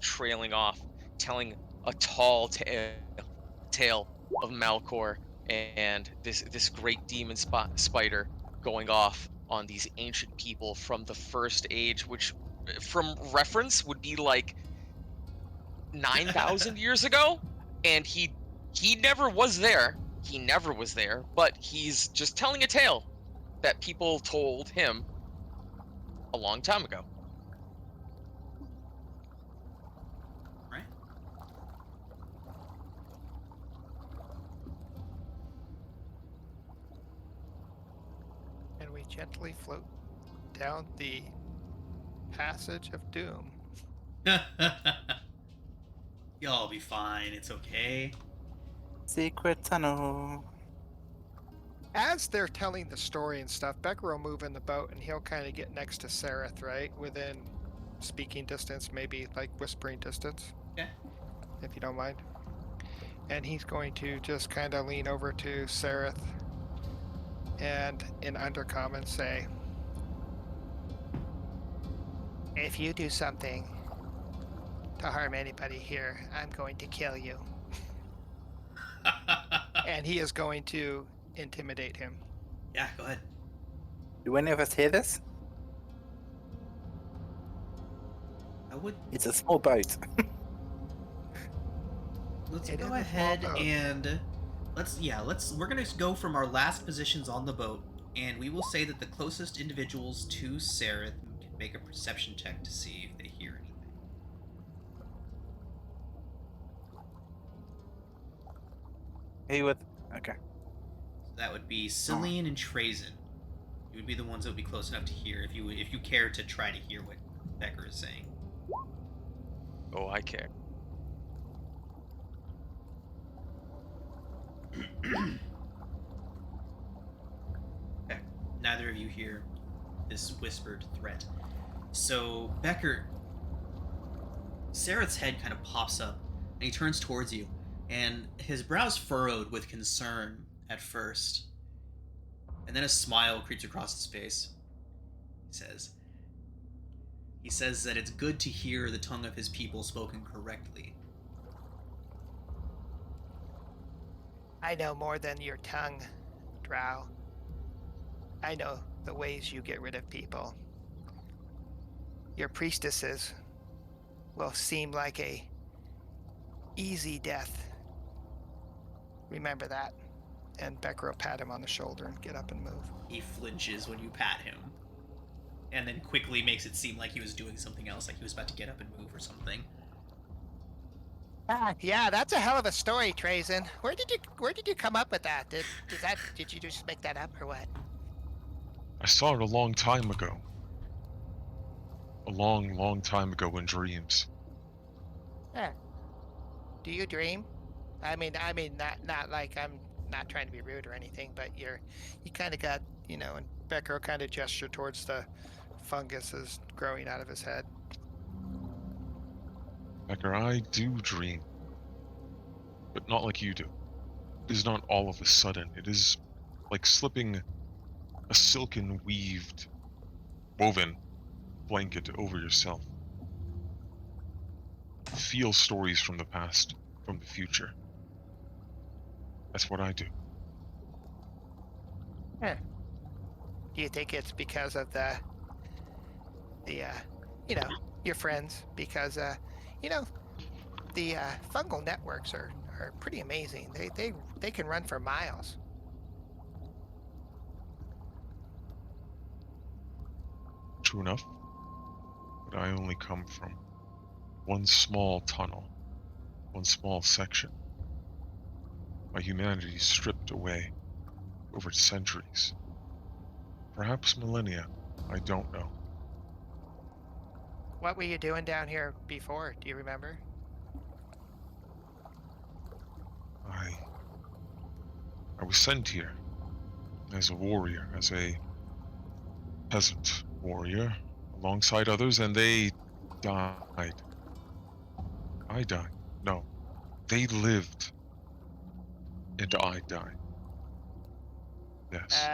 G: trailing off, telling a tall tale of Malcor and this great demon spider going off on these ancient people from the First Age, which, from reference, would be like 9,000 years ago, and he never was there. He never was there, but he's just telling a tale that people told him a long time ago.
A: Right.
B: And we gently float down the passage of doom.
A: Y'all be fine. It's okay.
C: Secret tunnel.
B: As they're telling the story and stuff, Becker will move in the boat and he'll kind of get next to Sereth, right? Within speaking distance, maybe like whispering distance.
A: Okay.
B: If you don't mind. And he's going to just kind of lean over to Sereth and in undercommon say, if you do something to harm anybody here, I'm going to kill you. And he is going to intimidate him.
A: Yeah, go ahead.
C: Do any of us hear this?
A: I would.
C: It's a small boat.
A: Let's
B: It is
A: go
B: a
A: ahead
B: small boat.
A: and we're gonna go from our last positions on the boat, and we will say that the closest individuals to Sareth can make a perception check to see if they hear
C: He would. Okay.
A: That would be Celine and Trazen. You would be the ones that would be close enough to hear if you care to try to hear what Becker is saying.
G: Oh, I care.
A: Okay. Neither of you hear this whispered threat. So Becker, Sareth's head kind of pops up, and he turns towards you, and his brows furrowed with concern at first, and then a smile creeps across his face. He says that it's good to hear the tongue of his people spoken correctly.
B: I know more than your tongue, Drow. I know the ways you get rid of people. Your priestesses will seem like a easy death. Remember that. And Becker will pat him on the shoulder and get up and move.
A: He flinches when you pat him, and then quickly makes it seem like he was doing something else, like he was about to get up and move or something.
B: Yeah, that's a hell of a story, Trazen. Where did you come up with that? Did you just make that up or what?
E: I saw it a long time ago. A long, long time ago in dreams.
B: Yeah. Do you dream? I mean, not like I'm not trying to be rude or anything, but you kind of got, and Becker kind of gestured towards the funguses growing out of his head.
E: Becker, I do dream. But not like you do. It is not all of a sudden. It is like slipping a silken woven blanket over yourself. Feel stories from the past, from the future. That's what I do.
B: Huh. Do you think it's because of the your friends? Because the fungal networks are pretty amazing. They can run for miles.
E: True enough. But I only come from one small tunnel, one small section. My humanity stripped away over centuries. Perhaps millennia. I don't know.
B: What were you doing down here before? Do you remember?
E: I was sent here as a warrior, as a peasant warrior, alongside others, and they died. I died. No, they lived, and I died. Yes.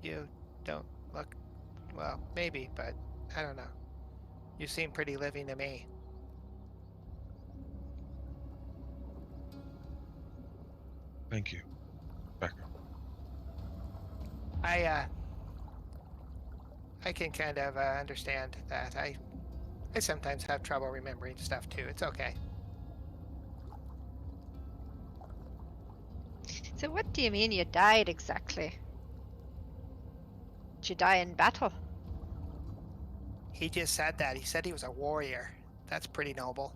B: You don't look, well, maybe, but I don't know. You seem pretty living to me.
E: Thank you, Becker.
B: I can kind of understand that. I sometimes have trouble remembering stuff too. It's okay.
D: So what do you mean you died exactly? Did you die in battle?
B: He just said that. He said he was a warrior. That's pretty noble.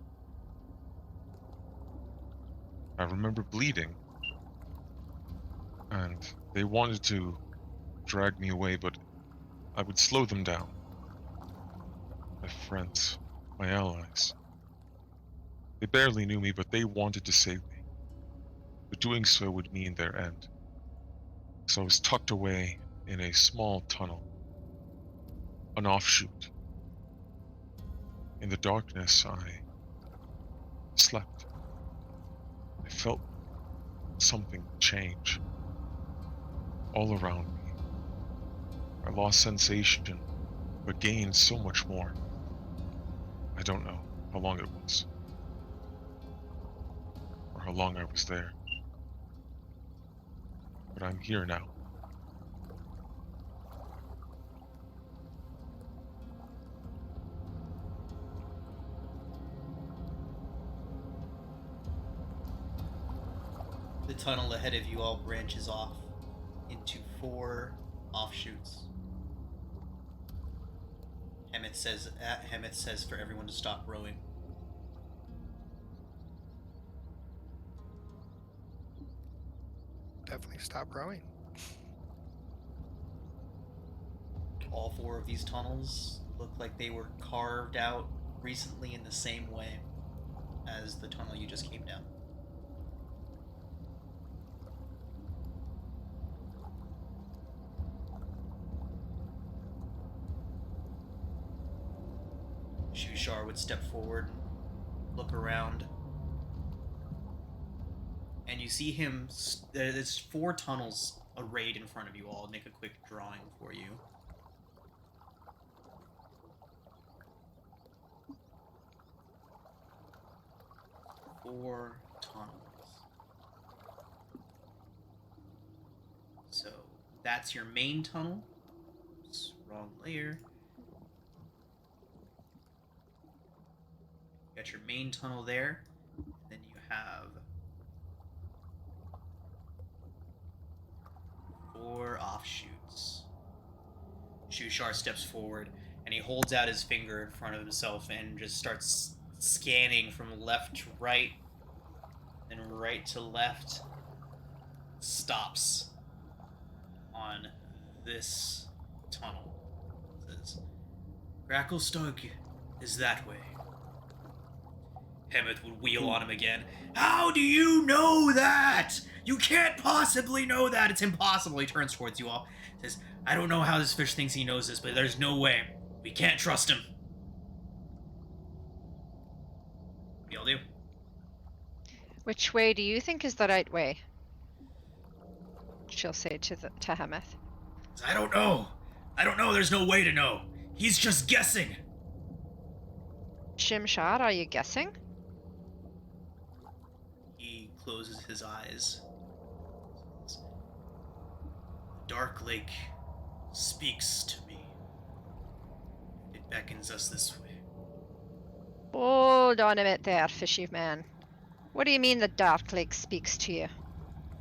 E: I remember bleeding, and they wanted to drag me away, but I would slow them down. My friends, my allies. They barely knew me, but they wanted to save me. But doing so would mean their end. So I was tucked away in a small tunnel, an offshoot. In the darkness, I slept. I felt something change all around me. I lost sensation, but gained so much more. I don't know how long it was, or how long I was there. But I'm here now.
A: The tunnel ahead of you all branches off into 4 offshoots. Hemeth says for everyone to stop rowing.
B: definitely stop rowing.
A: All 4 of these tunnels look like they were carved out recently in the same way as the tunnel you just came down. Shushar would step forward and look around. And you see him. There's 4 tunnels arrayed in front of you all. I'll make a quick drawing for you. Four tunnels. So that's your main tunnel. Oops, wrong layer. You got your main tunnel there. And then you have 4 offshoots. Shushar steps forward and he holds out his finger in front of himself and just starts scanning from left to right, then right to left. Stops on this tunnel. It says, Gracklestug is that way. Hemeth would wheel on him again. How do you know that? You can't possibly know that. It's impossible. He turns towards you all. Says, I don't know how this fish thinks he knows this, but there's no way. We can't trust him. What do y'all do?
D: Which way do you think is the right way? She'll say to Hemeth.
A: I don't know. I don't know. There's no way to know. He's just guessing.
D: Shimshad, are you guessing?
A: He closes his eyes. The dark lake speaks to me. It beckons us this way.
D: Hold on a minute there, fishy man. What do you mean the dark lake speaks to you?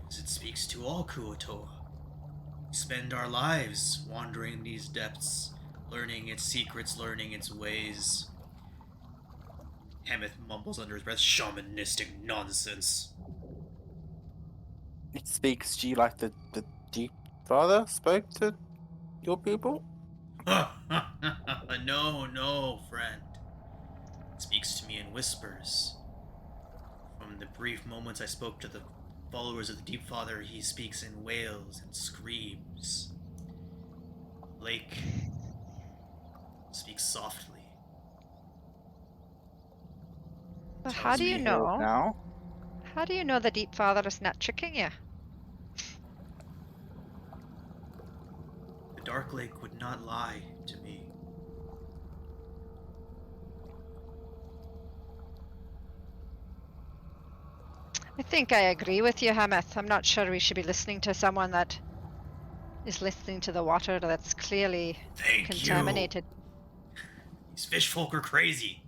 A: As it speaks to all Kuotoa. We spend our lives wandering these depths, learning its secrets, learning its ways. Hemeth mumbles under his breath, shamanistic nonsense.
C: It speaks to you like the Deep Father spoke to your people?
A: No, friend. It speaks to me in whispers. From the brief moments I spoke to the followers of the Deep Father, he speaks in wails and screams. Lake speaks softly.
D: But
A: Tells
D: how do
A: me
D: you
C: Hear it
D: know?
C: now?
D: How do you know the Deep Father is not tricking you?
A: The Dark Lake would not lie to me.
D: I think I agree with you, Hemeth. I'm not sure we should be listening to someone that is listening to the water that's clearly
A: Thank
D: contaminated.
A: you. These fish folk are crazy.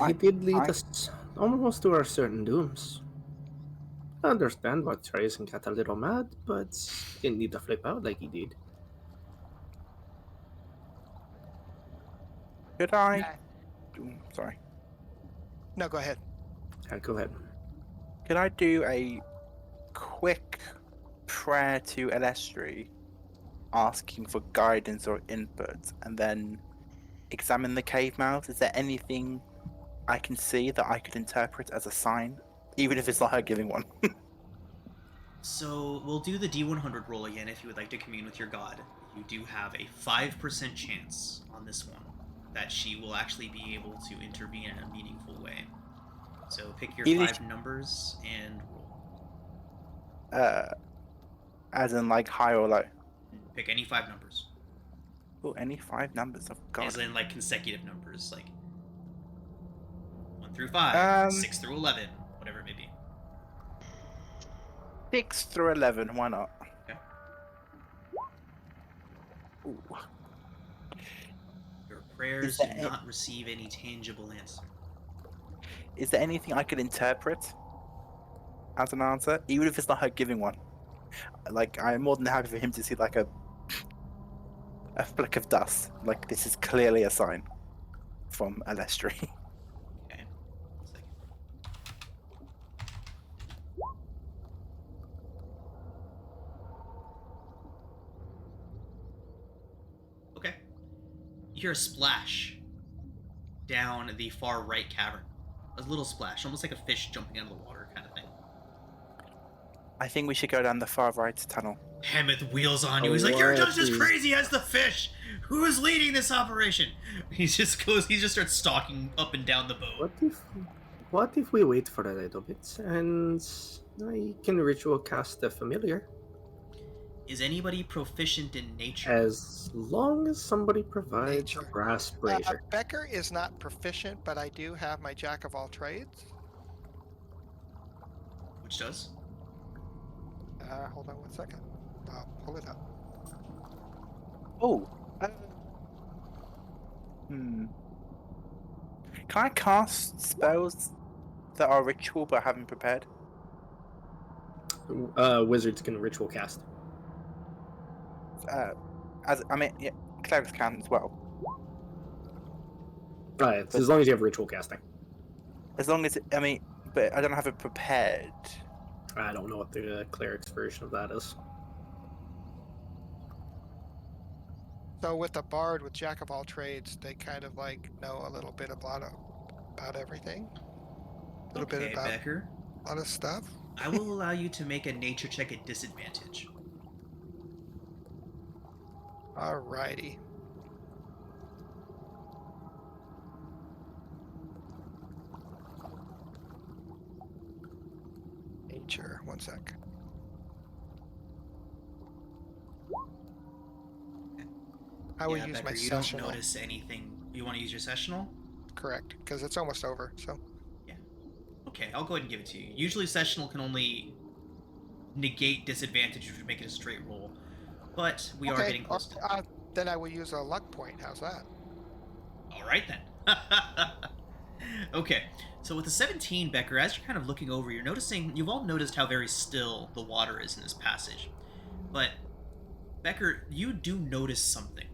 F: He did lead us almost to our certain dooms. I understand why Trace got a little mad, but didn't need to flip out like he did.
C: Could I?
B: Uh,
C: Sorry.
B: No, go ahead.
F: Go ahead.
C: Could I do a quick prayer to Elestri, asking for guidance or input, and then examine the cave mouth? Is there anything I can see that I could interpret as a sign, even if it's not her giving one?
A: So we'll do the D100 roll again if you would like to commune with your god. You do have a 5% chance on this one that she will actually be able to intervene in a meaningful way. So pick your
C: Either
A: 5 numbers and roll.
C: As in like high or low?
A: Pick any 5 numbers.
C: Oh, any 5 numbers of God.
A: As in like consecutive numbers, like 1 through 5, 6 through 11, whatever it may be.
C: 6 through 11, why not?
A: Okay.
C: Ooh.
A: Your prayers
C: Is
A: do
C: there
A: not receive any tangible answer.
C: Is there anything I could interpret as an answer, even if it's not her giving one? Like, I'm more than happy for him to see like a flick of dust. Like, this is clearly a sign from Elestri.
A: Okay. 1 second. You hear a splash down the far right cavern. A little splash, almost like a fish jumping out of the water kind of thing.
C: I think we should go down the far right tunnel.
A: Hemeth wheels on you. He's like, "You're just as crazy as the fish. Who is leading this operation?" He just starts stalking up and down the boat.
F: What if we wait for a little bit and I can ritual cast the familiar?
A: Is anybody proficient in nature?
F: As long as somebody provides
B: Nature.
F: a brass brazier.
B: Becker is not proficient, but I do have my jack of all trades.
A: Which does?
B: Hold on 1 second. I'll pull it up.
C: Oh. Can I cast spells that are ritual but haven't prepared?
F: Wizards can ritual cast.
C: Clerics can as well.
F: It's as long as you have ritual casting.
C: As long as but I don't have it prepared.
F: I don't know what the cleric's version of that is.
B: So with the bard, with jack of all trades, they kind of like know a little bit about everything. A little bit about
A: Becker.
B: a lot of stuff.
A: I will allow you to make a nature check at disadvantage.
B: Alrighty. Nature, 1 sec. I will use
A: Becker,
B: my
A: you
B: sessional.
A: don't notice anything. You want to use your sessional?
B: Correct, because it's almost over, so.
A: Okay, I'll go ahead and give it to you. Usually sessional can only negate disadvantage if you make it a straight roll. But we are getting close to
B: then I will use a luck point. How's that?
A: Alright then. Okay, so with the 17, Becker, as you're kind of looking over, you've all noticed how very still the water is in this passage. But, Becker, you do notice something.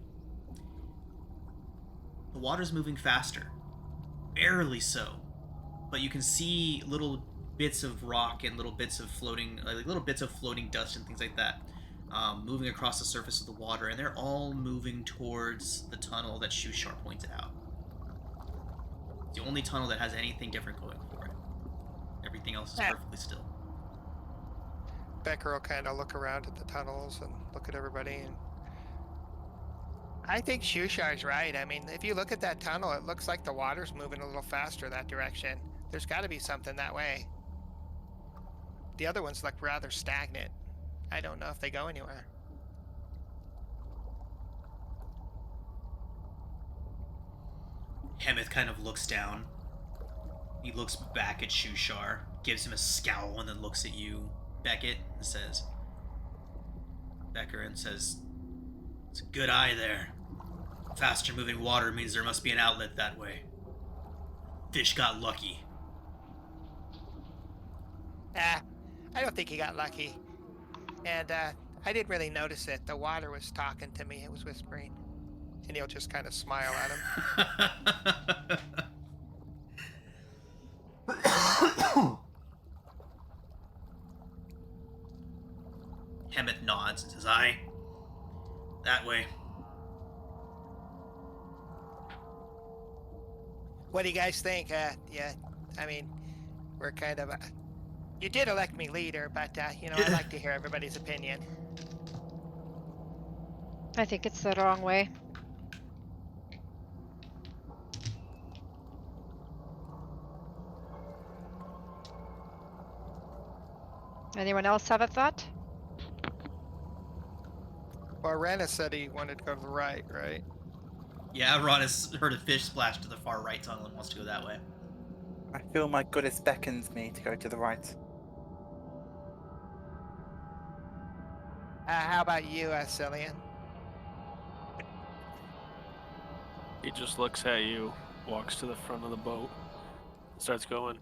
A: The water's moving faster. Barely so. But you can see little bits of rock and little bits of floating dust and things like that moving across the surface of the water, and they're all moving towards the tunnel that Shushar pointed out. It's the only tunnel that has anything different going for it. Everything else is perfectly still.
B: Becker will kind of look around at the tunnels and look at everybody. And I think Shushar's right. I mean, if you look at that tunnel, it looks like the water's moving a little faster that direction. There's got to be something that way. The other ones look rather stagnant. I don't know if they go anywhere.
A: Hemeth kind of looks down. He looks back at Shushar, gives him a scowl, and then looks at you, Becker, and says, "It's a good eye there. Faster moving water means there must be an outlet that way. Fish got lucky."
B: I don't think he got lucky. And I didn't really notice it. The water was talking to me. It was whispering. And he'll just kind of smile at him.
A: Hemeth nods and says, "Aye. That way."
B: What do you guys think? Yeah, I mean, we're kind of... you did elect me leader, but, I like to hear everybody's opinion.
D: I think it's the wrong way. Anyone else have a thought?
B: Well, Rana said he wanted to go to the right?
A: Yeah, Ron has heard a fish splash to the far right tunnel and wants to go that way.
C: I feel my goddess beckons me to go to the right.
B: How about you, Cillian?
H: He just looks at you, walks to the front of the boat, starts going.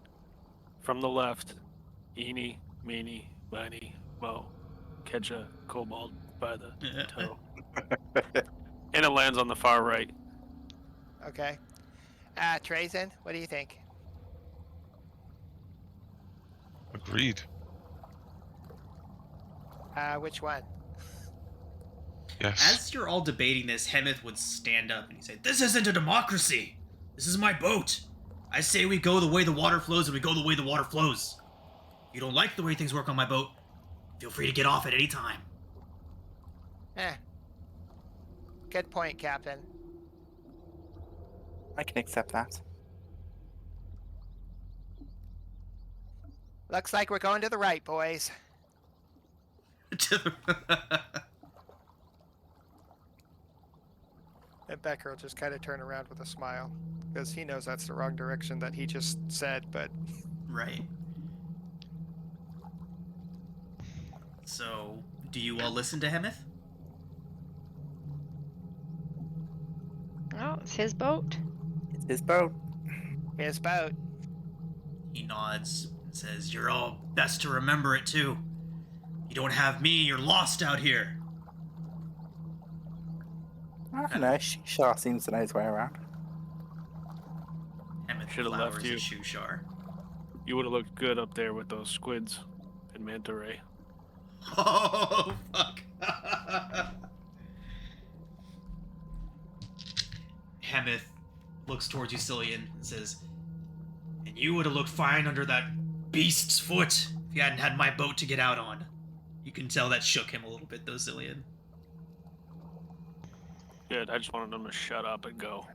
H: From the left, eeny, meeny, miny, mo, catch a kobold by the toe. And it lands on the far right.
B: Okay. Trazen, what do you think?
E: Agreed.
B: Which one?
E: Yes.
A: As you're all debating this, Hemeth would stand up and he'd say, "This isn't a democracy! This is my boat! I say we go the way the water flows, and we go the way the water flows. If you don't like the way things work on my boat, feel free to get off at any time."
B: Good point, Captain.
C: I can accept that.
B: Looks like we're going to the right, boys. And Becker will just kind of turn around with a smile, because he knows that's the wrong direction that he just said, but...
A: Right. So, do you all listen to Hemeth?
D: Oh, it's his boat.
C: It's his boat.
B: His boat.
A: He nods and says, "You're all best to remember it too. You don't have me, you're lost out here."
C: I don't know. Shah seems to know his way around.
A: Hemeth
H: Should've left
A: flowers
H: you.
A: a Shushar.
H: You would have looked good up there with those squids and manta ray.
A: Oh, fuck. Hemeth looks towards Usilian and says, "And you would have looked fine under that beast's foot if you hadn't had my boat to get out on." You can tell that shook him a little bit, though, Cillian.
H: Good. I just wanted them to shut up and go.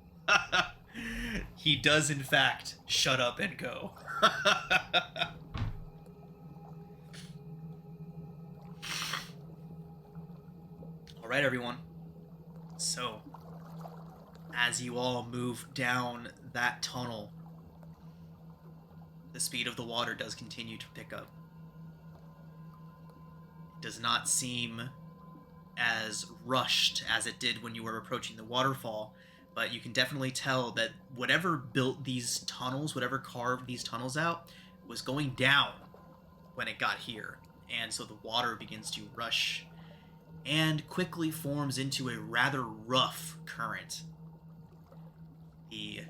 A: He does, in fact, shut up and go. All right, everyone. So, as you all move down that tunnel, the speed of the water does continue to pick up. It does not seem as rushed as it did when you were approaching the waterfall, but you can definitely tell that whatever built these tunnels, whatever carved these tunnels out, was going down when it got here. And so the water begins to rush and quickly forms into a rather rough current. The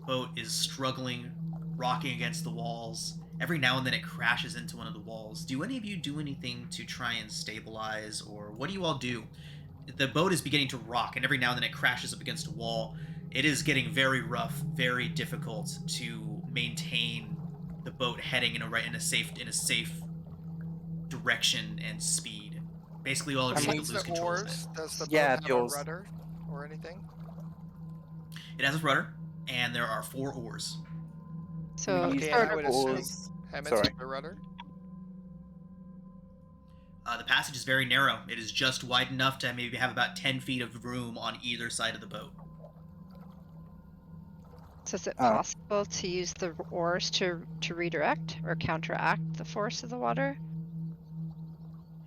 A: boat is struggling, rocking against the walls. Every now and then it crashes into one of the walls. Do any of you do anything to try and stabilize, or what do you all do? The boat is beginning to rock, and every now and then it crashes up against a wall. It is getting very rough, very difficult to maintain the boat heading in a safe direction and speed. Basically, all of you need to
B: What's
A: lose
B: the
A: control of it.
B: oars? Does the boat
C: Yeah,
B: have
C: the
B: a
C: oars.
B: rudder or anything?
A: It has a rudder, and there are 4 oars.
D: So
C: We
B: Okay,
C: use
B: I
D: sort
B: would
D: of,
B: assume
C: oars.
B: Hammett's
C: Sorry.
B: got the rudder.
A: The passage is very narrow. It is just wide enough to maybe have about 10 feet of room on either side of the boat.
D: so is it
C: Oh.
D: possible to use the oars to redirect or counteract the force of the water?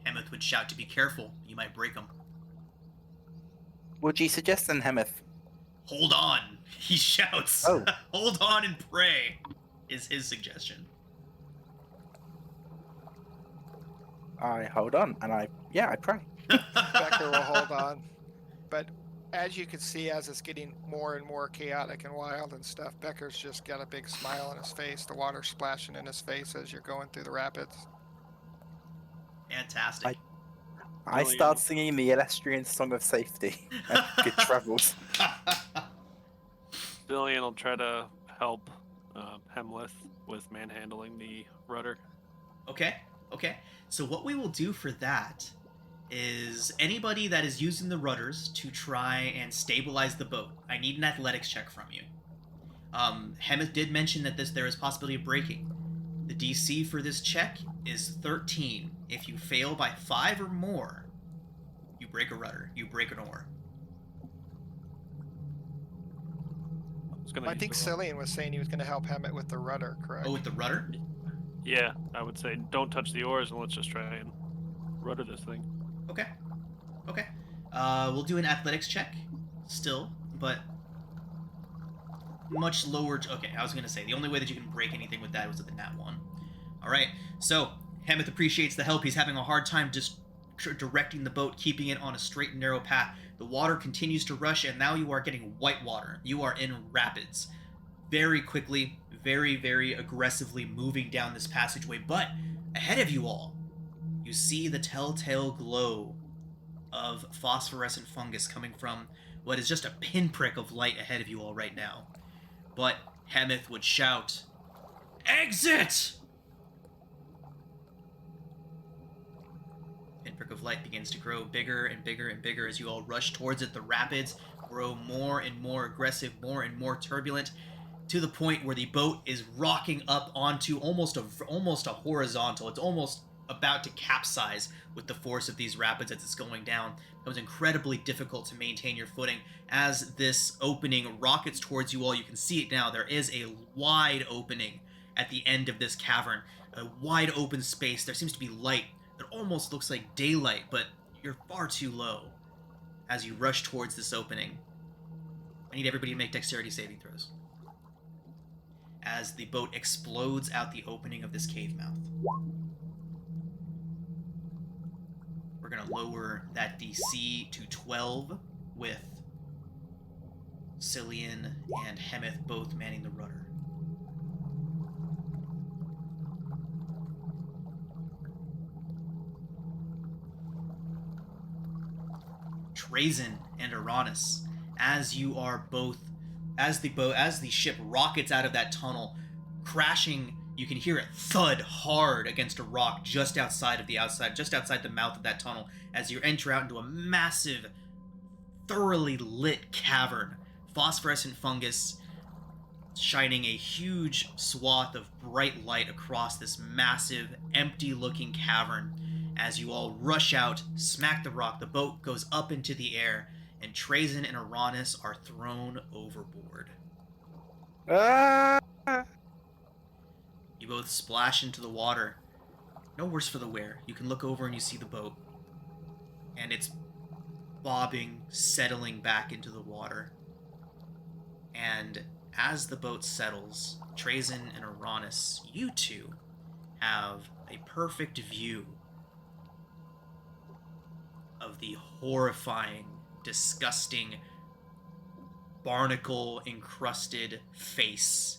A: Hemeth would shout to be careful. You might break them.
C: Would you suggest then, Hemeth?
A: Hold on, he shouts.
C: Oh.
A: Hold on and pray, is his suggestion.
C: I hold on and I pray.
B: Becker will hold on. But as you can see, as it's getting more and more chaotic and wild and stuff, Becker's just got a big smile on his face. The water's splashing in his face as you're going through the rapids.
A: Fantastic.
C: I start singing the Elestrian Song of Safety. Good travels.
H: Billion will try to help Hemlith with manhandling the rudder.
A: Okay. So what we will do for that is anybody that is using the rudders to try and stabilize the boat, I need an athletics check from you. Hemeth did mention that there is possibility of breaking. The DC for this check is 13. If you fail by 5 or more, you break a rudder. You break an oar.
B: I think Cillian was saying he was going to help Hammett with the rudder, correct?
A: Oh, with the rudder?
H: Yeah, I would say don't touch the oars and let's just try and rudder this thing.
A: Okay. We'll do an athletics check still, but much lower. Okay, I was going to say, the only way that you can break anything with that was with the nat 1. All right, so Hemeth appreciates the help. He's having a hard time just directing the boat, keeping it on a straight and narrow path. The water continues to rush, and now you are getting white water. You are in rapids. Very quickly, very, very aggressively moving down this passageway. But ahead of you all, you see the telltale glow of phosphorescent fungus coming from what is just a pinprick of light ahead of you all right now. But Hemeth would shout, "Exit!" Pinprick of light begins to grow bigger and bigger and bigger as you all rush towards it. The rapids grow more and more aggressive, more and more turbulent, to the point where the boat is rocking up onto almost a horizontal. It's almost about to capsize with the force of these rapids as it's going down. It becomes incredibly difficult to maintain your footing as this opening rockets towards you all. You can see it now. There is a wide opening at the end of this cavern, a wide open space. There seems to be light. It almost looks like daylight, but you're far too low as you rush towards this opening. I need everybody to make dexterity saving throws as the boat explodes out the opening of this cave mouth. We're going to lower that DC to 12 with Cillian and Hemeth both manning the rudder. Trazen and Uranus, as you are both, as the ship rockets out of that tunnel, crashing, you can hear it thud hard against a rock just outside the mouth of that tunnel, as you enter out into a massive, thoroughly lit cavern. Phosphorescent fungus shining a huge swath of bright light across this massive, empty-looking cavern. As you all rush out, smack the rock, the boat goes up into the air, and Trazen and Uranus are thrown overboard.
C: Ah!
A: You both splash into the water. No worse for the wear. You can look over and you see the boat. And it's bobbing, settling back into the water. And as the boat settles, Trazen and Uranus, you two have a perfect view of the horrifying, disgusting, barnacle-encrusted face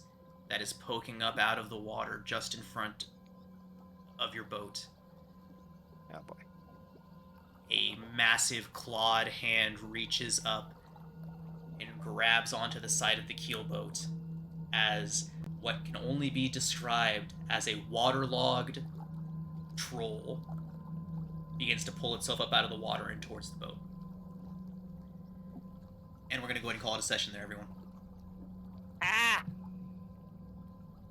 A: that is poking up out of the water just in front of your boat.
B: Oh boy.
A: A massive clawed hand reaches up and grabs onto the side of the keelboat as what can only be described as a waterlogged troll begins to pull itself up out of the water and towards the boat. And we're going to go ahead and call it a session there, everyone.